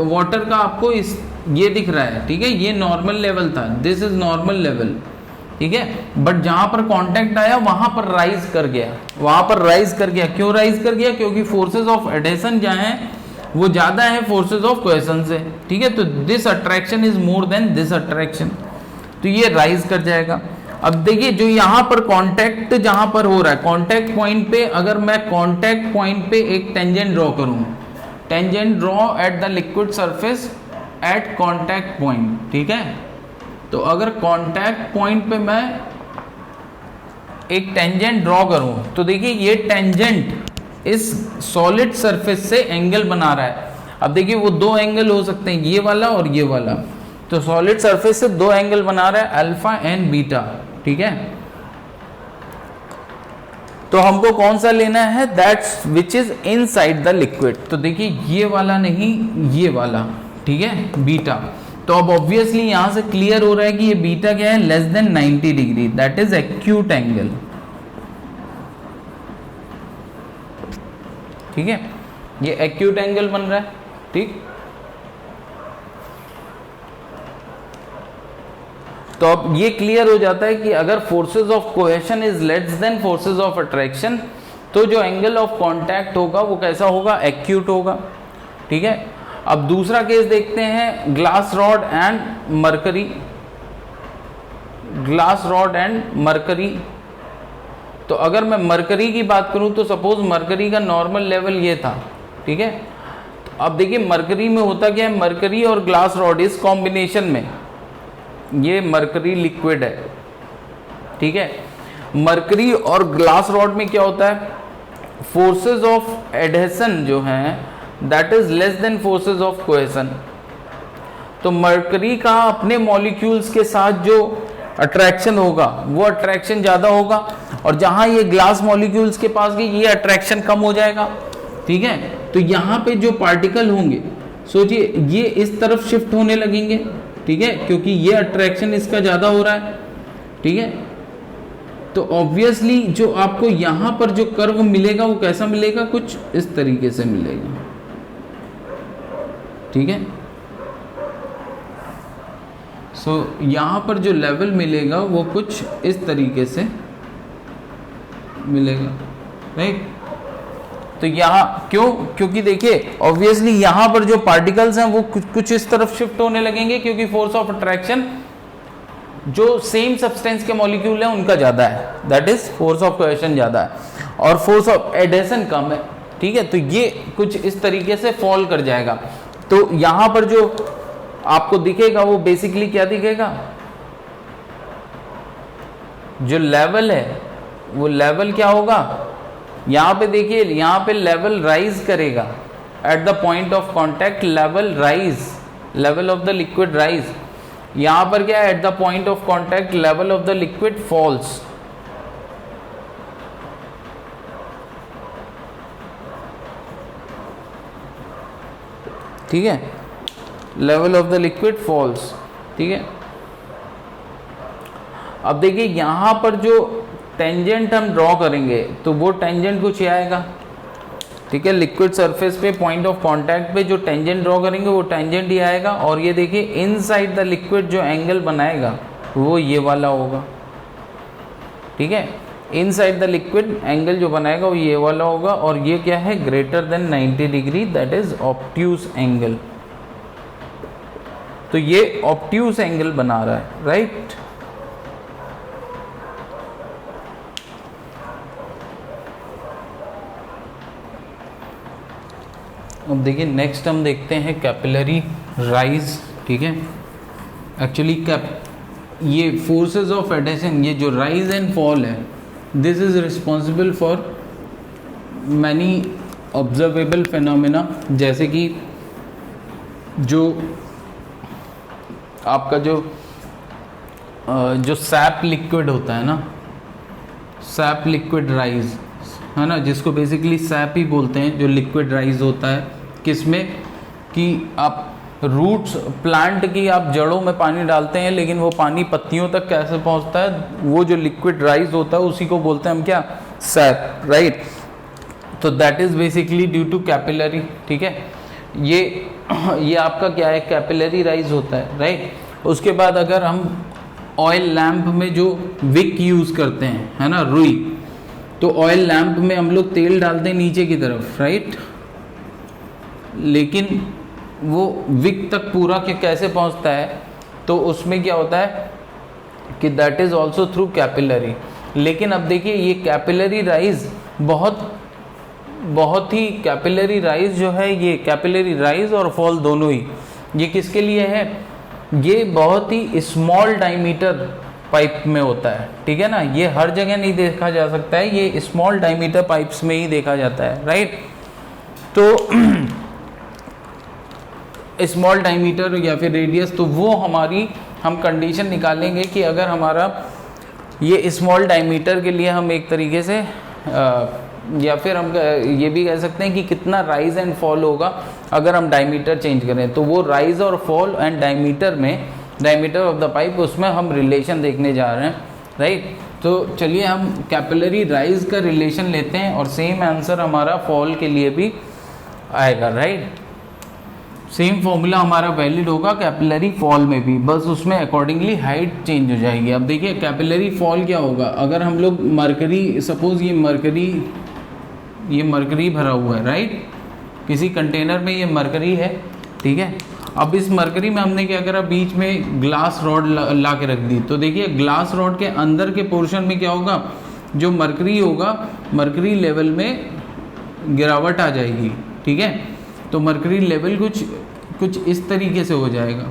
वाटर का आपको इस ये दिख रहा है, ठीक है, ये नॉर्मल लेवल था, दिस इज नॉर्मल लेवल, ठीक है। बट जहां पर कांटेक्ट आया वहां पर राइज कर गया, वहां पर राइज कर गया। क्यों राइज कर गया, क्योंकि फोर्सेस ऑफ एडेशन जहां है वो ज्यादा है फोर्सेस ऑफ कोहेसन से, ठीक है। तो this attraction is more than this attraction, तो ये राइज कर जाएगा। अब देखिए जो यहाँ पर कांटेक्ट जहां पर हो रहा है, कांटेक्ट पॉइंट पे, अगर मैं कांटेक्ट पॉइंट पे एक टेंजेंट ड्रॉ करूं, tangent draw at the liquid surface at contact point, ठीक है। तो अगर कांटेक्ट पॉइंट पे मैं एक टेंजेंट ड्रॉ करूं, तो देखिए ये टेंजेंट इस सॉलिड सरफेस से एंगल बना रहा है। अब देखिए वो दो एंगल हो सकते हैं, ये वाला और ये वाला। तो सॉलिड सरफेस से दो एंगल बना रहा है, अल्फा एंड बीटा, ठीक है। तो हमको कौन सा लेना है, that's which is inside the liquid. तो देखिए ये वाला नहीं, ये वाला, ठीक है, बीटा। तो अब ऑब्वियसली यहां से क्लियर हो रहा है कि ये बीटा क्या है, less than 90 degree, that is acute angle, ठीक है। ये एक्यूट एंगल बन रहा है, ठीक। तो अब ये क्लियर हो जाता है कि अगर forces of cohesion is less then forces of attraction, तो जो एंगल ऑफ कांटेक्ट होगा वो कैसा होगा, एक्यूट होगा, ठीक है। अब दूसरा केस देखते हैं, glass rod and mercury, glass rod and mercury. तो अगर मैं मरकरी की बात करूं, तो सपोज मरकरी का नॉर्मल लेवल ये था, ठीक है। तो अब देखिए मरकरी में होता क्या है, मरकरी और ग्लास रॉड इस कॉम्बिनेशन में, ये मरकरी लिक्विड है, ठीक है। मरकरी और ग्लास रॉड में क्या होता है, फोर्सेस ऑफ एडहेशन जो हैं that is less then forces of cohesion. तो मरकरी का अपने मॉलिक्यूल्स के साथ जो अट्रैक्शन होगा वो अट्रैक्शन ज़्यादा होगा, और जहां ये ग्लास मॉलिक्यूल्स के पास गई ये अट्रैक्शन कम हो जाएगा, ठीक है। तो यहाँ पे जो पार्टिकल होंगे, सोचिए ये इस तरफ शिफ्ट होने लगेंगे, ठीक है, क्योंकि ये अट्रैक्शन इसका ज़्यादा हो रहा है, ठीक है। तो ऑब्वियसली जो आपको यहाँ पर जो कर्व मिलेगा वो कैसा मिलेगा, कुछ इस तरीके से मिलेगा, ठीक है। सो यहाँ पर जो लेवल मिलेगा वो कुछ इस तरीके से मिलेगा, राइट। तो यहाँ क्यों, क्योंकि देखिए ऑब्वियसली यहाँ पर जो पार्टिकल्स हैं वो कुछ इस तरफ शिफ्ट होने लगेंगे, क्योंकि फोर्स ऑफ अट्रैक्शन जो सेम सब्सटेंस के मॉलिक्यूल हैं उनका ज़्यादा है, that is force of cohesion ज़्यादा है, और फोर्स ऑफ एडेशन कम है, ठीक है। तो ये कुछ इस तरीके से फॉल कर जाएगा। तो यहाँ पर जो आपको दिखेगा वो बेसिकली क्या दिखेगा, जो लेवल है वो लेवल क्या होगा, यहाँ पे देखिए, यहाँ पे लेवल राइज करेगा at the point of contact, level rise, level of the liquid rise. यहाँ पर क्या है, at the point of contact level of the liquid falls. ठीक है, level of the liquid falls, ठीक है। अब देखिए यहाँ पर जो टेंजेंट हम ड्रॉ करेंगे तो वो टेंजेंट कुछ ये आएगा, ठीक है। लिक्विड सरफेस पे पॉइंट ऑफ कांटेक्ट पे जो टेंजेंट ड्रॉ करेंगे वो टेंजेंट ही आएगा, और ये देखिए इनसाइड द लिक्विड जो एंगल बनाएगा वो ये वाला होगा, ठीक है। इनसाइड द लिक्विड एंगल जो बनाएगा वो ये वाला होगा, और ये क्या है, greater than 90 degree, that is obtuse angle. तो ये ऑब्ट्यूस एंगल बना रहा है, राइट। अब देखिए नेक्स्ट हम देखते हैं कैपिलरी राइज, ठीक है। एक्चुअली ये फोर्सेस ऑफ एडेशन, ये जो राइज एंड फॉल है, this is responsible for many observable phenomena, जैसे कि जो आपका जो सैप लिक्विड होता है ना, सैप लिक्विड राइज है ना, जिसको बेसिकली सैप ही बोलते हैं, जो लिक्विड राइज होता है किसमें, कि आप रूट्स प्लांट की आप जड़ों में पानी डालते हैं, लेकिन वो पानी पत्तियों तक कैसे पहुंचता है, वो जो लिक्विड राइज होता है उसी को बोलते हैं हम क्या, सैप, राइट। तो that is basically due to capillary, ठीक है। ये आपका क्या है, कैपिलरी राइज होता है, राइट। उसके बाद अगर हम ऑयल लैंप में जो विक यूज करते हैं, है ना, रुई, तो ऑयल लैंप में हम लोग तेल डालते हैं नीचे की तरफ, राइट, लेकिन वो विक तक पूरा कैसे पहुंचता है, तो उसमें क्या होता है कि that is also through capillary. लेकिन अब देखिए ये कैपिलरी राइज बहुत ही कैपिलरी राइज जो है, ये कैपिलरी राइज और फॉल दोनों ही ये किसके लिए है, ये बहुत ही स्मॉल डायमीटर पाइप में होता है, ठीक है ना। ये हर जगह नहीं देखा जा सकता है, ये स्मॉल डायमीटर पाइप्स में ही देखा जाता है, राइट। तो स्मॉल डायमीटर या फिर रेडियस, तो वो हम कंडीशन निकालेंगे कि अगर हमारा ये स्मॉल डायमीटर के लिए हम एक तरीके से या फिर हम ये भी कह सकते हैं कि कितना राइज एंड फॉल होगा अगर हम डायमीटर चेंज करें, तो वो राइज और fall and diameter of the pipe, उसमें हम रिलेशन देखने जा रहे हैं, राइट। तो चलिए हम कैपिलरी राइज का रिलेशन लेते हैं, और सेम आंसर हमारा फॉल के लिए भी आएगा, राइट। सेम फॉर्मूला हमारा वैलिड होगा कैपिलरी फॉल में भी, बस उसमें अकॉर्डिंगली हाइट चेंज हो जाएगी। अब देखिए कैपिलरी फॉल क्या होगा, अगर हम लोग मरकरी, सपोज ये मरकरी भरा हुआ है, राइट, किसी कंटेनर में ये मरकरी है, ठीक है। अब इस मरकरी में हमने क्या करा, बीच में ग्लास रॉड ला के रख दी, तो देखिए ग्लास रॉड के अंदर के पोर्शन में क्या होगा, जो मरकरी होगा, मरकरी लेवल में गिरावट आ जाएगी, ठीक है। तो मरकरी लेवल कुछ इस तरीके से हो जाएगा,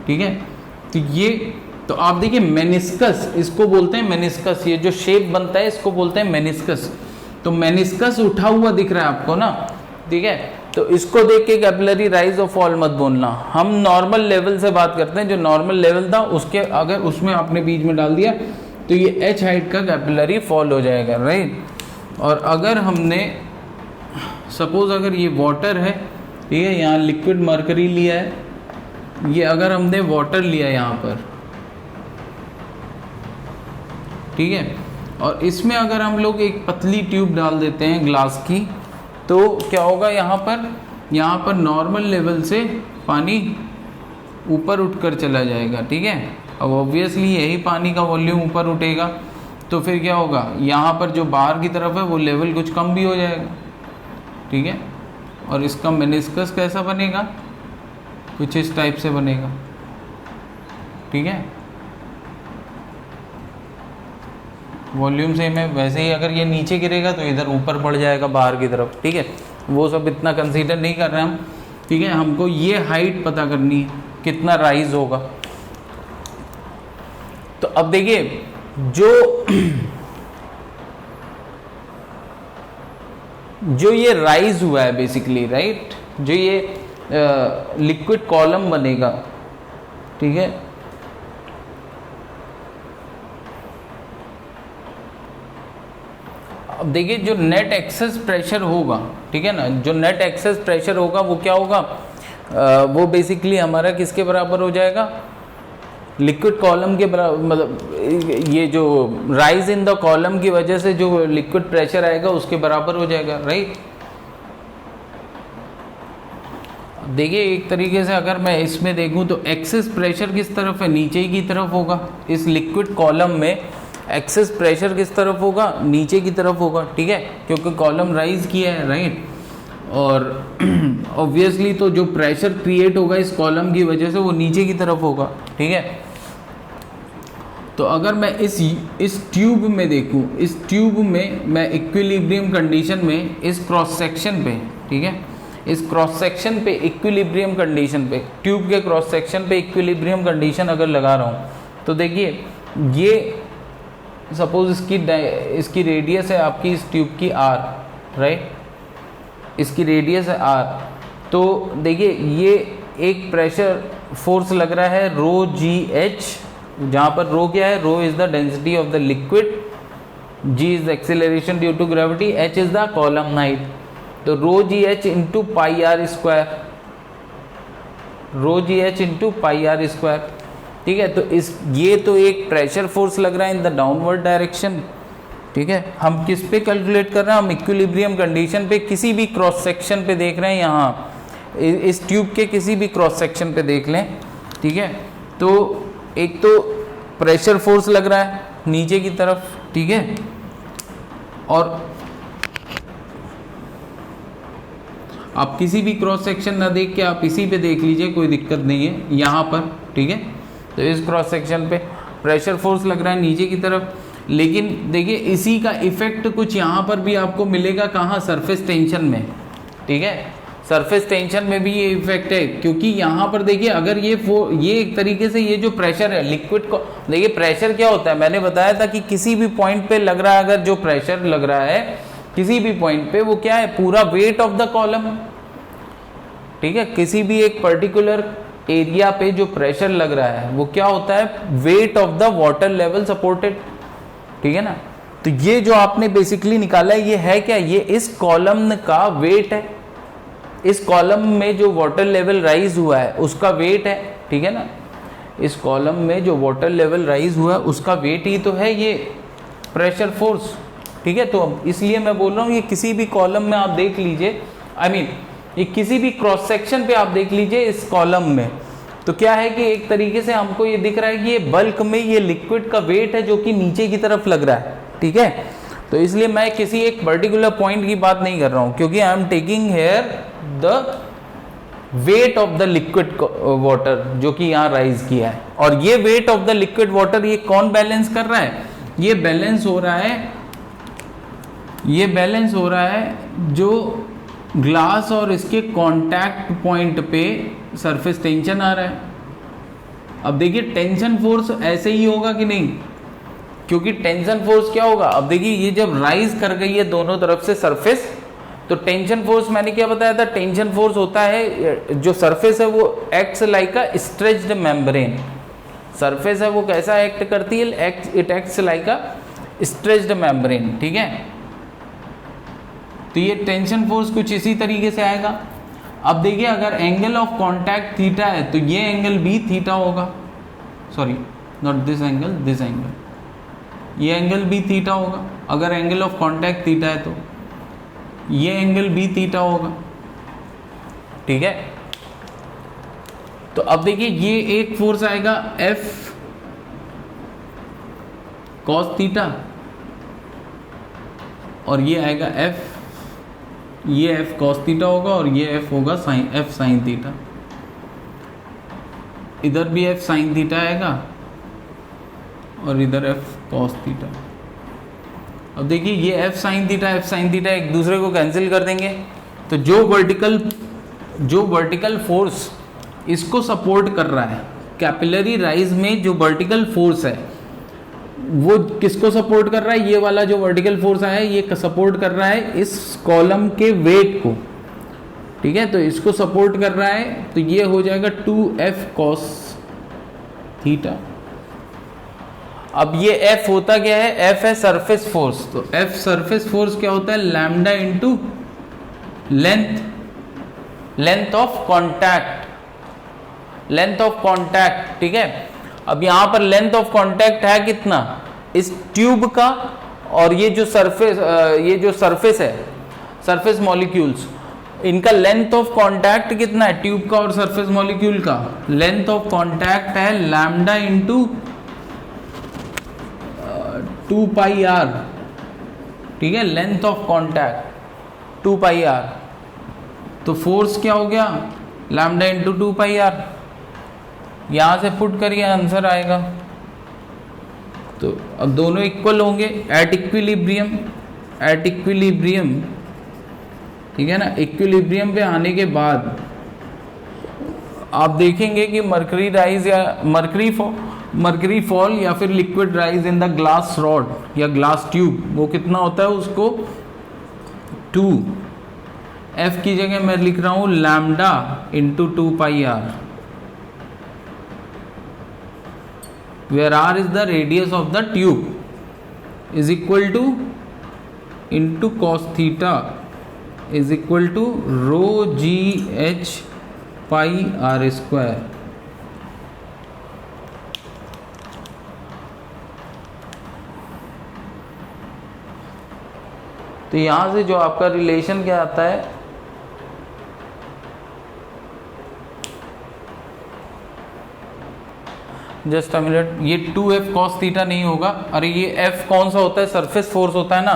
ठीक है। तो आप देखिए मेनिस्कस, इसको बोलते हैं मेनिस्कस, ये जो शेप बनता है इसको बोलते हैं मेनिस्कस। तो मेनिस्कस उठा हुआ दिख रहा है आपको ना, ठीक है। तो इसको देख के कैपिलरी राइज और फॉल मत बोलना, हम नॉर्मल लेवल से बात करते हैं, जो नॉर्मल लेवल था उसके अगर उसमें आपने बीच में डाल दिया तो ये h हाइट का कैपिलरी फॉल हो जाएगा, राइट। और अगर हमने सपोज अगर ये वाटर है, ठीक है, यहाँ लिक्विड मरकरी लिया है, ये अगर हमने वाटर लिया यहाँ पर, ठीक है, और इसमें अगर हम लोग एक पतली ट्यूब डाल देते हैं ग्लास की, तो क्या होगा, यहाँ पर नॉर्मल लेवल से पानी ऊपर उठकर चला जाएगा, ठीक है। अब ऑब्वियसली यही पानी का वॉल्यूम ऊपर उठेगा तो फिर क्या होगा, यहाँ पर जो बाहर की तरफ है वो लेवल कुछ कम भी हो जाएगा, ठीक है। और इसका मेनिस्कस कैसा बनेगा, कुछ इस टाइप से बनेगा, ठीक है। वॉल्यूम सेम है, वैसे ही अगर ये नीचे गिरेगा तो इधर ऊपर बढ़ जाएगा बाहर की तरफ, ठीक है। वो सब इतना कंसीडर नहीं कर रहे हम, ठीक है। हमको ये हाइट पता करनी है कितना राइज होगा। तो अब देखिए जो ये राइज हुआ है बेसिकली, राइट, जो ये लिक्विड कॉलम बनेगा, ठीक है। अब देखिए जो नेट एक्सेस प्रेशर होगा, ठीक है ना, जो नेट एक्सेस प्रेशर होगा वो क्या होगा, वो बेसिकली हमारा किसके बराबर हो जाएगा, लिक्विड कॉलम के बराबर, मतलब ये जो राइज इन द कॉलम की वजह से जो लिक्विड प्रेशर आएगा उसके बराबर हो जाएगा, राइट। देखिए एक तरीके से अगर मैं इसमें देखूं तो एक्सेस प्रेशर किस तरफ है, नीचे की तरफ होगा। इस लिक्विड कॉलम में एक्सेस प्रेशर किस तरफ होगा, नीचे की तरफ होगा, ठीक है, क्योंकि कॉलम राइज किया है, राइट। और ऑब्वियसली तो जो प्रेशर क्रिएट होगा इस कॉलम की वजह से वो नीचे की तरफ होगा, ठीक है। तो अगर मैं इस ट्यूब में देखूं, इस ट्यूब में मैं इक्विलिब्रियम कंडीशन में इस क्रॉस सेक्शन पे, ठीक है, इस क्रॉस सेक्शन पे इक्विलिब्रियम कंडीशन पे, ट्यूब के क्रॉस सेक्शन पे इक्विलिब्रियम कंडीशन अगर लगा रहा हूँ तो देखिए ये सपोज इसकी रेडियस है आपकी इस ट्यूब की आर, राइट, इसकी रेडियस है आर। तो देखिए ये एक प्रेशर फोर्स लग रहा है रो जी एच, जहाँ पर रो क्या है, rho is the density of the liquid, g is the acceleration due to gravity, h is the column height. तो rho g h into pi are square, rho g h into pi are square, ठीक है। तो ये तो एक प्रेशर फोर्स लग रहा है इन द डाउनवर्ड डायरेक्शन, ठीक है। हम किस पे कैलकुलेट कर रहे हैं, हम इक्विलिब्रियम कंडीशन पे किसी भी क्रॉस सेक्शन पे देख रहे हैं, यहाँ इस ट्यूब के किसी भी क्रॉस सेक्शन पे देख लें, ठीक है। तो एक तो प्रेशर फोर्स लग रहा है नीचे की तरफ, ठीक है, और आप किसी भी क्रॉस सेक्शन ना देख के आप इसी पे देख लीजिए, कोई दिक्कत नहीं है यहाँ पर, ठीक है। तो इस क्रॉस सेक्शन पे प्रेशर फोर्स लग रहा है नीचे की तरफ, लेकिन देखिए इसी का इफेक्ट कुछ यहाँ पर भी आपको मिलेगा, कहाँ, सरफेस टेंशन में, ठीक है। सरफेस टेंशन में भी ये इफेक्ट है, क्योंकि यहाँ पर देखिए अगर ये एक तरीके से ये जो प्रेशर है लिक्विड को, देखिए प्रेशर क्या होता है, मैंने बताया था कि किसी भी पॉइंट पे लग रहा है, अगर जो प्रेशर लग रहा है किसी भी पॉइंट पे, वो क्या है, पूरा वेट ऑफ द कॉलम, ठीक है। किसी भी एक पर्टिकुलर एरिया पे जो प्रेशर लग रहा है वो क्या होता है, wait of the water level supported, ठीक है ना। तो ये जो आपने बेसिकली निकाला है ये है क्या, ये इस कॉलम का वेट है, इस कॉलम में जो वाटर लेवल राइज हुआ है उसका वेट है, ठीक है ना। इस कॉलम में जो वाटर लेवल राइज हुआ है उसका वेट ही तो है ये प्रेशर फोर्स, ठीक है। तो इसलिए मैं बोल रहा हूँ ये किसी भी कॉलम में आप देख लीजिए, ये किसी भी क्रॉस सेक्शन पे आप देख लीजिए इस कॉलम में, तो क्या है कि एक तरीके से हमको ये दिख रहा है कि ये बल्क में ये लिक्विड का वेट है जो कि नीचे की तरफ लग रहा है, ठीक है। तो इसलिए मैं किसी एक पर्टिकुलर पॉइंट की बात नहीं कर रहा हूँ, क्योंकि I am taking here the weight of the liquid water जो कि यहाँ राइज किया है। और ये weight of the liquid water ये कौन बैलेंस कर रहा है, ये बैलेंस हो रहा है जो ग्लास और इसके कांटेक्ट पॉइंट पे सरफेस टेंशन आ रहा है। अब देखिए टेंशन फोर्स ऐसे ही होगा कि नहीं, क्योंकि टेंशन फोर्स क्या होगा, अब देखिए ये जब राइज कर गई है दोनों तरफ से सरफेस, तो टेंशन फोर्स मैंने क्या बताया था, टेंशन फोर्स होता है जो सरफेस है वो एक्ट्स लाइक अ स्ट्रेच्ड मेम्ब्रेन, सरफेस है वो कैसा एक्ट करती है, it acts like a stretched membrane, ठीक है। तो ये टेंशन फोर्स कुछ इसी तरीके से आएगा। अब देखिए अगर एंगल ऑफ कांटेक्ट थीटा है तो ये एंगल भी थीटा होगा, sorry not this angle, this angle, ये एंगल भी थीटा होगा। अगर एंगल ऑफ कांटेक्ट थीटा है तो ये एंगल भी थीटा होगा, ठीक है। तो तो अब देखिए ये एक फोर्स आएगा F cos थीटा, और ये आएगा F, ये F cos थीटा होगा और ये F होगा F sin थीटा। इधर भी F sin थीटा आएगा और इधर F cos थीटा। अब देखिए ये F sin थीटा एक दूसरे को कैंसिल कर देंगे, तो जो वर्टिकल फोर्स इसको सपोर्ट कर रहा है, कैपिलरी राइज में जो वर्टिकल फोर्स है वो किसको सपोर्ट कर रहा है, ये वाला जो वर्टिकल फोर्स आया है ये सपोर्ट कर रहा है इस कॉलम के वेट को, ठीक है। तो इसको सपोर्ट कर रहा है, तो ये हो जाएगा 2F cos थीटा। अब ये F होता क्या है, F है सरफेस फोर्स, तो F सरफेस फोर्स क्या होता है, lambda into length of contact, ठीक है। अब यहां पर लेंथ ऑफ कॉन्टैक्ट है कितना, इस ट्यूब का, और ये जो सरफेस है, सरफेस मॉलिक्यूल्स, इनका लेंथ ऑफ कॉन्टैक्ट कितना है, ट्यूब का और सरफेस मॉलिक्यूल का लेंथ ऑफ कॉन्टैक्ट है लैम्डा इंटू 2 पाई r, ठीक है। Length of contact 2 pi r, तो फोर्स क्या हो गया, लैम्डा इंटू 2 पाई r। यहां से पुट करिए आंसर आएगा। तो अब दोनों इक्वल होंगे एट इक्विलिब्रियम, ठीक है ना। इक्विलिब्रियम पे आने के बाद आप देखेंगे कि मर्करी राइज या मर्करी फॉल या फिर liquid rise in the glass rod या ग्लास ट्यूब, वो कितना होता है, उसको 2F की जगह मैं लिख रहा हूं lambda into 2 pi r, where r is the radius of the tube, is equal to into cos theta is equal to rho g h pi r square। तो यहां से जो आपका रिलेशन क्या आता है, जस्ट अ मिनट, ये 2F cos थीटा नहीं होगा, अरे ये F कौन सा होता है, सरफेस फोर्स होता है ना।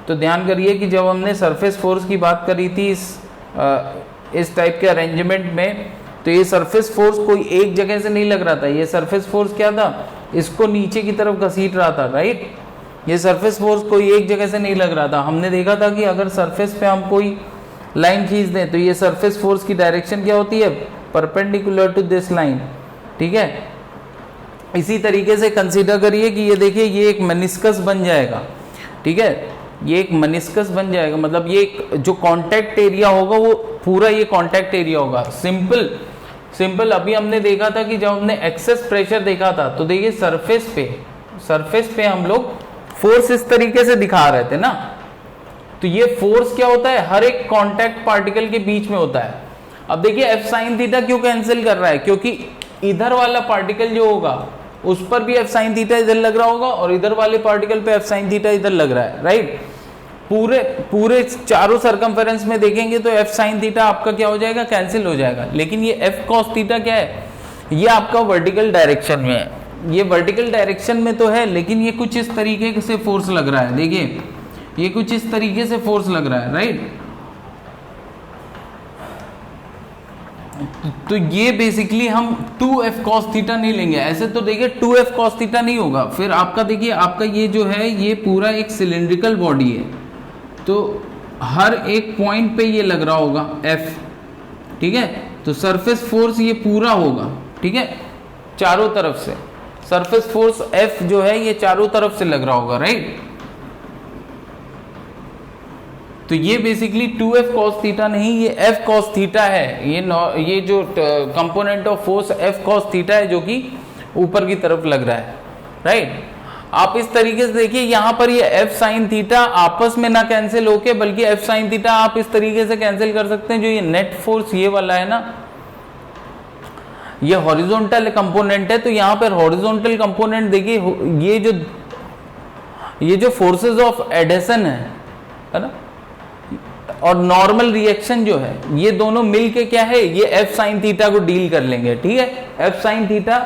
तो ध्यान करिए कि जब हमने सरफेस फोर्स की बात करी थी इस टाइप के अरेंजमेंट में, तो ये सरफेस फोर्स कोई एक जगह से नहीं लग रहा था, ये सरफेस फोर्स क्या था, इसको नीचे की तरफ घसीट रहा था, राइट। ये सरफेस फोर्स कोई एक जगह से नहीं लग रहा था। हमने देखा था कि अगर सरफेस पे हम कोई लाइन खींच दें तो ये सरफेस फोर्स की डायरेक्शन क्या होती है, परपेंडिकुलर टू दिस लाइन, ठीक है। इसी तरीके से कंसीडर करिए कि ये देखिए ये एक मेनिस्कस बन जाएगा, ठीक है, ये एक मेनिस्कस बन जाएगा, मतलब ये जो कांटेक्ट एरिया होगा वो पूरा ये कांटेक्ट एरिया होगा। सिंपल अभी हमने देखा था कि जब हमने एक्सेस प्रेशर देखा था, तो देखिए सरफेस पे हम लोग फोर्स इस तरीके से दिखा रहे थे ना, तो ये फोर्स क्या होता है, हर एक कांटेक्ट पार्टिकल के बीच में होता है। अब देखिए F sin थीटा क्यों कैंसिल कर रहा है, क्योंकि इधर वाला पार्टिकल जो होगा उस पर भी F sin थीटा इधर लग रहा होगा और इधर वाले पार्टिकल पे F sin थीटा इधर लग रहा है, राइट। पूरे चारों सर्कमफेरेंस में देखेंगे तो F sin थीटा आपका क्या हो जाएगा, कैंसिल हो जाएगा। लेकिन ये F cos थीटा क्या है, ये आपका वर्टिकल डायरेक्शन में है, ये वर्टिकल डायरेक्शन में तो है, लेकिन ये कुछ इस तरीके से फोर्स लग रहा है, देखिए ये कुछ इस तरीके से फोर्स लग रहा है, राइट। तो ये बेसिकली हम 2F cos थीटा नहीं लेंगे, ऐसे तो देखिए 2F cos थीटा नहीं होगा। फिर आपका देखिए आपका ये जो है ये पूरा एक सिलिंड्रिकल बॉडी है, तो हर एक पॉइंट पे ये लग रहा होगा F, ठीक है। तो सरफेस फोर्स ये पूरा होगा, ठीक है, चारों तरफ से सरफेस फोर्स F जो है ये चारों तरफ से लग रहा होगा, राइट। तो ये बेसिकली 2F cos थीटा नहीं, ये F cos थीटा है। ये जो component of force F cos theta है जो कि ऊपर की तरफ लग रहा है, राइट। आप इस तरीके से देखिए यहाँ पर ये F sin थीटा आपस में ना कैंसिल होके, बल्कि F sin थीटा आप इस तरीके से कैंसिल कर सकते हैं, जो ये नेट फोर्स ये वाला है ना, ये हॉरिजॉन्टल कंपोनेंट है, तो यहाँ पर हॉरिजॉन्टल कंपोनेंट देखिए ये जो फोर्सेस ऑफ एडेशन है ना, और नॉर्मल रिएक्शन जो है, ये दोनों मिलके क्या है, ये एफ साइन थीटा को डील कर लेंगे, ठीक है। एफ साइन थीटा,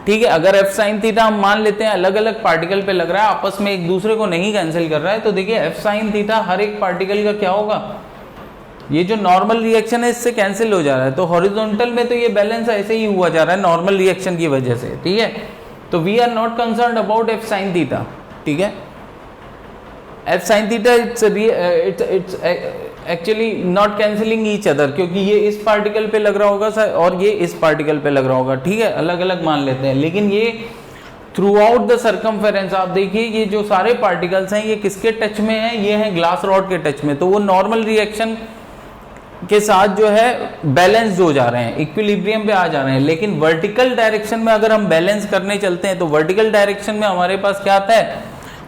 ठीक है, अगर एफ साइन थीटा हम मान लेते हैं अलग अलग पार्टिकल पे लग रहा है, आपस में एक दूसरे को नहीं कैंसिल कर रहा है, तो देखिए एफ साइन थीटा हर एक पार्टिकल का क्या होगा, ये जो नॉर्मल रिएक्शन है इससे कैंसिल हो जा रहा है। तो हॉरिजॉन्टल में तो ये बैलेंस ऐसे ही हुआ जा रहा है नॉर्मल रिएक्शन की वजह से, ठीक है। तो we are not concern about F sine theta, ठीक है। F sine theta it's actually not cancelling each other, क्योंकि ये इस पार्टिकल पे लग रहा होगा और ये इस पार्टिकल पे लग रहा होगा, ठीक है, अलग अलग मान लेते हैं। लेकिन ये थ्रू आउट द सर्कमफेरेंस आप देखिए ये जो सारे पार्टिकल्स हैं ये किसके टच में हैं, ये हैं ग्लास रॉड के टच में, तो वो नॉर्मल रिएक्शन के साथ जो है बैलेंस हो जा रहे हैं, इक्विलिब्रियम पे आ जा रहे हैं। लेकिन वर्टिकल डायरेक्शन में अगर हम बैलेंस करने चलते हैं तो वर्टिकल डायरेक्शन में हमारे पास क्या आता है,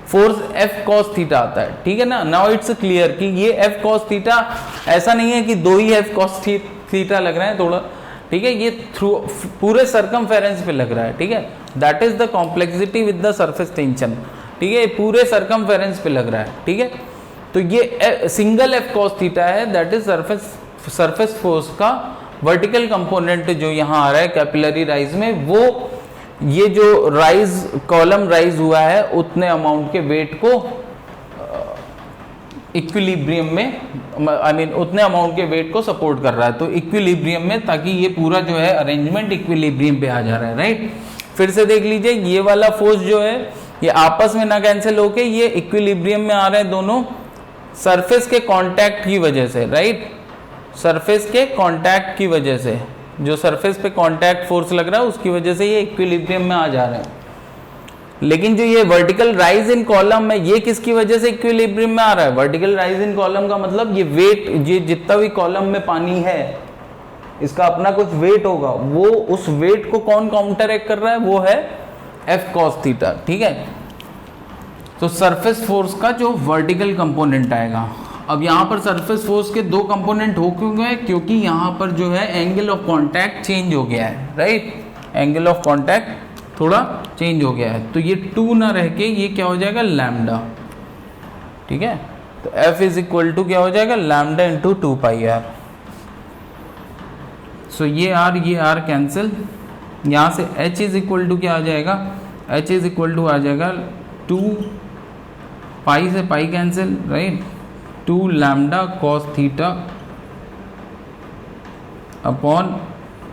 फोर्स एफ कॉस थीटा आता है, ठीक है ना। नाउ इट्स क्लियर कि ये एफ कॉस थीटा ऐसा नहीं है कि दो ही एफ कॉस थीटा लग रहा है थोड़ा, ठीक है, ये थ्रू पूरे सर्कमफेरेंस पे लग रहा है, ठीक है। That is the complexity with the surface tension, ठीक है, पूरे सर्कमफेरेंस पे लग रहा है, ठीक है। तो ये सिंगल एफ कॉस थीटा है, दैट इज सरफेस फोर्स का वर्टिकल कंपोनेंट जो यहाँ आ रहा है कैपिलरी राइज में, वो ये जो राइज कॉलम राइज हुआ है उतने अमाउंट के वेट को इक्विलिब्रियम में, आई मीन उतने अमाउंट के वेट को सपोर्ट कर रहा है, तो इक्विलिब्रियम में, ताकि ये पूरा जो है अरेंजमेंट इक्विलिब्रियम पे आ जा रहा है, राइट। फिर से देख लीजिए ये वाला फोर्स जो है ये आपस में ना कैंसिल होके ये इक्विलिब्रियम में आ रहे हैं दोनों सरफेस के कांटेक्ट की वजह से, राइट, सरफेस के कांटेक्ट की वजह से, जो सरफेस पे कांटेक्ट फोर्स लग रहा है उसकी वजह से ये इक्विलिब्रियम में आ जा रहे हैं। लेकिन जो ये वर्टिकल राइज इन कॉलम में, ये किसकी वजह से इक्विलिब्रियम में आ रहा है, वर्टिकल राइज इन कॉलम का मतलब ये वेट, ये जितना भी कॉलम में पानी है इसका अपना कुछ वेट होगा, वो उस वेट को कौन काउंटरएक्ट कर रहा है, वो है एफ कॉस थीटा, ठीक है। तो सरफेस फोर्स का जो वर्टिकल कंपोनेंट आएगा, अब यहाँ पर सरफेस फोर्स के दो कंपोनेंट हो क्यों गए, क्योंकि यहाँ पर जो है एंगल ऑफ कांटेक्ट चेंज हो गया है, राइट, एंगल ऑफ कांटेक्ट थोड़ा चेंज हो गया है, तो ये 2 ना रह के ये क्या हो जाएगा लैम्डा, ठीक है। तो F इज इक्वल टू क्या हो जाएगा लैम्डा इंटू 2 पाई आर। सो ये R कैंसिल, यहाँ से H इज इक्वल टू क्या आ जाएगा, H इज इक्वल टू आ जाएगा 2 पाई से pi cancel, right, 2 lambda cos theta upon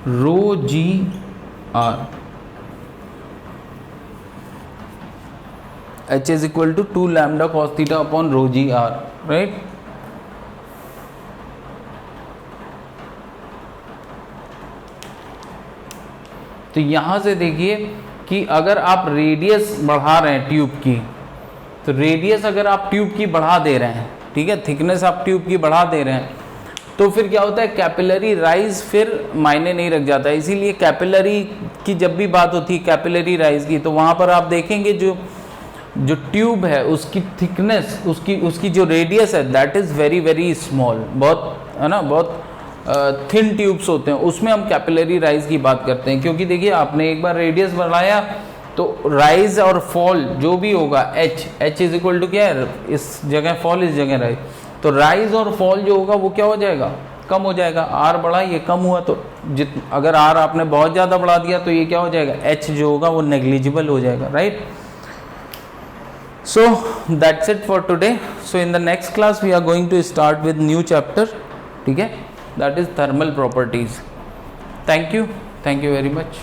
rho g R. H is equal to 2 lambda cos theta upon rho g R, right. तो यहां से देखिए कि अगर आप रेडियस बढ़ा रहे हैं ट्यूब की, तो रेडियस अगर आप ट्यूब की बढ़ा दे रहे हैं, ठीक है, थिकनेस आप ट्यूब की बढ़ा दे रहे हैं, तो फिर क्या होता है कैपिलरी राइज फिर मायने नहीं रख जाता है। इसीलिए कैपिलरी की जब भी बात होती है कैपिलरी राइज की, तो वहाँ पर आप देखेंगे जो ट्यूब है उसकी थिकनेस, उसकी जो रेडियस है that is very very small, बहुत है ना, बहुत थिन ट्यूब्स होते हैं, उसमें हम कैपिलरी राइज की बात करते हैं। क्योंकि देखिए आपने एक बार रेडियस बढ़ाया तो राइज और फॉल जो भी होगा एच इज इक्वल टू क्या है, इस जगह फॉल इस जगह राइज, तो राइज और फॉल जो होगा वो क्या हो जाएगा, कम हो जाएगा। आर बढ़ा ये कम हुआ, तो अगर आर आपने बहुत ज़्यादा बढ़ा दिया तो ये क्या हो जाएगा, एच जो होगा वो नेग्लिजिबल हो जाएगा, right. So that's it for today. So in the next class we are going to start with new chapter, ठीक है, that is thermal properties. Thank you very much.